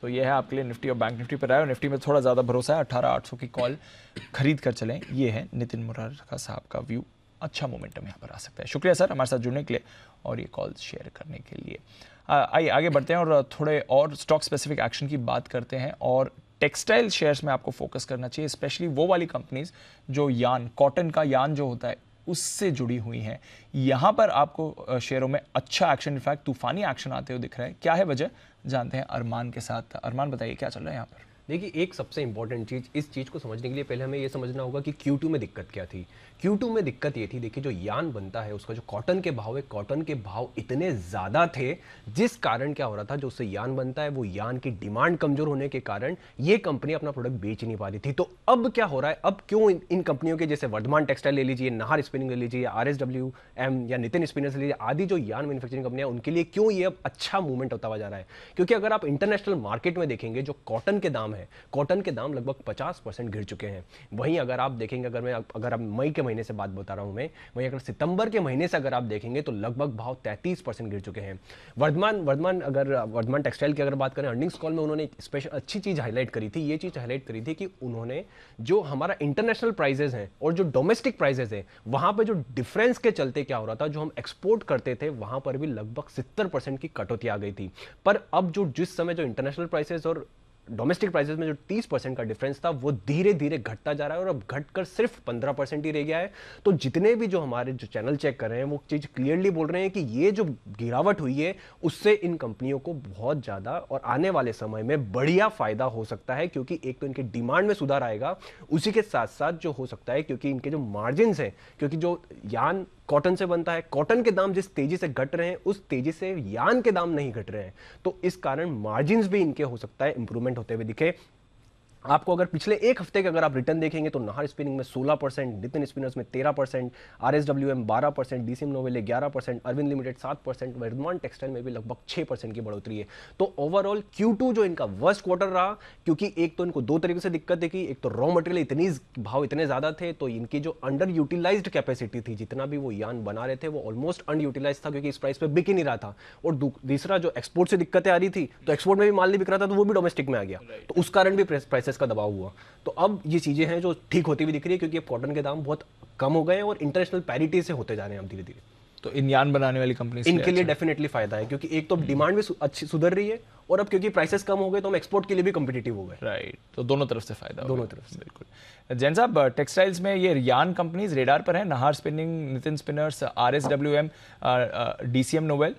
तो ये है आपके लिए निफ्टी और बैंक निफ्टी पर आए, और निफ्टी में थोड़ा ज़्यादा भरोसा है, 18,800 की कॉल खरीद कर चलें। ये है नितिन मुरार का साहब का व्यू। अच्छा मोमेंटम यहाँ पर आ सकता है। शुक्रिया सर हमारे साथ जुड़ने के लिए और ये कॉल शेयर करने के लिए। आइए आगे बढ़ते हैं और थोड़े और स्टॉक स्पेसिफिक एक्शन की बात करते हैं। और टेक्सटाइल शेयर्स में आपको फोकस करना चाहिए, स्पेशली वो वाली कंपनीज जो यान, कॉटन का यान जो होता है उससे जुड़ी हुई हैं। यहाँ पर आपको शेयरों में अच्छा एक्शन, इनफैक्ट तूफानी एक्शन आते हुए दिख रहा है। क्या है वजह, जानते हैं अरमान के साथ। अरमान बताइए क्या चल रहा है यहाँ पर? देखिए, एक सबसे इंपॉर्टेंट चीज़, इस चीज़ को समझने के लिए पहले हमें ये समझना होगा कि Q2 में दिक्कत क्या थी। Q2 में दिक्कत ये थी, देखिए जो यान बनता है उसका जो कॉटन के भाव है, कॉटन के भाव इतने ज़्यादा थे, जिस कारण क्या हो रहा था, जो उससे यान बनता है वो यान की डिमांड कमज़ोर होने के कारण ये कंपनी अपना प्रोडक्ट बेच नहीं पा रही थी। तो अब क्या हो रहा है, अब क्यों इन कंपनियों के जैसे वर्धमान टेक्सटाइल ले लीजिए, नाहर स्पिनिंग ले लीजिए, RSWM या नितिन स्पिनर्स ले लीजिए, आदि जो यान मैन्युफैक्चरिंग कंपनियां, उनके लिए क्यों ये अब अच्छा मूवमेंट होता हुआ जा रहा है? क्योंकि अगर आप इंटरनेशनल मार्केट में देखेंगे, जो कॉटन के दाम है, कॉटन के दाम लगभग 50% गिर चुके हैं। वहीं अगर आप देखेंगे, अगर आप मई के महीने से बात बता रहा हूं मैं, वहीं अगर सितंबर के महीने से अगर आप देखेंगे तो लगभग भाव 33% गिर चुके हैं। वर्धमान टेक्सटाइल की अगर बात करें, अर्निंग्स कॉल में उन्होंने स्पेशल अच्छी चीज हाईलाइट करी थी, ये चीज हाईलाइट करी थी कि उन्होंने जो हमारा इंटरनेशनल प्राइजेस हैं और जो डोमेस्टिक प्राइजेस हैं, वहां पर जो डिफरेंस के चलते क्या हो रहा था, जो हम एक्सपोर्ट करते थे वहां पर भी लगभग 70% की कटौती आ गई थी। पर अब जो जिस समय जो इंटरनेशनल प्राइसेस और डोमेस्टिक प्राइसेस में जो 30% का डिफरेंस था, वो धीरे धीरे घटता जा रहा है और अब घटकर सिर्फ 15% ही रह गया है। तो जितने भी जो हमारे जो चैनल चेक कर रहे हैं, वो चीज क्लियरली बोल रहे हैं कि ये जो गिरावट हुई है, उससे इन कंपनियों को बहुत ज्यादा और आने वाले समय में बढ़िया फायदा हो सकता है, क्योंकि एक तो इनके डिमांड में सुधार आएगा, उसी के साथ साथ जो हो सकता है, क्योंकि इनके जो मार्जिन है, क्योंकि जो यान कॉटन से बनता है, कॉटन के दाम जिस तेजी से घट रहे हैं, उस तेजी से यान के दाम नहीं घट रहे हैं, तो इस कारण मार्जिन्स भी इनके हो सकता है इंप्रूवमेंट होते हुए दिखे। आपको अगर पिछले एक हफ्ते के अगर आप रिटर्न देखेंगे तो नाहर स्पिनिंग में 16%, नितिन स्पिनर्स में 13%, RSWM 12%, DCM Novelle 11%, Arvind limited 7%, Vardhman textile में भी लगभग 6% की बढ़ोतरी है। तो ओवरऑल Q2 जो इनका वर्स्ट क्वार्टर रहा, क्योंकि एक तो इनको दो तरीके से दिक्कत देखी, एक तो रॉ मटेरियल भाव इतने ज्यादा थे, तो इनकी जो अंडर यूटिलाइज्ड कैपेसिटी थी, जितना भी वो यान बना रहे थे वो ऑलमोस्ट अनयूटिलाइज था, क्योंकि इस प्राइस पे बिक ही नहीं रहा था। और दूसरा जो एक्सपोर्ट से दिक्कतें आ रही थी, तो एक्सपोर्ट में भी माल नहीं बिक रहा था, तो वो भी डोमेस्टिक में आ गया, तो उस कारण भी प्राइसेस का दबाव हुआ। तो अब ये चीजें हैं जो ठीक होती हुई दिख रही है, क्योंकि अब कॉटन के दाम बहुत कम हो गए हैं और इंटरनेशनल पैरिटी से होते जा रहे हैं अब धीरे धीरे। तो इन यान बनाने वाली कंपनी इनके लिए डेफिनेटली फायदा है, क्योंकि एक तो डिमांड भी अच्छी सुधर रही है, और अब क्योंकि प्राइसेस कम हो गए तो हम एक्सपोर्ट के लिए भी कॉम्पिटिटिव हो गए। राइट, तो दोनों तरफ से फायदा, दोनों तरफ से। बिल्कुल। जैन साहब, टेक्सटाइल्स में ये यान कंपनीज रेडार पर है, Nahar spinning, Nitin spinners, RSWM, DCM novel?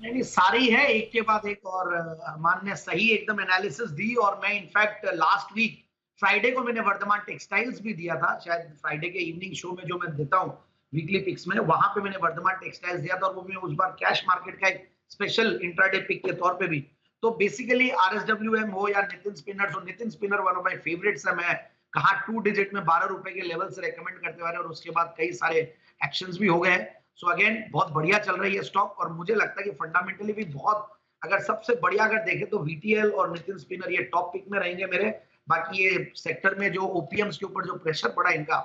नहीं, सारी है, एक के बाद एक, और अरमान ने सही एकदम एनालिसिस दी। और मैं इनफैक्ट लास्ट वीक फ्राइडे को मैंने वर्धमान टेक्सटाइल्स भी दिया था, शायद फ्राइडे के इवनिंग शो में जो मैं देता हूँ वीकली पिक्स में, वहां पे मैंने वर्धमान टेक्सटाइल्स दिया था, और वो मैं उस बार कैश मार्केट का एक स्पेशल इंट्राडे पिक के तौर पे भी। तो बेसिकली RSWM हो या नितिन स्पिनर्स हो, Nitin spinner one of my favourites है, मैं कहा 2 डिजिट में 12 रुपए के लेवल से रेकमेंड करते हुए, और उसके बाद कई सारे एक्शंस भी हो गए। सो अगेन बहुत बढ़िया चल रही है स्टॉक, और मुझे लगता है कि फंडामेंटली भी बहुत, अगर सबसे बढ़िया अगर देखें तो VTL और नितिन स्पिनर ये टॉप पिक में रहेंगे मेरे। बाकी ये सेक्टर में जो OPMs के ऊपर जो प्रेशर पड़ा इनका,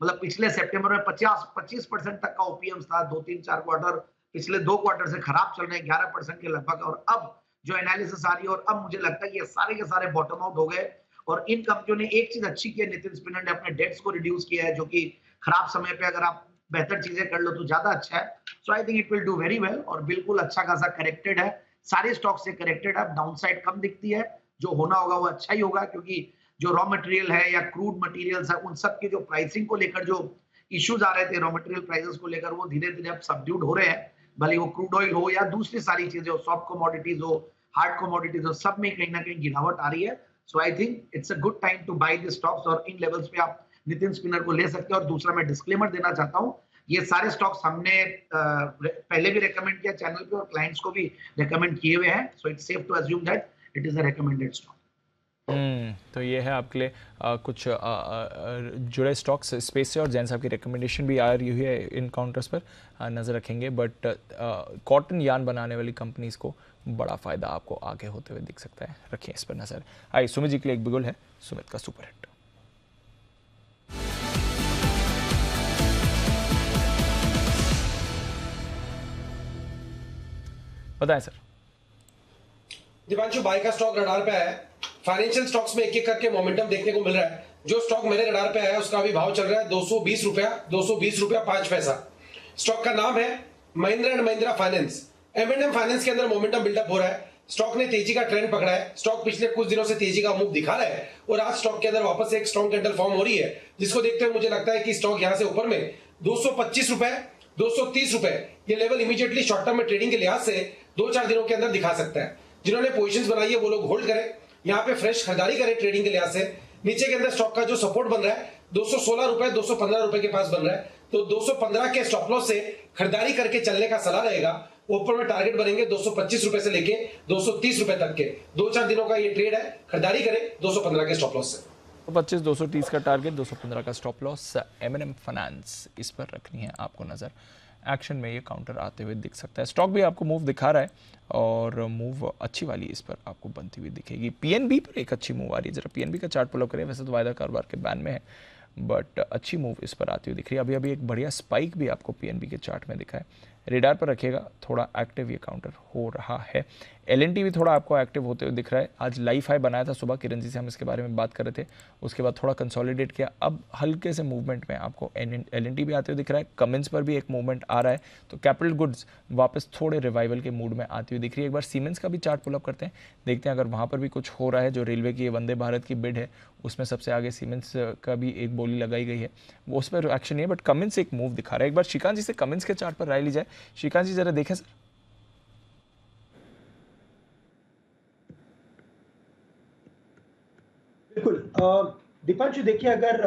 मतलब पिछले सितंबर में 25% तक का OPMs था, 2-3-4 क्वार्टर, पिछले 2 क्वार्टर से खराब चल रहे हैं 11% के लगभग, और अब जो एनालिसिस आ रही है, और अब मुझे लगता है कि ये सारे के सारे बॉटम आउट हो गए। और इन कंपनियों ने एक चीज अच्छी की है, नितिन स्पिनर ने अपने डेट्स को रिड्यूस किया है, जो कि खराब समय पे अगर आप बेहतर चीजें कर लो तो ज्यादा अच्छा है। So I think it will do very well, और बिल्कुल अच्छा खासा करेक्टेड है, सारे स्टॉक से करेक्टेड है, डाउनसाइड कम दिखती है, जो होना होगा वो अच्छा ही होगा, क्योंकि जो रॉ मटेरियल है या क्रूड मटेरियल्स है, उन सब की जो प्राइसिंग को लेकर जो इश्यूज आ रहे थे रॉ मटेरियल प्राइसेस को लेकर, वो धीरे धीरे अब सबड्यूड हो रहे हैं, भले वो क्रूड ऑयल हो या दूसरी सारी चीजें हो, सॉफ्ट कमोडिटीज हो, हार्ड कमोडिटीज हो, सब में कहीं ना कहीं गिरावट आ रही है। So I think it's a good time to buy the stocks, और इन लेवल्स पे आप नितिन स्पिनर को ले सकते हैं। और दूसरा मैं डिस्क्लेमर देना चाहता हूँ, ये सारे स्टॉक्स हमने पहले भी रेकमेंड किया चैनल पे, और क्लाइंट्स को भी रेकमेंड किए हुए हैं। So it's safe to assume that it is a recommended stock. तो ये है आपके लिए कुछ जुड़े स्टॉक्स स्पेस से, और जैन साहब की रिकमेंडेशन भी आ रही हुई है इन काउंटर्स पर, नज़र रखेंगे। बट कॉटन यान बनाने वाली कंपनीज को बड़ा फायदा आपको आगे होते हुए दिख सकता है, रखिए इस पर नज़र। आइए, सुमित जी के लिए एक बिगुल है, सुमित का सुपर हिट। बताएं सर। दीपांशु, बाय का स्टॉक रडार पे है। फाइनेंशियल स्टॉक्स में एक एक करके मोमेंटम देखने को मिल रहा है। जो स्टॉक मेरे रडार पे है उसका अभी भाव चल रहा है 220 रुपया 5 पैसा। स्टॉक का नाम है Mahindra and Mahindra finance. M&M finance के अंदर मोमेंटम बिल्डअप हो रहा है। स्टॉक ने तेजी का ट्रेंड पकड़ा है। स्टॉक पिछले कुछ दिनों से तेजी का मूव दिखा रहा है, और आज स्टॉक के अंदर वापस एक स्ट्रॉन्ग कैंडल फॉर्म हो रही है, जिसको देखते हुए मुझे लगता है कि स्टॉक यहां से ऊपर में 225 रुपए, 230 रुपए ये लेवल इमीडिएटली शॉर्ट टर्म में ट्रेडिंग के लिहाज से 2-4 दिनों के अंदर दिखा सकता है। जिन्होंने पोजीशंस बनाई है वो लोग होल्ड करें। यहाँ पे फ्रेश खरीदारी करें ट्रेडिंग के लिहाज से। नीचे के अंदर स्टॉक का जो सपोर्ट बन रहा है 216 रुपए 215 रुपए के पास बन रहा है, तो 215 के स्टॉप लॉस से खरीदारी करके चलने का सलाह रहेगा। ऊपर में टारगेट बनेंगे 225 रुपए से लेके 230 रुपए तक के। 2-4 दिनों का ये ट्रेड है, खरीदारी करें 215 के स्टॉप लॉस से। 25 230 का टारगेट, 215 का स्टॉप लॉस। M&M फाइनेंस इस पर रखनी है आपको नजर। एक्शन में ये काउंटर आते हुए दिख सकता है। स्टॉक भी आपको मूव दिखा रहा है और मूव अच्छी वाली इस पर आपको बनती हुई दिखेगी। PNB पर एक अच्छी मूव आ रही है। जरा PNB का चार्ट पुल अप करें। वैसे तो वायदा कारोबार के बैन में है, बट अच्छी मूव इस पर आती हुई दिख रही है। अभी एक बढ़िया स्पाइक भी आपको PNB के चार्ट में दिखा है। रेडार पर रखिएगा, थोड़ा एक्टिव ये काउंटर हो रहा है। LNT भी थोड़ा आपको एक्टिव होते हुए दिख रहा है। आज लाइफ हाई बनाया था सुबह, किरण जी से हम इसके बारे में बात कर रहे थे। उसके बाद थोड़ा कंसोलिडेट किया, अब हल्के से मूवमेंट में आपको LNT भी आते हुए दिख रहा है। कमिंस पर भी एक मूवमेंट आ रहा है, तो कैपिटल गुड्स वापस थोड़े रिवाइवल के मूड में आती हुई दिख रही है। एक बार सीमेंस का भी चार्ट पुल अप करते हैं, देखते हैं अगर वहाँ पर भी कुछ हो रहा है। जो रेलवे की वंदे भारत की बिड है उसमें सबसे आगे सीमेंस का भी एक बोली लगाई गई है, वो उस पर एक्शन नहीं है, बट कमिंस एक मूव दिखा रहा है। एक बार श्रीकांत जी से कमिंस के चार्ट पर राय ली जाए। श्रीकांत जी जरा देखें सर। बिल्कुल दीपांशु, देखिए अगर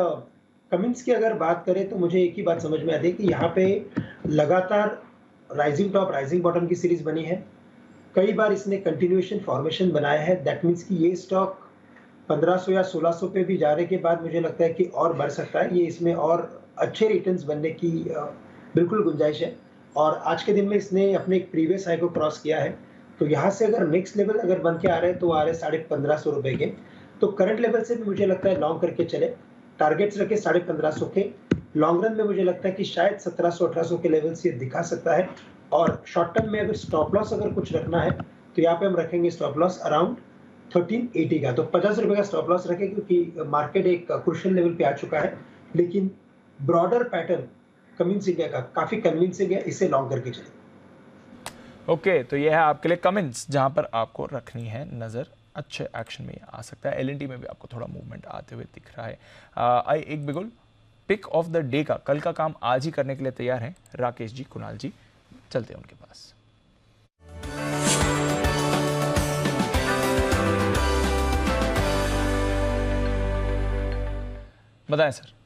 कमिंस की अगर बात करें तो मुझे एक ही बात समझ में आती है कि यहाँ पे लगातार राइजिंग टॉप राइजिंग बॉटम की सीरीज बनी है। कई बार इसने कंटिन्यूएशन फॉर्मेशन बनाया है। दैट मीन्स कि ये स्टॉक 1500 या 1600 पे भी जाने के बाद मुझे लगता है कि और बढ़ सकता है। ये इसमें और अच्छे रिटर्न्स बनने की बिल्कुल गुंजाइश है। और आज के दिन में इसने अपने एक प्रीवियस हाई को क्रॉस किया है, तो यहाँ से अगर नेक्स्ट लेवल अगर बन के आ रहे हैं तो आ रहे 1550 रुपए के। तो करंट लेवल से भी मुझे लगता है लॉन्ग करके चले, टारगेट्स रखे 1550 के। लॉन्ग रन में मुझे लगता है कि शायद 1700-1800 के लेवल से दिखा सकता है। और शॉर्ट टर्म में अगर स्टॉप लॉस अगर कुछ रखना है तो यहाँ पे हम रखेंगे स्टॉप लॉस अराउंड 1380 का। तो 50 रुपए का स्टॉप लॉस रखें, क्योंकि मार्केट एक क्रूशियल लेवल पे आ चुका है। लेकिन ब्रॉडर पैटर्न कमिंस इंडिया का काफी कन्विंसिंग है, इसे लॉन्ग करके चले। ओके, तो ये है आपके लिए कमिंस, जहां पर आपको रखनी है नजर। अच्छे एक्शन में आ सकता है। LNT में भी आपको थोड़ा मूवमेंट आते हुए दिख रहा है। एक बिगुल पिक ऑफ द डे का कल का काम आज ही करने के लिए तैयार हैं राकेश जी, कुणाल जी, चलते हैं उनके पास। बताएं सर।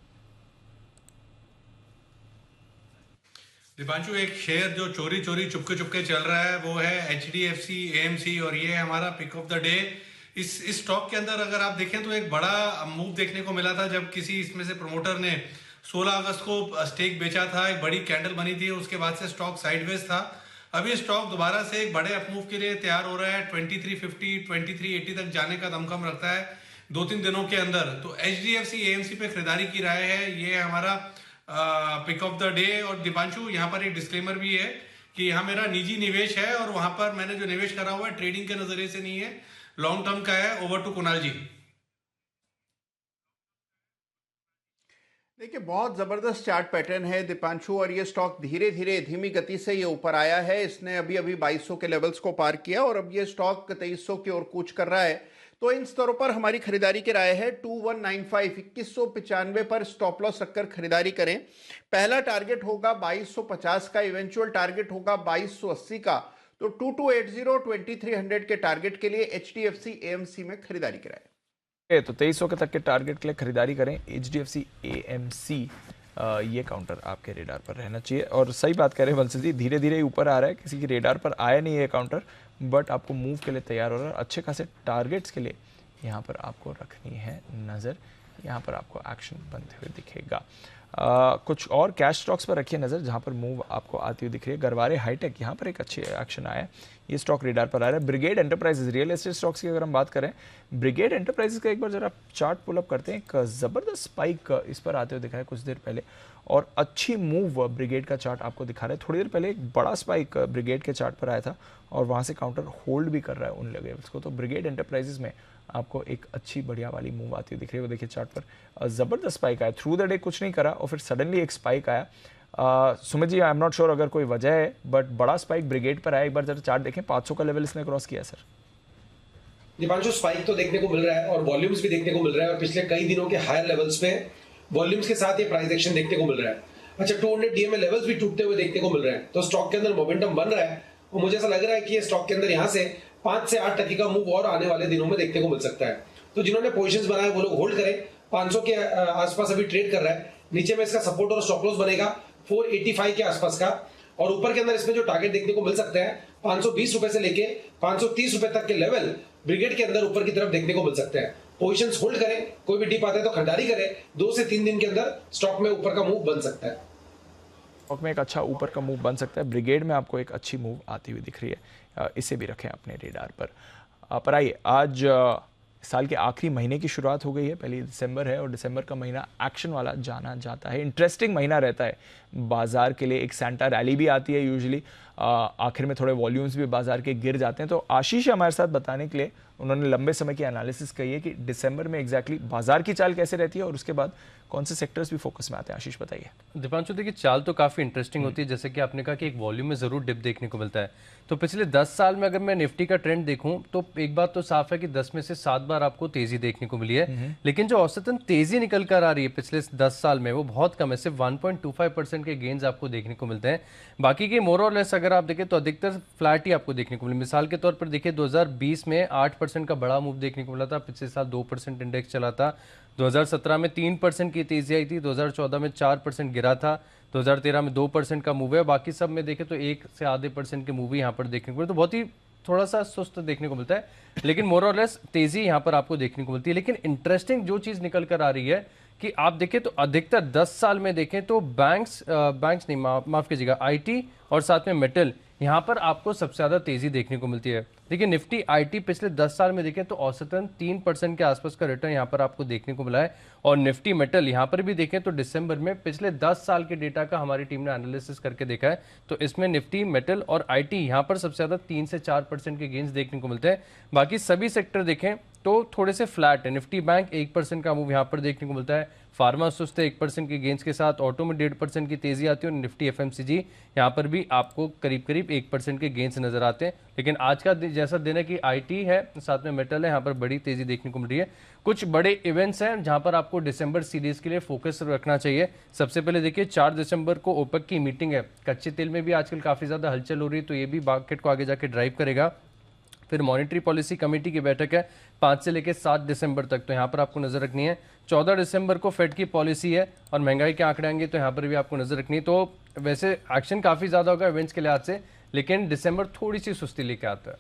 दीपांशु, एक शेयर जो चोरी चुपके चुपके चल रहा है वो है HDFC AMC, और ये है हमारा पिक ऑफ द डे। इस स्टॉक के अंदर अगर आप देखें तो एक बड़ा मूव देखने को मिला था जब किसी इसमें से प्रमोटर ने 16 अगस्त को स्टेक बेचा था। एक बड़ी कैंडल बनी थी, उसके बाद से स्टॉक साइडवेज था। अभी स्टॉक दोबारा से एक बड़े अपमूव के लिए तैयार हो रहा है। 2350 2380 तक जाने का दमखम रखता है 2-3 दिनों के अंदर। तो HDFC AMC पे खरीदारी की राय है। ये हमारा पिक ऑफ द डे। और दीपांशु, यहाँ पर एक डिस्क्लेमर भी है कि यहाँ मेरा निजी निवेश है और वहां पर मैंने जो निवेश करा हुआ है ट्रेडिंग के नजरिए से नहीं है, लॉन्ग टर्म का है। ओवर टू कुणाल जी। देखिए, बहुत जबरदस्त चार्ट पैटर्न है दीपांशु, और ये स्टॉक धीरे धीरे धीमी गति से ये ऊपर आया है। इसने अभी 2200 के लेवल्स को पार किया और अब ये स्टॉक 2300 की ओर कूच कर रहा है। तो इन स्तरों पर हमारी खरीदारी की राय है 2195 2195 पर स्टॉप लॉस रखकर खरीदारी करें। पहला टारगेट होगा 2250 का, इवेंचुअल टारगेट होगा 2280 का। तो 2280 2300 के टारगेट के लिए HDFC AMC में खरीदारी कराएं। तो 2300 के तक के टारगेट के लिए खरीदारी करें HDFC AMC। ये काउंटर आपके रेडार पर रहना चाहिए। और सही बात कह रहे हैं वंश जी, धीरे धीरे ऊपर आ रहा है, किसी की रेडार पर आया नहीं है काउंटर, बट आपको मूव के लिए तैयार हो रहा है। अच्छे खासे टारगेट्स के लिए यहाँ पर आपको रखनी है नज़र। यहाँ पर आपको एक्शन बनते हुए दिखेगा। कुछ और कैश स्टॉक्स पर रखिए नज़र, जहाँ पर मूव आपको आती हुई दिख रही है। गरवारे हाईटेक, यहाँ पर एक अच्छे एक्शन आया है, ये स्टॉक रेडार पर आ रहा है। Brigade enterprises, real estate stocks की अगर हम बात करें, ब्रिगेड एंटरप्राइजेज का एक बार जरा चार्ट पुल अप करते हैं। एक ज़बरदस्त स्पाइक इस पर आते हुए दिखा है कुछ देर पहले, और अच्छी मूव ब्रिगेड का चार्ट आपको दिखा रहा है। थोड़ी देर पहले एक बड़ा स्पाइक ब्रिगेड के चार्ट पर आया था और वहाँ से काउंटर होल्ड भी कर रहा है उन लेवल्स को। तो ब्रिगेड एंटरप्राइजेज में आपको एक अच्छी बढ़िया वाली मूव आती हुई दिख रही है। वो देखिए चार्ट पर ज़बरदस्त स्पाइक आया, थ्रू द डे कुछ नहीं करा और फिर सडनली एक स्पाइक आया। Sumit ji, I am not sure अगर कोई वजह है, बट बड़ा स्पाइक ब्रिगेड पर आया। एक बार जरा चार्ट देखें, 500 का लेवल इसने क्रॉस किया सर। दीपांशु, स्पाइक तो देखने को मिल रहा है और वॉल्यूम्स भी देखने को मिल रहा है, और पिछले कई दिनों के हायर लेवल्स पे वॉल्यूम्स के साथ ये प्राइस एक्शन देखने को मिल रहा है। अच्छा, 200 DMA लेवल्स भी टूटते हुए देखने को मिल रहे हैं, तो स्टॉक के अंदर मोमेंटम बन रहा है। और मुझे ऐसा लग रहा है कि ये स्टॉक के अंदर यहाँ से 5 से 8% का मूव और आने वाले दिनों में देखने को मिल सकता है। तो जिन्होंने पोजीशंस बनाए वो लोग होल्ड करें। 500 के आसपास अभी ट्रेड कर रहा है। नीचे में इसका सपोर्ट और स्टॉप लॉस बनेगा 485 के आसपास का, और ऊपर के अंदर इसमें जो टारगेट देखने को मिल सकता है 520 रुपए से लेके 530 रुपए तक के लेवल ब्रिगेड के अंदर ऊपर की तरफ देखने को मिल सकते हैं। पोजीशंस होल्ड करें, कोई भी डिप आता है तो खरीदारी करें। 2 से 3 दिन के अंदर स्टॉक में ऊपर का मूव बन सकता है। स्टॉक में एक अच्छा ऊपर का मूव बन सकता है। ब्रिगेड में आपको एक अच्छी मूव आती हुई दिख रही है, इसे भी रखें अपने रेडार पर आइए, आज साल के आखिरी महीने की शुरुआत हो गई है। 1 दिसंबर है और दिसंबर का महीना एक्शन वाला जाना जाता है। इंटरेस्टिंग महीना रहता है बाजार के लिए। एक सेंटा रैली भी आती है यूजुअली, आखिर में थोड़े वॉल्यूम्स भी बाजार के गिर जाते हैं। तो आशीष हमारे साथ बताने के लिए, उन्होंने लंबे समय की एनालिसिस कही है कि दिसंबर में एग्जैक्टली बाजार की चाल कैसे रहती है और उसके बाद कौन से सेक्टर्स भी फोकस में आते हैं। आशीष बताइए। दीपांशु, देखिए चाल तो काफ़ी इंटरेस्टिंग होती है। जैसे कि आपने कहा कि एक वॉल्यूम में ज़रूर डिप देखने को मिलता है। तो पिछले 10 साल में अगर मैं निफ्टी का ट्रेंड देखूं तो एक बात तो साफ है कि 10 में से 7 बार आपको तेजी देखने को मिली है, लेकिन जो औसतन तेजी निकल कर आ रही है पिछले 10 साल में वो बहुत कम है। सिर्फ 1.25% के गेन्स आपको देखने को मिलते हैं। बाकी के मोर और लेस अगर आप देखें तो अधिकतर फ्लैट ही आपको देखने को मिले। मिसाल के तौर पर देखिए 2020 में 8% का बड़ा मूव देखने को मिला था, पिछले साल 2% इंडेक्स चला था। 2017 में 3% की तेजी आई थी, 2014 में 4% गिरा था, 2013 में 2% का मूव है। बाकी सब में देखें तो 1 से आधे % के मूव ही यहाँ पर देखने को मिले। तो बहुत ही थोड़ा सा सुस्त देखने को मिलता है, लेकिन मोर और लेस तेजी यहाँ पर आपको देखने को मिलती है। लेकिन इंटरेस्टिंग जो चीज़ निकल कर आ रही है कि आप देखें तो अधिकतर 10 साल में देखें तो बैंक्स नहीं, माफ कीजिएगा, आईटी और साथ में मेटल, यहाँ पर आपको सबसे ज़्यादा तेजी देखने को मिलती है। देखिए निफ्टी आईटी पिछले 10 साल में देखें तो औसतन 3% के आसपास का रिटर्न यहाँ पर आपको देखने को मिला है। और निफ्टी मेटल यहाँ पर भी देखें तो दिसंबर में पिछले 10 साल के डेटा का हमारी टीम ने एनालिसिस करके देखा है, तो इसमें निफ्टी मेटल और आईटी यहाँ पर सबसे ज़्यादा 3 से 4% के गेंस देखने को मिलते हैं। बाकी सभी सेक्टर देखें तो थोड़े से फ्लैट है। निफ्टी बैंक 1% का मूव यहाँ पर देखने को मिलता है, फार्मा सुस्त है 1% के गेंस के साथ, ऑटो में 1.5% की तेजी आती है और निफ्टी एफएमसीजी यहाँ पर भी आपको करीब करीब 1% के गेंस नजर आते हैं। लेकिन आज का जैसा दिन है कि आईटी है साथ में मेटल है, यहाँ पर बड़ी तेजी देखने को मिल रही है। कुछ बड़े इवेंट्स हैं जहाँ पर आपको दिसंबर सीरीज के लिए फोकस रखना चाहिए। सबसे पहले देखिए 4 दिसंबर को ओपेक की मीटिंग है। कच्चे तेल में भी आजकल काफ़ी ज़्यादा हलचल हो रही है, तो ये भी मार्केट को आगे जाके ड्राइव करेगा। फिर मॉनेटरी पॉलिसी कमेटी की बैठक है 5 से लेकर 7 दिसंबर तक, तो यहाँ पर आपको नजर रखनी है। 14 दिसंबर को फेड की पॉलिसी है और महंगाई के आंकड़े आएंगे, तो यहाँ पर भी आपको नजर रखनी है। तो वैसे एक्शन काफ़ी ज़्यादा होगा इवेंट्स के लिहाज से, लेकिन दिसंबर थोड़ी सी सुस्ती लेके आता है।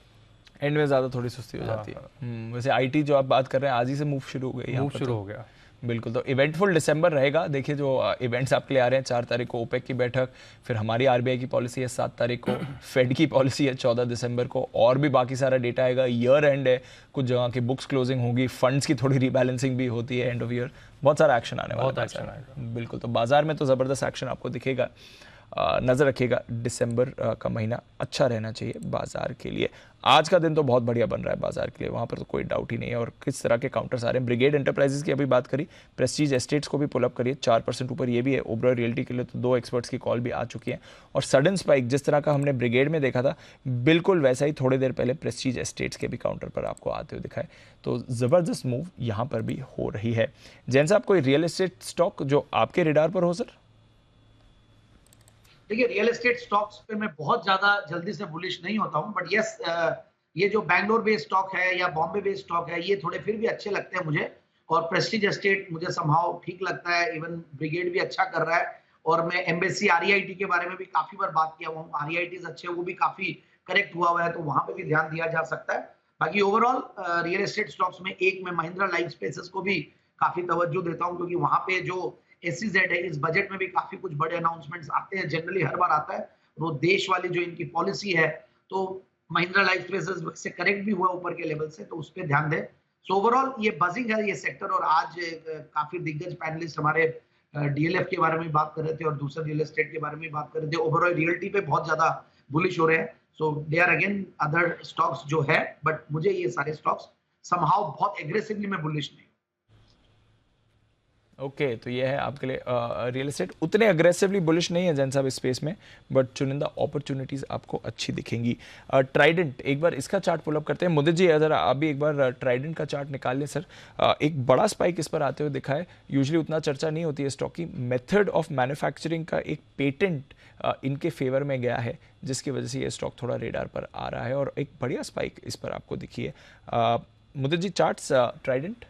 एंड में ज़्यादा थोड़ी सुस्ती हो जाती है। वैसे आईटी जो आप बात कर रहे हैं आज ही से मूव शुरू हो गई, मूव शुरू हो गया। बिल्कुल, तो इवेंटफुल दिसंबर रहेगा। देखिए जो इवेंट्स आपके लिए आ रहे हैं, 4 तारीख को ओपेक की बैठक, फिर हमारी आरबीआई की पॉलिसी है 7 तारीख को, फेड की पॉलिसी है 14 दिसंबर को, और भी बाकी सारा डेटा आएगा। ईयर एंड है, कुछ जगह की बुक्स क्लोजिंग होगी, फंड्स की थोड़ी रीबैलेंसिंग भी होती है एंड ऑफ ईयर, बहुत सारा एक्शन आने वाला है। बिल्कुल, तो बाजार में तो ज़बरदस्त एक्शन आपको दिखेगा। नज़र रखिएगा, दिसंबर का महीना अच्छा रहना चाहिए बाजार के लिए। आज का दिन तो बहुत बढ़िया बन रहा है बाजार के लिए, वहाँ पर तो कोई डाउट ही नहीं है। और किस तरह के काउंटर्स आ रहे हैं, ब्रिगेड एंटरप्राइजेस की अभी बात करी, प्रेस्टीज एस्टेट्स को भी पुल अप करिए, 4% ऊपर ये भी है। ओबरॉय रियल्टी के लिए तो 2 एक्सपर्ट्स की कॉल भी आ चुकी है। और सडन स्पाइक जिस तरह का हमने ब्रिगेड में देखा था, बिल्कुल वैसा ही थोड़ी देर पहले प्रेस्टीज एस्टेट्स के भी काउंटर पर आपको आते हुए दिखाए। तो ज़बरदस्त मूव यहाँ पर भी हो रही है। जैन साहब, कोई रियल एस्टेट स्टॉक जो आपके रेडार पर हो सर? देखिए रियल एस्टेट स्टॉक्स पे मैं बहुत ज्यादा जल्दी से बुलिश नहीं होता हूं, बट यस ये जो बैंगलोर बेस्ड स्टॉक है या बॉम्बे बेस्ड स्टॉक है, ये थोड़े फिर भी अच्छे लगते हैं मुझे। और प्रेस्टीज एस्टेट मुझे समहाउ ठीक लगता है, इवन ब्रिगेड भी अच्छा कर रहा है। और मैं एम्बेसी आरईआईटी के बारे में भी काफी बार बात किया हुआ हूँ, आरईआईटी अच्छे, वो भी काफी करेक्ट हुआ है, तो वहां पे भी ध्यान दिया जा सकता है। बाकी ओवरऑल रियल एस्टेट स्टॉक्स में एक मैं महिंद्रा लाइफ स्पेसेस को भी काफी तवज्जो देता हूँ, क्योंकि वहां पे जो SEZ है, इस बजट में भी काफी कुछ बड़े अनाउंसमेंट्स आते हैं, जनरली हर बार आता है। वो देश वाली जो इनकी पॉलिसी है, तो महिंद्रा लाइफ स्पेसेस से करेक्ट भी हुआ ऊपर के लेवल से, तो उस पर ध्यान दें। सो ओवरऑल ये बजिंग है ये सेक्टर। और आज काफी दिग्गज पैनलिस्ट हमारे DLF के बारे में बात कर रहे थे और दूसरे रियल एस्टेट के बारे में बात कर रहे थे। ओवरऑल रियल्टी पे बहुत ज्यादा बुलिश हो रहे हैं। So they are again other stocks जो है, बट मुझे ये सारे स्टॉक्स समहाउ बहुत एग्रेसिवली मैं बुलिश नहीं। ओके तो ये है आपके लिए रियल एस्टेट। उतने अग्रेसिवली बुलिश नहीं है जैन साहब इस स्पेस में, बट चुनिंदा अपॉर्चुनिटीज आपको अच्छी दिखेंगी। ट्राइडेंट, एक बार इसका चार्ट पुल अप करते हैं। मुदित जी अगर आप भी एक बार ट्राइडेंट का चार्ट निकाल लें सर। एक बड़ा स्पाइक इस पर आते हुए दिखा है। यूजुअली उतना चर्चा नहीं होती है स्टॉक की। मेथड ऑफ मैन्युफैक्चरिंग का एक पेटेंट इनके फेवर में गया है, जिसकी वजह से ये स्टॉक थोड़ा रेडार पर आ रहा है और एक बढ़िया स्पाइक इस पर आपको दिखी है। Mudit ji charts Trident.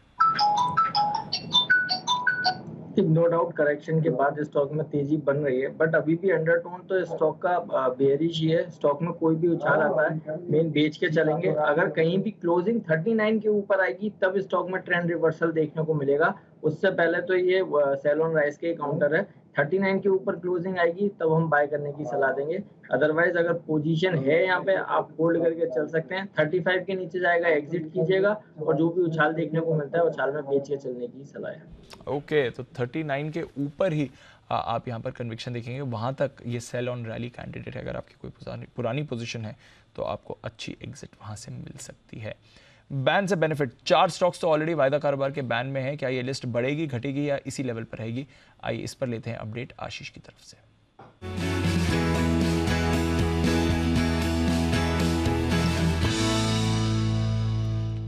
No doubt correction के बाद स्टॉक में तेजी बन रही है, बट अभी भी अंडरटोन तो स्टॉक का बेयरिश ही है। स्टॉक में कोई भी उछाल आता है मेन बेच के चलेंगे। अगर कहीं भी क्लोजिंग 39 के ऊपर आएगी तब स्टॉक में ट्रेंड रिवर्सल देखने को मिलेगा। उससे पहले तो ये सेल ऑन राइज के काउंटर है। 39 के ऊपर क्लोजिंग आएगी तब हम बाय करने की सलाह देंगे। अदरवाइज अगर पोजीशन है यहाँ पे आप होल्ड करके चल सकते हैं। 35 के नीचे जाएगा एग्जिट कीजिएगा और जो भी उछाल देखने को मिलता है उछाल में बेच के चलने की सलाह है। ओके तो 39 के ऊपर ही आप यहाँ पर कन्विक्शन देखेंगे। वहाँ तक ये सेल ऑन रैली कैंडिडेट है। अगर आपकी कोई पुरानी पोजीशन है तो आपको अच्छी एग्जिट वहाँ से मिल सकती है। बैन से बेनिफिट, 4 स्टॉक्स तो ऑलरेडी वायदा कारोबार के बैन में है। क्या ये लिस्ट बढ़ेगी, घटेगी या इसी लेवल पर रहेगी? आइए इस पर लेते हैं अपडेट आशीष की तरफ से।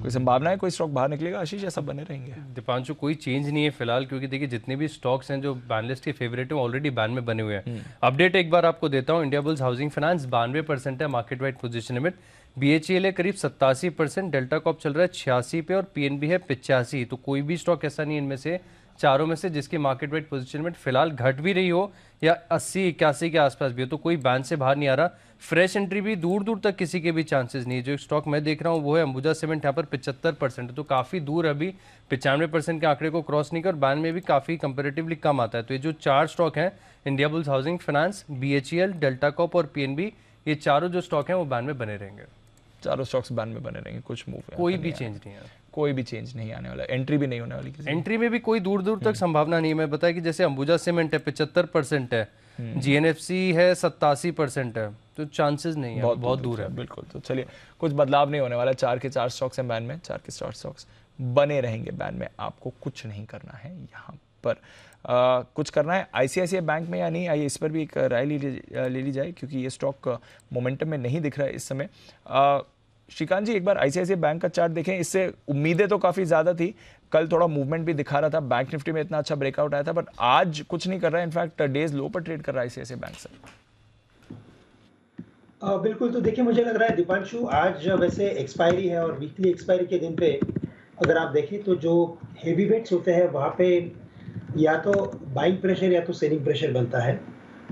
कोई संभावना है कोई स्टॉक बाहर निकलेगा आशीष, या सब बने रहेंगे? दीपांशु कोई चेंज नहीं है फिलहाल, क्योंकि देखिए जितने भी स्टॉक्स हैं जो बैन लिस्ट के फेवरेट हैं ऑलरेडी बैन में बने हुए हैं। अपडेट एक बार आपको देता हूं। इंडिया बुल्स हाउसिंग फाइनेंस 92% है market wide position limit. BHEL है करीब 87%, डेल्टा कॉप चल रहा है 86 पे और PNB है 85। तो कोई भी स्टॉक ऐसा नहीं है इनमें से चारों में से जिसकी मार्केट वाइड पोजीशन में फिलहाल घट भी रही हो या 80-81 के आसपास भी हो, तो कोई बैन से बाहर नहीं आ रहा। फ्रेश एंट्री भी दूर दूर तक किसी के भी चांसेस नहीं है। जो स्टॉक मैं देख रहा हूँ वो है अंबुजा सीमेंट, यहाँ पर 75% है, तो काफ़ी दूर अभी 95% के आंकड़े को क्रॉस नहीं कर। बैन में भी काफ़ी कंपेरेटिवली कम आता है। तो ये जो 4 स्टॉक हैं, India Bulls Housing Finance, BHEL, Delta Corp और PNB, ये चारों जो स्टॉक हैं वो बैन में बने रहेंगे। चारों स्टॉक्स बैन में बने रहेंगे, कुछ मूव कोई भी चेंज नहीं है, कोई भी चेंज नहीं आने वाला। एंट्री भी नहीं होने वाली किसी एंट्री में भी कोई दूर दूर तक संभावना नहीं है। मैं बताया कि जैसे अंबुजा सीमेंट है 75% है, GNFC है 87% है, तो चांसेस नहीं है, बहुत दूर है। बिल्कुल। तो चलिए कुछ बदलाव नहीं होने वाला। 4 के 4 स्टॉक्स हैं बैन में, 4 के 4 स्टॉक्स बने रहेंगे बैन में। आपको कुछ नहीं करना है यहाँ पर। कुछ करना है ICICI बैंक में या नहीं, आइए इस पर भी एक राय ले ली जाए, क्योंकि ये स्टॉक मोमेंटम में नहीं दिख रहा है इस समय। श्रीकांत जी एक बार ICICI बैंक का चार्ट देखें। इससे उम्मीदें तो काफ़ी ज़्यादा थी, कल थोड़ा मूवमेंट भी दिखा रहा था, बैंक निफ्टी में इतना अच्छा ब्रेकआउट आया था, बट आज कुछ नहीं कर रहा है। इनफैक्ट डेज लो पर ट्रेड कर रहा है ICICI बैंक सर। बिल्कुल। तो देखिए मुझे लग रहा है दीपांशु आज वैसे एक्सपायरी है और वीकली एक्सपायरी के दिन पे अगर आप देखें तो जो हेवी वेट्स होते हैं वहाँ पे या तो बाइंग प्रेशर या तो सेलिंग प्रेशर बनता है।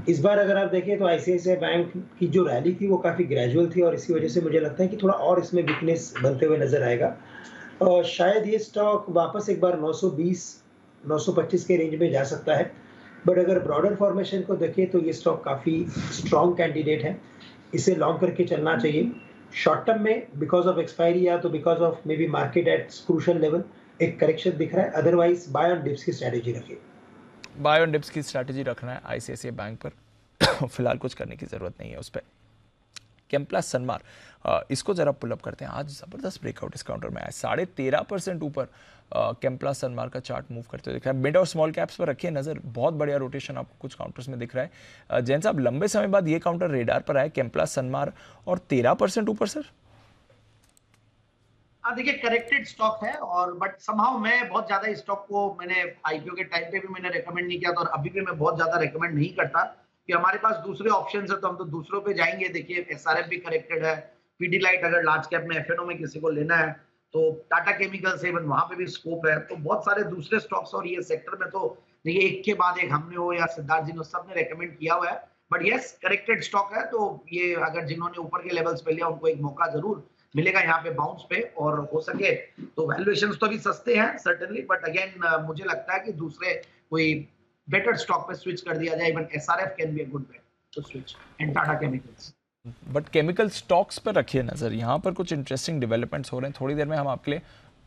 इस बार अगर आप देखें तो ICICI बैंक की जो रैली थी वो काफ़ी ग्रेजुअल थी और इसी वजह से मुझे लगता है कि थोड़ा और इसमें वीकनेस बनते हुए नजर आएगा। और शायद ये स्टॉक वापस एक बार 920-925 के रेंज में जा सकता है। बट अगर ब्रॉडर फॉर्मेशन को देखें तो ये स्टॉक काफ़ी स्ट्रॉन्ग कैंडिडेट है, इसे लॉन्ग करके चलना चाहिए। शॉर्ट टर्म में बिकॉज ऑफ एक्सपायरी या तो because of may be market at crucial level एक करेक्शन दिख रहा है। अदरवाइज बाय ऑन डिप्स की स्ट्रैटेजी रखिए। बाय ऑन डिप्स की स्ट्रैटेजी रखना है ICICI बैंक पर। फिलहाल कुछ करने की जरूरत नहीं है उस पर। केम्प्लास सनमार, इसको जरा पुल अप करते हैं। आज जबरदस्त ब्रेकआउट इस काउंटर में आया, 13.5% ऊपर केम्प्लास सनमार का चार्ट मूव करते हुए दिख रहा है। मिड और स्मॉल कैप्स पर रखिए नजर, बहुत बढ़िया रोटेशन आपको कुछ काउंटर्स में दिख रहा है। जैन साहब लंबे समय बाद ये काउंटर रेडार पर आया, केम्प्लास सनमार, और 13% ऊपर सर। देखिए करेक्टेड स्टॉक है और बट समहाउ मैं बहुत ज्यादा इस स्टॉक को मैंने IPO के टाइम पे भी मैंने रेकमेंड नहीं किया था और अभी भी मैं बहुत ज्यादा रेकमेंड नहीं करता कि हमारे पास दूसरे ऑप्शंस है तो हम तो दूसरों पे जाएंगे। देखिए SRF भी करेक्टेड है, पीडीलाइट अगर लार्ज कैप में FNO में किसी को लेना है तो टाटा केमिकल्स इवन वहां पे भी स्कोप है। तो बहुत सारे दूसरे स्टॉक्स और ये सेक्टर में तो देखिए एक के बाद एक हमने हो या सिद्धार्थ जी ने सबने रेकमेंड किया हुआ है। बट यस करेक्टेड स्टॉक है तो ये अगर जिन्होंने ऊपर के लेवल्स पे लिया उनको एक मौका जरूर मिलेगा यहाँ पे बाउंस पे, और हो सके तो वैल्यूएशंस तो अभी सस्ते हैं सर्टेनली, बट अगेन मुझे लगता है कि दूसरे कोई बेटर स्टॉक पे स्विच कर दिया जाए। Even SRF can be a good bet to switch and Tata chemicals. But chemical stocks पर रखिए नजर, यहाँ पर कुछ इंटरेस्टिंग डेवलपमेंट्स हो रहे हैं। थोड़ी देर में हम आपके लिए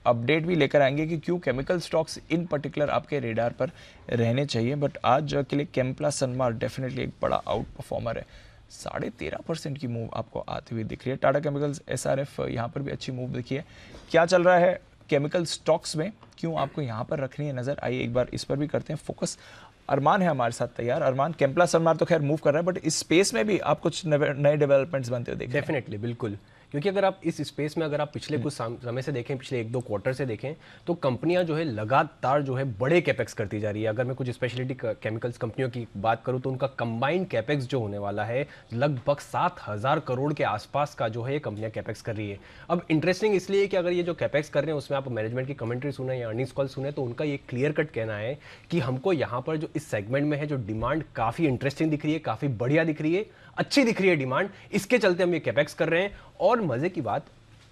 अपडेट भी लेकर आएंगे कि क्यों केमिकल स्टॉक्स इन पर्टिकुलर आपके रेडार पर रहने चाहिए। बट आज के लिए केम्प्लास सनमार डेफिनेटली एक बड़ा आउट परफॉर्मर है, 13.5% की मूव आपको आती हुई दिख रही है। टाटा केमिकल्स SRF यहाँ पर भी अच्छी मूव दिखी है। क्या चल रहा है केमिकल स्टॉक्स में क्यों आपको यहाँ पर रखनी है नज़र, आइए एक बार इस पर भी करते हैं फोकस। अरमान है हमारे साथ तैयार। अरमान, केम्प्ला सनमार तो खैर मूव कर रहा है, बट इस स्पेस में भी आप कुछ नए डेवलपमेंट्स बनते हुए देखें। डेफिनेटली, बिल्कुल, क्योंकि अगर आप इस स्पेस में अगर आप पिछले कुछ समय से देखें, पिछले 1-2 क्वार्टर से देखें, तो कंपनियां जो है लगातार जो है बड़े कैपेक्स करती जा रही है। अगर मैं कुछ स्पेशलिटी केमिकल्स कंपनियों की बात करूं तो उनका कंबाइंड कैपेक्स जो होने वाला है लगभग 7,000 करोड़ के आसपास का जो है ये कंपनियां कैपेक्स कर रही है। अब इंटरेस्टिंग इसलिए कि अगर ये जो कैपेक्स कर रहे हैं उसमें आप मैनेजमेंट की कमेंट्री सुने या अर्निंग्स कॉल सुने तो उनका ये क्लियर कट कहना है कि हमको यहाँ पर जो इस सेगमेंट में है जो डिमांड काफ़ी इंटरेस्टिंग दिख रही है, काफ़ी बढ़िया दिख रही है, अच्छी दिख रही है डिमांड, इसके चलते हम ये कैपेक्स कर रहे हैं। और मजे की बात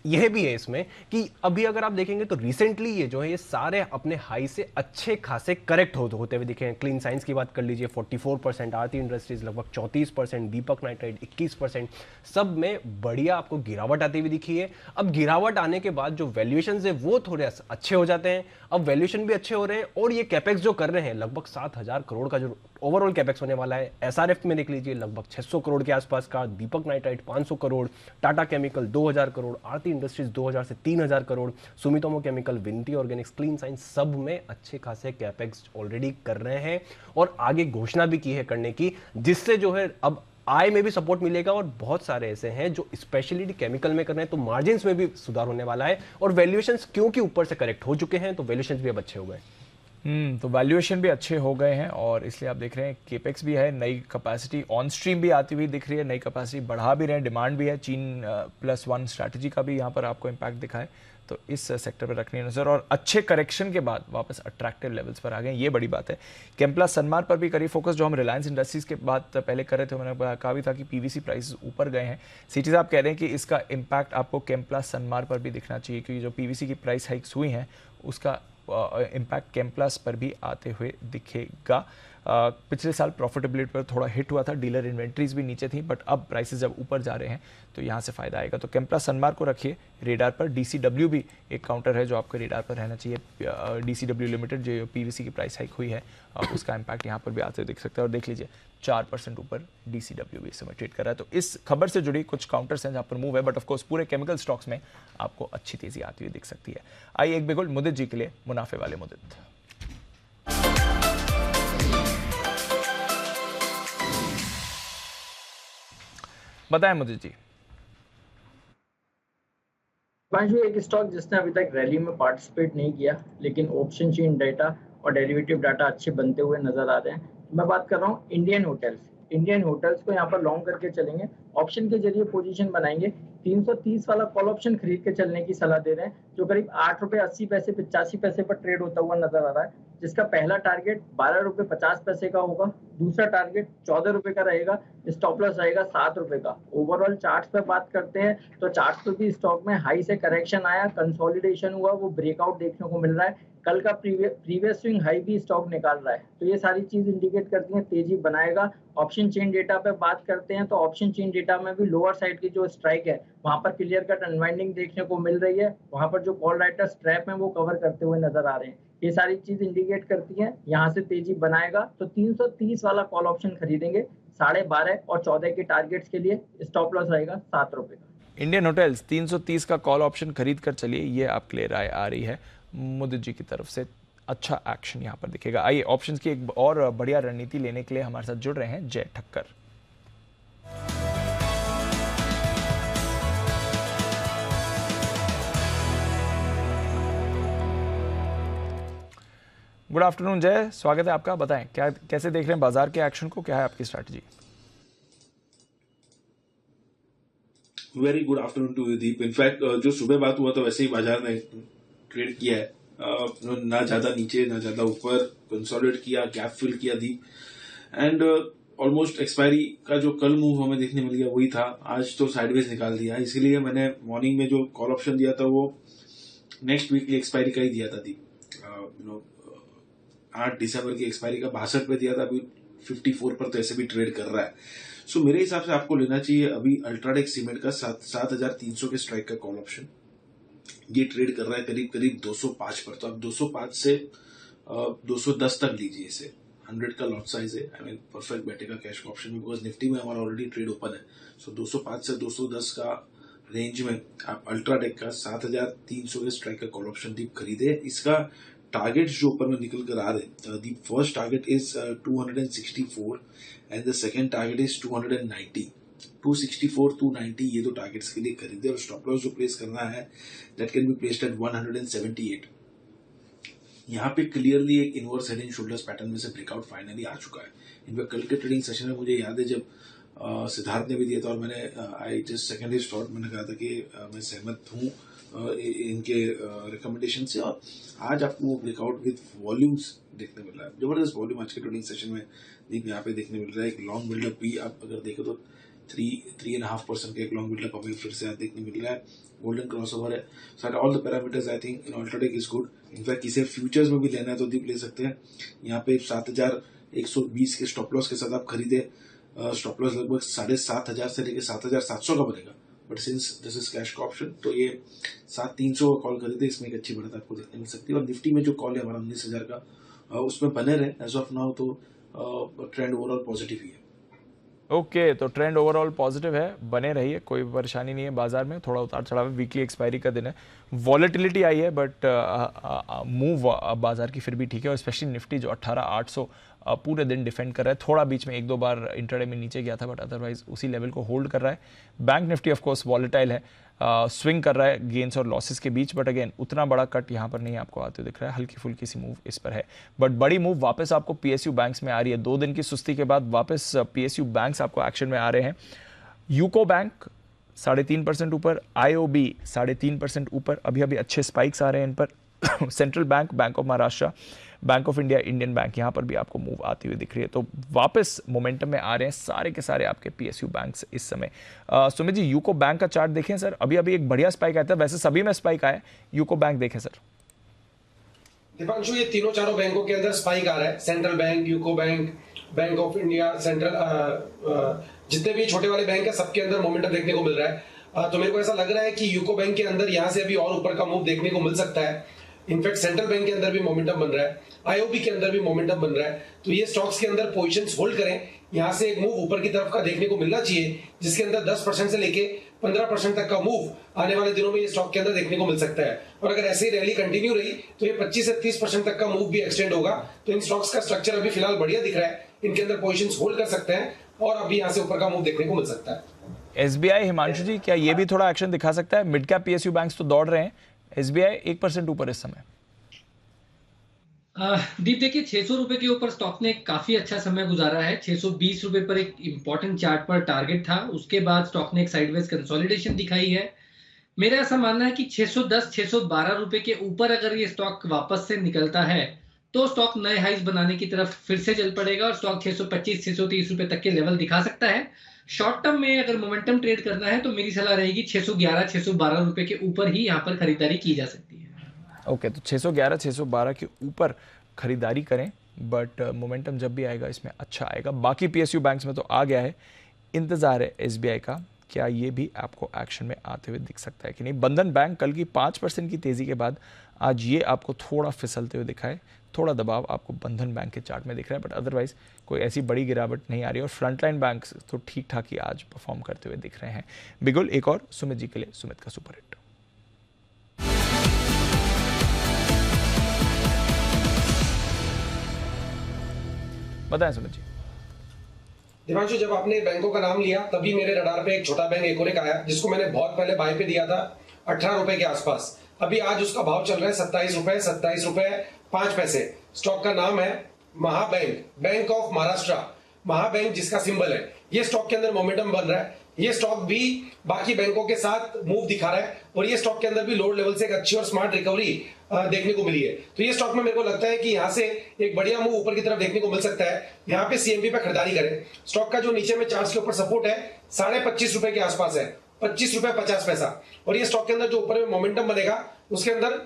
यह भी है इसमें कि अभी अगर आप देखेंगे तो रिसेंटली ये जो है ये सारे अपने हाई से अच्छे खासे करेक्ट होते हुए दिखे हैं। क्लीन साइंस की बात कर लीजिए 44%, आरती इंडस्ट्रीज लगभग 34%, दीपक नाइट्राइट 21%, सब में बढ़िया आपको गिरावट आती हुई दिखी है। अब गिरावट आने के बाद जो वैल्यूएशन है वो थोड़े अच्छे हो जाते हैं, अब वैल्यूएशन भी अच्छे हो रहे हैं और ये कैपेक्स जो कर रहे हैं लगभग 7,000 करोड़ का जो ओवरऑल कैपेक्स होने वाला है। एसआरएफ में देख लीजिए लगभग 600 करोड़ के आसपास का, दीपक नाइट्राइट 500 करोड़, टाटा केमिकल 2,000 करोड़, आरती इंडस्ट्रीज 2,000 से 3,000 करोड़, सुमितोमो केमिकल, विनती ऑर्गेनिक्स, क्लीन साइंस, सब में अच्छे खासे कैपेक्स ऑलरेडी कर रहे हैं और आगे घोषणा भी की है करने की, जिससे जो है अब आय में भी सपोर्ट मिलेगा। और बहुत सारे ऐसे हैं जो स्पेशलिटी केमिकल में कर रहे हैं तो मार्जिन्स में भी सुधार होने वाला है। और वैल्यूएशंस क्योंकि ऊपर से करेक्ट हो चुके हैं तो वैल्यूएशंस भी अब अच्छे हो गए। तो वैल्यूएशन भी अच्छे हो गए हैं और इसलिए आप देख रहे हैं केपेक्स भी है, नई कैपेसिटी ऑन स्ट्रीम भी आती हुई दिख रही है, नई कैपेसिटी बढ़ा भी रहे हैं, डिमांड भी है, चीन +1 स्ट्रैटेजी का भी यहाँ पर आपको इम्पैक्ट दिखा है। तो इस सेक्टर पर रखनी है नजर और अच्छे करेक्शन के बाद वापस अट्रैक्टिव लेवल्स पर आ गए, ये बड़ी बात है। केम्प्ला सनमार पर भी करिए फोकस, जो हम रिलायंस इंडस्ट्रीज के बाद पहले कर रहे थे, मैंने कहा भी था कि पीवीसी प्राइस ऊपर गए हैं। सीटी साहब कह रहे हैं कि इसका इम्पैक्ट आपको केम्प्ला सनमार पर भी दिखना चाहिए, क्योंकि जो पीवीसी की प्राइस हाइक्स हुई हैं उसका इम्पैक्ट केम्प्लास पर भी आते हुए दिखेगा। पिछले साल प्रॉफिटेबिलिटी पर थोड़ा हिट हुआ था, डीलर इन्वेंट्रीज भी नीचे थी, बट अब प्राइसेस जब ऊपर जा रहे हैं तो यहाँ से फायदा आएगा। तो केम्प्ला सनमार को रखिए रेडार पर। डीसीडब्ल्यू भी एक काउंटर है जो आपको रेडार पर रहना चाहिए। डीसीडब्ल्यू लिमिटेड जो पीवीसी की प्राइस हाइक हुई है उसका इम्पैक्ट यहाँ पर भी आते हुए दिख सकता है। और देख लीजिए 4% ऊपर डीसीडब्ल्यू भी इस समय ट्रेड कर रहा है। तो इस खबर से जुड़ी कुछ काउंटर्स हैं जहाँ पर मूव है, बट ऑफकोर्स पूरे केमिकल स्टॉक्स में आपको अच्छी तेजी आती हुई दिख सकती है। आइए एक बिगुल मुदित जी के लिए, मुनाफे वाले मुदित। बताएं मुदित जी। एक स्टॉक जिसने अभी तक रैली में पार्टिसिपेट नहीं किया, लेकिन ऑप्शन चेन डेटा और डेरिवेटिव डाटा अच्छे बनते हुए नजर आ रहे हैं। मैं बात कर रहा हूँ इंडियन होटल्स। इंडियन होटल्स को यहाँ पर लॉन्ग करके चलेंगे, ऑप्शन के जरिए पोजीशन बनाएंगे। 330 वाला कॉल ऑप्शन खरीद के चलने की सलाह दे रहे हैं, जो करीब 8 रुपए 80 पैसे 85 पैसे पर ट्रेड होता हुआ नजर आ रहा है, जिसका पहला टारगेट 12 रुपए 50 पैसे का होगा, दूसरा टारगेट 14 रुपए का रहेगा, स्टॉप लॉस रहेगा 7 रुपए का। ओवरऑल चार्ट्स पर बात करते हैं तो चार्ट्स पर भी स्टॉक में हाई से करेक्शन आया, कंसोलिडेशन हुआ, वो ब्रेकआउट देखने को मिल रहा है। कल का प्रीवियस स्विंग हाई भी स्टॉक निकाल रहा है, तो ये सारी चीज इंडिकेट करती हैं तेजी बनाएगा। ऑप्शन चेन डेटा पे बात करते हैं तो ऑप्शन चेन डेटा में भी लोअर साइड की जो स्ट्राइक है वहां पर क्लियर कट अनवाइंडिंग देखने को मिल रही है, वहां पर जो कॉल राइटर्स ट्रैप है वो कवर करते हुए नजर आ रहे हैं। ये सारी चीज इंडिकेट करती हैं यहाँ से तेजी बनाएगा। तो 330 वाला कॉल ऑप्शन खरीदेंगे 12.5 और 14 के टारगेट्स के लिए, स्टॉप लॉस रहेगा 7 रुपए का। इंडियन होटल्स 330 का कॉल ऑप्शन खरीद कर चलिए, ये आपके लिए राय आ रही है मुदित जी की तरफ से। अच्छा एक्शन यहाँ पर दिखेगा। आइए ऑप्शंस की एक और बढ़िया रणनीति लेने के लिए हमारे साथ जुड़ रहे हैं जय ठक्कर। गुड आफ्टरनून जय, स्वागत है आपका। बताएं क्या कैसे देख रहे हैं बाजार के एक्शन को, क्या है आपकी strategy? Very good afternoon to Deep. In fact जो सुबह बात हुआ था वैसे ही बाजार ने ट्रेड किया है, ना ज्यादा नीचे ना ज्यादा ऊपर, कंसोलिडेट किया, गैप फिल किया दीप, एंड ऑलमोस्ट एक्सपायरी का जो कल मूव हमें देखने मिल गया वही था, आज तो साइडवेज निकाल दिया। इसीलिए मैंने मॉर्निंग में जो कॉल ऑप्शन दिया था वो नेक्स्ट वीक की एक्सपायरी का ही दिया था दीप। 8 दिसंबर की एक्सपायरी का 62 पे दिया था, अभी 54 पर तो ऐसे भी ट्रेड कर रहा है। सो मेरे हिसाब से आपको लेना चाहिए अभी अल्ट्राटेक सीमेंट का 7,300 के स्ट्राइक का कॉल ऑप्शन। ये ट्रेड कर रहा है करीब करीब 205 पर, तो आप 205 से 210 तक लीजिए इसे। 100 का लॉट साइज है, आई मीन परफेक्ट बैठेगा कैश का ऑप्शन में, बिकॉज निफ्टी में हमारा ऑलरेडी ट्रेड ओपन है। सो 205 से 210 का रेंज में आप अल्ट्राटेक का 7300 के स्ट्राइक का कॉल ऑप्शन दीप खरीदे। इसका टारगेट जो ऊपर में निकल कर आ रहे, the first target is 264 and the second target is 290। 264, 290 ये दो टारगेट्स के लिए खरीदे और स्टॉप लॉस जो प्लेस करना है that can be placed at 178। यहाँ पे क्लियरली एक inverse head and shoulders pattern में से ब्रेकआउट फाइनली आ चुका है। इनफैक्ट कल के ट्रेडिंग सेशन में मुझे याद है जब सिद्धार्थ ने भी दिया था और मैंने I just second his thought, मैंने कहा था कि मैं सहमत हूँ इनके रिकमेंडेशन से। और आज आपको वो ब्रेकआउट विद वॉल्यूम्स देखने मिल रहा है, जबरदस्त वॉल्यूम आज के ट्रेडिंग सेशन में दीप यहाँ पे देखने मिल रहा है। एक लॉन्ग बिल्डअप भी आप अगर देखें तो 3.5% का एक लॉन्ग बिल्डअप अभी फिर से देखने मिल रहा है। गोल्डन क्रॉसओवर है। So at all the parameters I think in UltraTech is good. In fact इसे फ्यूचर्स में भी लेना है तो दीप ले सकते हैं। यहाँ पे 7120 के स्टॉप लॉस के साथ आप खरीदे। स्टॉप लॉस लगभग 7500 से लेकर 7700 का बनेगा, but since this is cash का ऑप्शन तो ये 7300 का कॉल खरीदे, इसमें एक अच्छी बढ़त आपको देखने मिल सकती है। और निफ्टी में जो कॉल है हमारा 19000 का, उसमें बने रहे एज ऑफ नाउ तो ट्रेंड ओवरऑल पॉजिटिव ही है। ओके, तो ट्रेंड ओवरऑल पॉजिटिव है, बने रहिए, कोई परेशानी नहीं है। बाजार में थोड़ा उतार चढ़ाव, वीकली एक्सपायरी का दिन है, वॉलेटिलिटी आई है बट मूव बाजार की फिर भी ठीक है। और स्पेशली निफ्टी जो 18800 पूरे दिन डिफेंड कर रहा है, थोड़ा बीच में एक दो बार इंटरडे में नीचे गया था बट अदरवाइज उसी लेवल को होल्ड कर रहा है। Bank Nifty of course volatile है, स्विंग कर रहा है गेन्स और लॉसेस के बीच, बट अगेन उतना बड़ा कट यहाँ पर नहीं आपको आते हुए दिख रहा है, हल्की फुल्की सी मूव इस पर है। बट बड़ी मूव वापस आपको पीएसयू बैंक्स में आ रही है। 2 दिन की सुस्ती के बाद वापस पीएसयू बैंक्स आपको एक्शन में आ रहे हैं। यूको बैंक 3.5% ऊपर, IOB 3.5% ऊपर, अभी अभी अच्छे स्पाइक्स आ रहे हैं इन पर। Central bank, bank of Maharashtra, bank of India, Indian bank, यहाँ पर भी आपको मूव आती हुई दिख रही है। तो वापस मोमेंटम में आ रहे हैं सारे के सारे आपके पीएसयू बैंक्स इस समय। सुमित जी, यूको बैंक का चार्ट देखें सर, अभी अभी एक बढ़िया स्पाइक आया था, वैसे सभी में स्पाइक आया, यूको बैंक देखें सर। दीपांशु, ये तीनों चारों बैंकों के अंदर स्पाइक आ रहा है। Central bank, UCO bank, bank of India, central जितने भी छोटे वाले बैंक है सबके अंदर मोमेंटम देखने को मिल रहा है। तो मेरे को ऐसा लग रहा है कि यूको बैंक के अंदर यहाँ से अभी और ऊपर का मूव देखने को मिल सकता है। इनफैक्ट सेंट्रल बैंक के अंदर भी मोमेंटम बन रहा है, IOB के अंदर भी मोमेंटम बन रहा है। तो ये स्टॉक्स के अंदर पोजीशंस होल्ड करें। यहाँ से एक मूव ऊपर की तरफ का देखने को मिलना चाहिए, जिसके अंदर 10% से लेके 15% तक का मूव आने वाले दिनों में ये स्टॉक के अंदर देखने को मिल सकता है। और अगर ऐसे ही रैली कंटिन्यू रही तो ये 25 से 30% तक का मूव भी एक्सटेंड होगा। तो इन स्टॉक्स का स्ट्रक्चर अभी फिलहाल बढ़िया दिख रहा है, इनके अंदर पोजीशंस होल्ड कर सकते हैं और अभी यहाँ से ऊपर का मूव देखने को मिल सकता है। SBI, हिमांशु जी, क्या ये भी थोड़ा एक्शन दिखा सकता है? मिड कैप पीएसयू बैंक्स तो दौड़ रहे हैं, SBI 1% ऊपर इस समय। दीप देखिए, 600 रुपए के ऊपर स्टॉक ने काफी अच्छा समय गुजारा है। 620 रुपए पर एक इंपॉर्टेंट चार्ट पर टारगेट था, उसके बाद स्टॉक ने एक साइडवेज कंसोलिडेशन दिखाई है। मेरा ऐसा मानना है कि 610, 612 रुपए के ऊपर अगर ये स्टॉक वापस से निकलता है तो स्टॉक नए हाइज बनाने की तरफ फिर से चल पड़ेगा और स्टॉक 625, 630 रुपए तक के लेवल दिखा सकता है। शॉर्ट टर्म में अगर मोमेंटम ट्रेड करना है तो मेरी सलाह रहेगी 611, 612 रुपए के ऊपर ही यहाँ पर खरीदारी की जा सकती है। ओके, तो 611, 612 के ऊपर खरीदारी करें, बट मोमेंटम जब भी आएगा इसमें अच्छा आएगा। बाकी पीएसयू बैंक्स में तो आ गया है, इंतजार है SBI का, क्या ये भी आपको एक्शन में आते हुए दिख सकता है कि नहीं। बंधन बैंक कल की 5% की तेजी के बाद आज ये आपको थोड़ा फिसलते हुए दिखा है, थोड़ा दबाव आपको बंधन बैंक के चार्ट में दिख रहा है, बट अदरवाइज कोई ऐसी बड़ी गिरावट नहीं आ रही। और फ्रंटलाइन बैंक तो ठीक ठाक ही आज परफॉर्म करते हुए दिख रहे हैं। बिगुल एक और सुमित जी के लिए, सुमित का सुपर हिट। बताएं सुमित जी। दिवांशु, जब आपने बैंकों का नाम लिया तभी मेरे रडार पे एक छोटा बैंक एकोरिक आया, जिसको मैंने बहुत पहले बाय पे दिया था 18 रुपए के आसपास। अभी आज उसका भाव चल रहा है 27 रुपए 5 पैसे। स्टॉक का नाम है महाबैंक, बैंक ऑफ महाराष्ट्र, महाबैंक जिसका सिंबल है। ये स्टॉक के अंदर मोमेंटम बन रहा है। ये स्टॉक भी बाकी बैंकों के साथ मूव दिखा रहा है और ये स्टॉक के अंदर भी लोड लेवल से एक अच्छी और स्मार्ट रिकवरी देखने को मिली है। तो ये स्टॉक में मेरे को लगता है कि यहाँ से एक बढ़िया मूव ऊपर की तरफ देखने को मिल सकता है। यहाँ पे CMB पे खरीदारी करें। स्टॉक का जो नीचे में चार्ट के ऊपर सपोर्ट है 25.5 रुपए के आसपास है, 25 रुपए 50 पैसा। और ये स्टॉक के अंदर जो ऊपर में मोमेंटम बनेगा उसके अंदर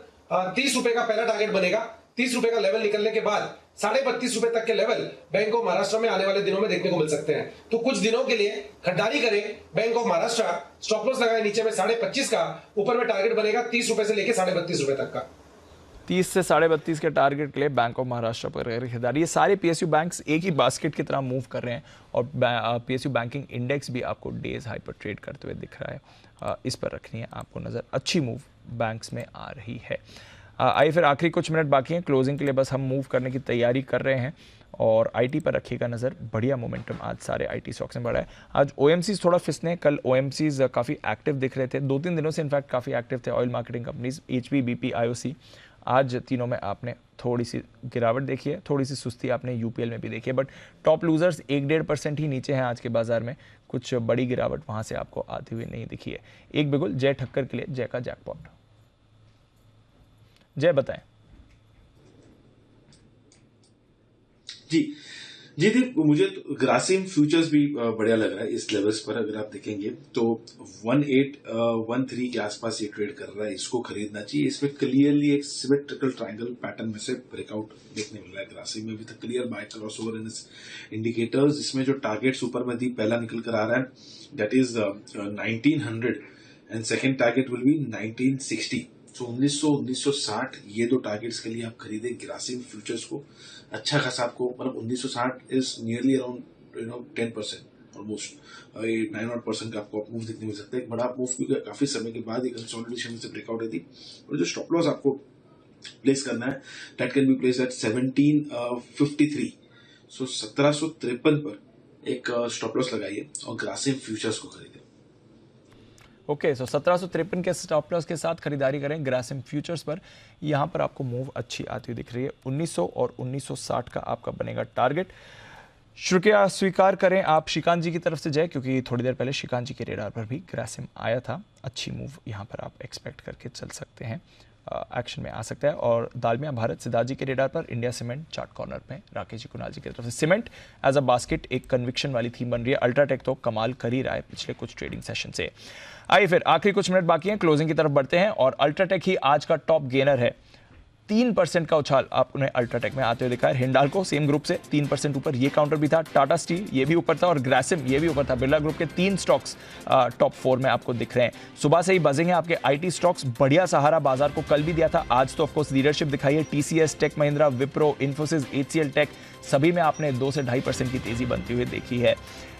30 रुपए का पहला टारगेट बनेगा। 30 रुपए का लेवल निकलने के बाद 32.5 रुपए तक के लेवल बैंक ऑफ महाराष्ट्र में आने वाले दिनों में देखने को मिल सकते हैं। तो कुछ दिनों के लिए खरीदारी करें bank of Maharashtra, stop loss लगाए नीचे में 25.5 का, ऊपर में टारगेट बनेगा 30 रुपए से लेकर 32.5 रुपए तक का। 30 से 32.5 के टारगेट के लिए बैंक ऑफ महाराष्ट्र पर खरीदारी। ये सारे पीएसयू बैंक्स एक ही बास्केट की तरह मूव कर रहे हैं और पीएसयू बैंकिंग इंडेक्स भी आपको डेज हाई पर ट्रेड करते हुए दिख रहा है। इस पर रखनी है आपको नज़र, अच्छी मूव बैंक्स में आ रही है। आइए फिर आखिरी कुछ मिनट बाकी हैं क्लोजिंग के लिए, बस हम मूव करने की तैयारी कर रहे हैं और आईटी पर रखिएगा नज़र। बढ़िया मोमेंटम आज सारे आईटी स्टॉक्स में बढ़ा है। आज ओएमसीज थोड़ा फिसने, कल ओएमसीज काफ़ी एक्टिव दिख रहे थे, 2-3 दिनों से इनफैक्ट काफ़ी एक्टिव थे oil marketing companies, HP, BP, IOC. आज तीनों में आपने थोड़ी सी गिरावट देखी है, थोड़ी सी सुस्ती आपने यूपीएल में भी देखी है, बट टॉप लूजर्स 1-1.5% ही नीचे हैं आज के बाजार में। कुछ बड़ी गिरावट वहाँ से आपको आती हुई नहीं दिखी है। एक बिगुल जय ठक्कर के लिए, जय का जैकपॉट। जय बताएं। जी मुझे तो ग्रासिम फ्यूचर्स भी बढ़िया लग रहा है इस लेवल्स पर। अगर आप देखेंगे तो 1813 के आसपास ये ट्रेड कर रहा है, इसको खरीदना चाहिए। इसमें क्लियरली एक सिमेट्रिकल ट्रायंगल पैटर्न में से ब्रेकआउट देखने मिल रहा है ग्रासिम में, with clear buy crossover in indicators. इसमें जो टारगेट्स ऊपर में दी पहला निकल कर आ रहा है that is 1900 and second target will be 1960। तो 1960 ये दो टारगेट्स के लिए आप खरीदें ग्रासिम फ्यूचर्स को। अच्छा खासा आपको, मतलब 1960 इज नियरली अराउंड 10% ऑलमोस्ट, 9% का आपको मूव देखने मिल सकता है। एक बड़ा मूव क्योंकि काफी समय के बाद एक कंसोलिडेशन से ब्रेकआउट है थी। और जो स्टॉप लॉस आपको प्लेस करना है that can be place at 1753। सो 1753 पर एक स्टॉप लॉस लगाइए और ग्रासिम फ्यूचर्स को खरीदें। ओके, सो 1753 के स्टॉप लॉस के साथ खरीदारी करें ग्रासिम फ्यूचर्स पर। यहाँ पर आपको मूव अच्छी आती हुई दिख रही है। 1900 और 1960 का आपका बनेगा टारगेट। शुक्रिया स्वीकार करें आप श्रीकांत जी की तरफ से जय, क्योंकि थोड़ी देर पहले श्रीकांत जी के रेडार पर भी ग्रासिम आया था। अच्छी मूव यहाँ पर आप एक्सपेक्ट करके चल सकते हैं, एक्शन में आ सकता है। और दालमिया भारत सिद्धार्थ जी के रेडार पर इंडिया सीमेंट चार्ट कॉर्नर में राकेश जी कुणाल जी की तरफ से सीमेंट एज अ बास्केट एक कन्विक्शन वाली थीम बन रही है। अल्ट्राटेक तो कमाल कर ही रहा है पिछले कुछ ट्रेडिंग सेशन से। आइए फिर आखिरी कुछ मिनट बाकी हैं, क्लोजिंग की तरफ बढ़ते हैं और अल्ट्राटेक ही आज का टॉप गेनर है। 3% का उछाल आपने अल्ट्राटेक में आते हुए देखा है। हिंडाल्को सेम ग्रुप से 3% ऊपर, ये काउंटर भी था। टाटा स्टील ये भी ऊपर था और ग्रासिम ये भी ऊपर था। बिरला ग्रुप के 3 स्टॉक्स टॉप 4 में आपको दिख रहे हैं। सुबह से ही बजिंग है आपके आईटी स्टॉक्स, बढ़िया सहारा बाजार को कल भी दिया था, आज तो ऑफकोर्स लीडरशिप दिखाई है। TCS, tech Mahindra, Wipro, Infosys, HCL tech सभी में आपने 2 से 2.5% की तेजी बनती हुई देखी है।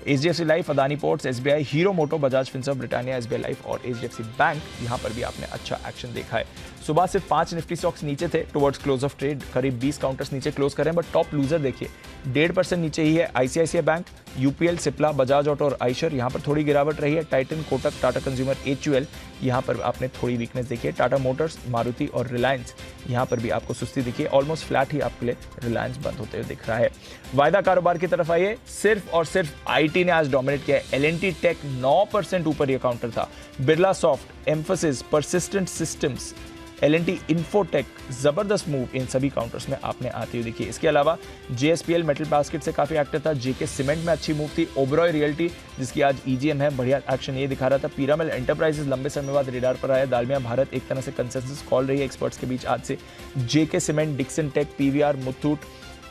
HDFC Life, Adani Ports, SBI, Hero Moto, Bajaj Finserv, Britannia, SBI Life और एचडीएफसी बैंक, यहां पर भी आपने अच्छा एक्शन देखा है। सुबह से 5 निफ्टी स्टॉक्स नीचे थे, टुवर्ड्स क्लोज ऑफ ट्रेड करीब 20 काउंटर्स नीचे क्लोज कर रहे हैं, बट टॉप लूजर देखिए 1.5% नीचे ही है। ICICI bank, UPL, Cipla, Bajaj auto और आइशर, यहां पर थोड़ी गिरावट रही है। Titan, Kotak, Tata consumer, HUL, यहां पर आपने थोड़ी वीकनेस देखी है। टाटा मोटर्स, मारुति और रिलायंस, यहां पर भी आपको सुस्ती दिखी है। ऑलमोस्ट फ्लैट ही आपके लिए रिलायंस बंद होते हुए दिख रहा है। वायदा कारोबार की तरफ आइए, सिर्फ और सिर्फ आईटी ने आज डोमिनेट किया है। एलएनटी टेक 9% ऊपर यह काउंटर था। Birla soft, Mphasis, persistent systems, LNT Infotech, जबरदस्त मूव इन सभी काउंटर्स में आपने आती हुई देखी। इसके अलावा जेएसपीएल मेटल बास्केट से काफी एक्टिव था। जेके सीमेंट में अच्छी मूव थी। ओबरॉय रियल्टी जिसकी आज ईजीएम है, बढ़िया एक्शन ये दिखा रहा था। पीरामल एंटरप्राइजेस लंबे समय बाद रेडार पर आया। दालमिया भारत एक तरह से कंसेंसस कॉल रही है एक्सपर्ट्स के बीच आज से। JK Cement, Dixon Tech, PVR, Muthoot,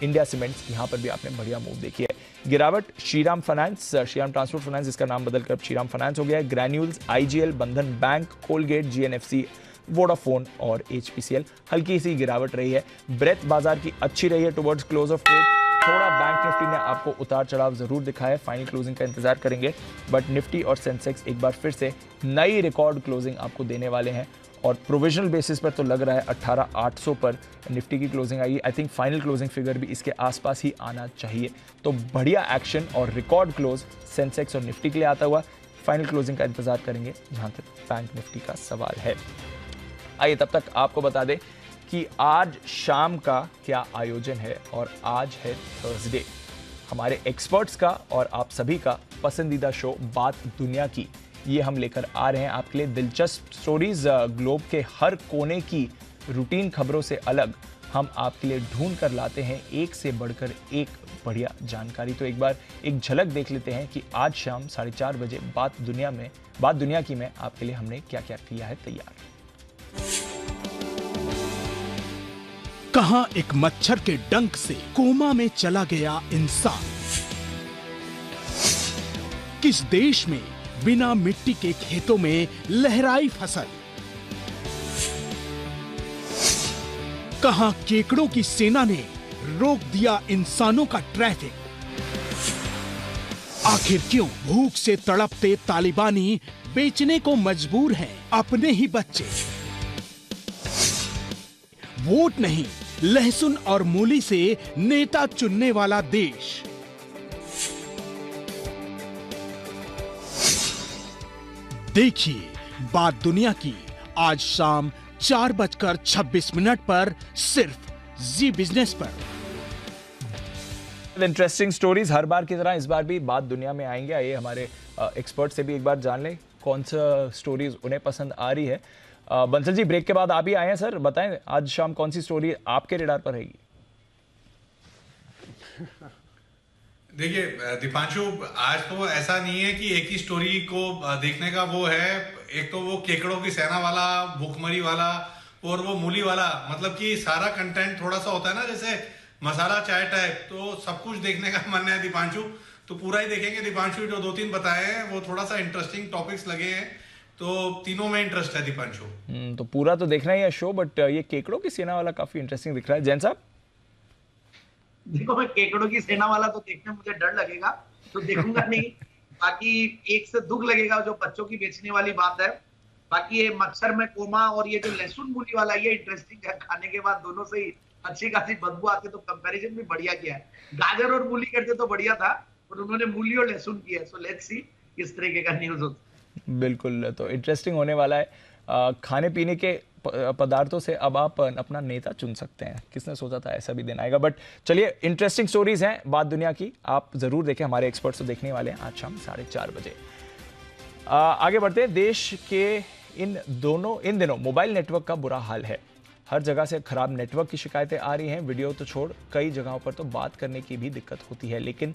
India Cements, यहां पर भी आपने बढ़िया मूव देखी है। गिरावट Shriram Finance, Shriram Transport Finance जिसका नाम बदलकर श्रीराम फाइनेंस हो गया है। Granules, IGL, Bandhan Bank, Colgate, GNFC, Vodafone और एचपीसीएल, हल्की सी गिरावट रही है। ब्रेथ बाजार की अच्छी रही है टुवर्ड्स क्लोज ऑफ ट्रेड। थोड़ा बैंक निफ्टी ने आपको उतार चढ़ाव जरूर दिखाया है, फाइनल क्लोजिंग का इंतजार करेंगे, बट निफ्टी और सेंसेक्स एक बार फिर से नई रिकॉर्ड क्लोजिंग आपको देने वाले हैं। और प्रोविजनल बेसिस पर तो लग रहा है 18,800 पर निफ्टी की closing I. I think final closing figure भी इसके आसपास ही आना चाहिए। तो बढ़िया एक्शन और रिकॉर्ड क्लोज सेंसेक्स और निफ्टी के लिए आता हुआ। फाइनल क्लोजिंग का इंतजार करेंगे जहां तक बैंक निफ्टी का सवाल है। आइए तब तक आपको बता दें कि आज शाम का क्या आयोजन है, और आज है थर्सडे, हमारे एक्सपर्ट्स का और आप सभी का पसंदीदा शो बात दुनिया की। ये हम लेकर आ रहे हैं आपके लिए दिलचस्प स्टोरीज, ग्लोब के हर कोने की रूटीन खबरों से अलग हम आपके लिए ढूंढ कर लाते हैं एक से बढ़कर एक बढ़िया जानकारी। तो एक बार एक झलक देख लेते हैं कि आज शाम 4:30 बजे बात दुनिया की में आपके लिए हमने क्या क्या किया है तैयार। कहां एक मच्छर के डंक से कोमा में चला गया इंसान, किस देश में बिना मिट्टी के खेतों में लहराई फसल, कहां केकड़ों की सेना ने रोक दिया इंसानों का ट्रैफिक। आखिर क्यों भूख से तड़पते तालिबानी बेचने को मजबूर हैं अपने ही बच्चे। वोट नहीं, लहसुन और मूली से नेता चुनने वाला देश। देखिए बात दुनिया की आज शाम 4:26 पर सिर्फ जी बिजनेस पर। इंटरेस्टिंग स्टोरीज हर बार की तरह इस बार भी बात दुनिया में आएंगे। आइए हमारे एक्सपर्ट से भी एक बार जान लें कौन सा स्टोरीज उन्हें पसंद आ रही है। बंसल जी, ब्रेक के बाद आप ही आए हैं सर, बताएं आज शाम कौन सी स्टोरी आपके रेडार पर रहेगी? देखिए दीपांशु, आज तो ऐसा नहीं है कि एक ही स्टोरी को देखने का वो है। एक तो वो केकड़ों की सेना वाला, भूखमरी वाला और वो मूली वाला, मतलब कि सारा कंटेंट थोड़ा सा होता है ना जैसे मसाला चाय टाइप, तो सब कुछ देखने का मन है दीपांशु। तो पूरा ही देखेंगे दीपांशु। जो 2-3 बताए हैं वो थोड़ा सा इंटरेस्टिंग टॉपिक्स लगे हैं, तो तीनों में इंटरेस्ट है दीपांशु। तो पूरा तो देखना ही है शो, बट ये केकड़ों की सेना वाला काफी इंटरेस्टिंग दिख रहा है। जैन साहब, देखो मैं केकड़ों की सेना वाला तो देखने में मुझे डर लगेगा, तो देखूंगा नहीं। बाकी एक से दुख लगेगा जो बच्चों की बेचने वाली बात है। बाकी ये मच्छर में कोमा और ये जो लहसुन मूली वाला, ये इंटरेस्टिंग है। खाने के बाद दोनों से ही अच्छी खासी बदबू आती, तो कंपैरिजन भी बढ़िया किया है। गाजर और मूली करते तो बढ़िया था, और उन्होंने मूली और लहसुन किया है। सो लेट्स सी किस तरीके का न्यूज होता है। बिल्कुल, तो इंटरेस्टिंग होने वाला है। खाने पीने के पदार्थों से अब आप अपना नेता चुन सकते हैं। किसने सोचा था ऐसा भी दिन आएगा। बट चलिए, इंटरेस्टिंग स्टोरीज हैं बात दुनिया की, आप जरूर देखें। हमारे एक्सपर्ट्स तो देखने वाले हैं आज शाम 4:30 बजे। आगे बढ़ते हैं। देश के इन दिनों मोबाइल नेटवर्क का बुरा हाल है। हर जगह से खराब नेटवर्क की शिकायतें आ रही हैं। वीडियो तो छोड़, कई जगहों पर तो बात करने की भी दिक्कत होती है। लेकिन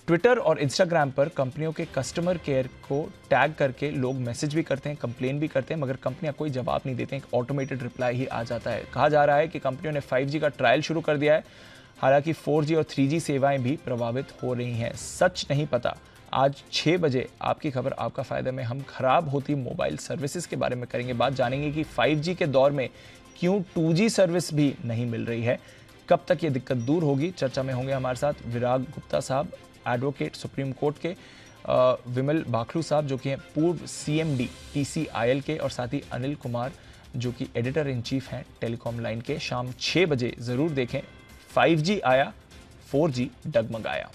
ट्विटर और इंस्टाग्राम पर कंपनियों के कस्टमर केयर को टैग करके लोग मैसेज भी करते हैं, कंप्लेन भी करते हैं, मगर कंपनियां कोई जवाब नहीं देते हैं। एक ऑटोमेटेड रिप्लाई ही आ जाता है। कहा जा रहा है कि कंपनियों ने 5G का ट्रायल शुरू कर दिया है, हालांकि 4G और 3G सेवाएं भी प्रभावित हो रही हैं। सच नहीं पता। आज 6 बजे आपकी खबर आपका फायदा में हम खराब होती मोबाइल सर्विसेज के बारे में करेंगे बात। जानेंगे कि 5G के दौर में क्यों 2G सर्विस भी नहीं मिल रही है, कब तक ये दिक्कत दूर होगी। चर्चा में होंगे हमारे साथ विराग गुप्ता साहब, एडवोकेट सुप्रीम कोर्ट के, विमल बाखलू साहब जो कि हैं पूर्व CMD TCIL के, और साथ ही अनिल कुमार जो कि एडिटर इन चीफ हैं टेलीकॉम लाइन के। शाम 6 बजे जरूर देखें। 5G आया, 4G डगमगाया।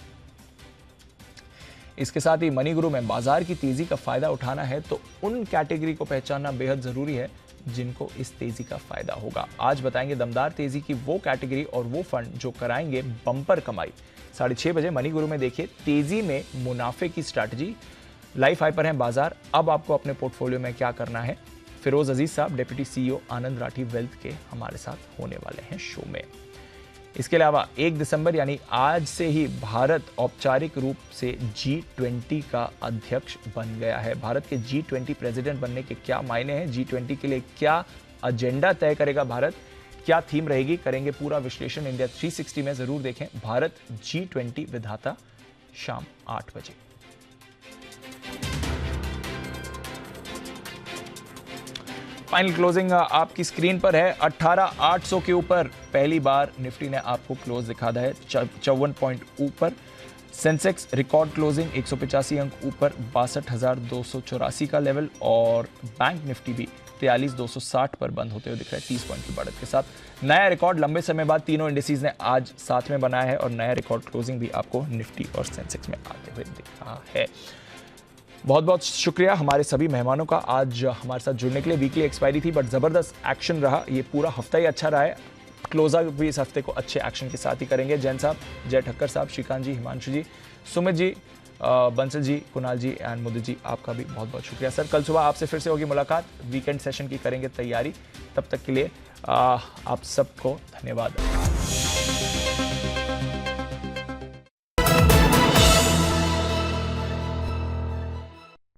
इसके साथ ही मनी गुरु में बाजार की तेजी का फायदा उठाना है तो उन कैटेगरी को पहचानना बेहद जरूरी है जिनको इस तेजी का फायदा होगा। आज बताएंगे दमदार तेजी की वो कैटेगरी और वो फंड जो कराएंगे बम्पर कमाई। 6:30 बजे मनी गुरु में देखिए तेजी में मुनाफे की स्ट्रैटेजी। लाइफ हाई पर है बाजार, अब आपको अपने पोर्टफोलियो में क्या करना है। फिरोज अजीज साहब, डिप्टी CEO आनंद राठी वेल्थ के, हमारे साथ होने वाले हैं शो में। इसके अलावा 1 दिसंबर यानी आज से ही भारत औपचारिक रूप से G20 का अध्यक्ष बन गया है। भारत के G20 प्रेसिडेंट बनने के क्या मायने हैं, G20 के लिए क्या एजेंडा तय करेगा भारत, क्या थीम रहेगी, करेंगे पूरा विश्लेषण इंडिया 360 में। जरूर देखें भारत G20 विधाता, शाम 8 बजे। फाइनल क्लोजिंग आपकी स्क्रीन पर है। 18,800 के ऊपर पहली बार निफ्टी ने आपको क्लोज दिखा है, 54 पॉइंट ऊपर। सेंसेक्स रिकॉर्ड क्लोजिंग 185 अंक ऊपर, 62,284 का लेवल। और बैंक निफ्टी भी 43,260 पर बंद होते हुए दिख रहा है 30 पॉइंट की बढ़त के साथ। नया रिकॉर्ड लंबे समय बाद तीनों इंडिसेस ने आज साथ में बनाया है और नया रिकॉर्ड क्लोजिंग भी आपको निफ्टी और सेंसेक्स में आते हुए दिख रहा है। बहुत बहुत शुक्रिया हमारे सभी मेहमानों का आज हमारे साथ जुड़ने के लिए। वीकली एक्सपायरी थी बट ज़बरदस्त एक्शन रहा, ये पूरा हफ्ता ही अच्छा रहा है। क्लोजर भी इस हफ्ते को अच्छे एक्शन के साथ ही करेंगे। जैन साहब, जय ठक्कर साहब, श्रीकांत जी, हिमांशु जी, सुमित जी, बंसल जी, कुणाल जी एंड मुदित जी, आपका भी बहुत बहुत शुक्रिया सर। कल सुबह आपसे फिर से होगी मुलाकात, वीकेंड सेशन की करेंगे तैयारी। तब तक के लिए आप सबको धन्यवाद।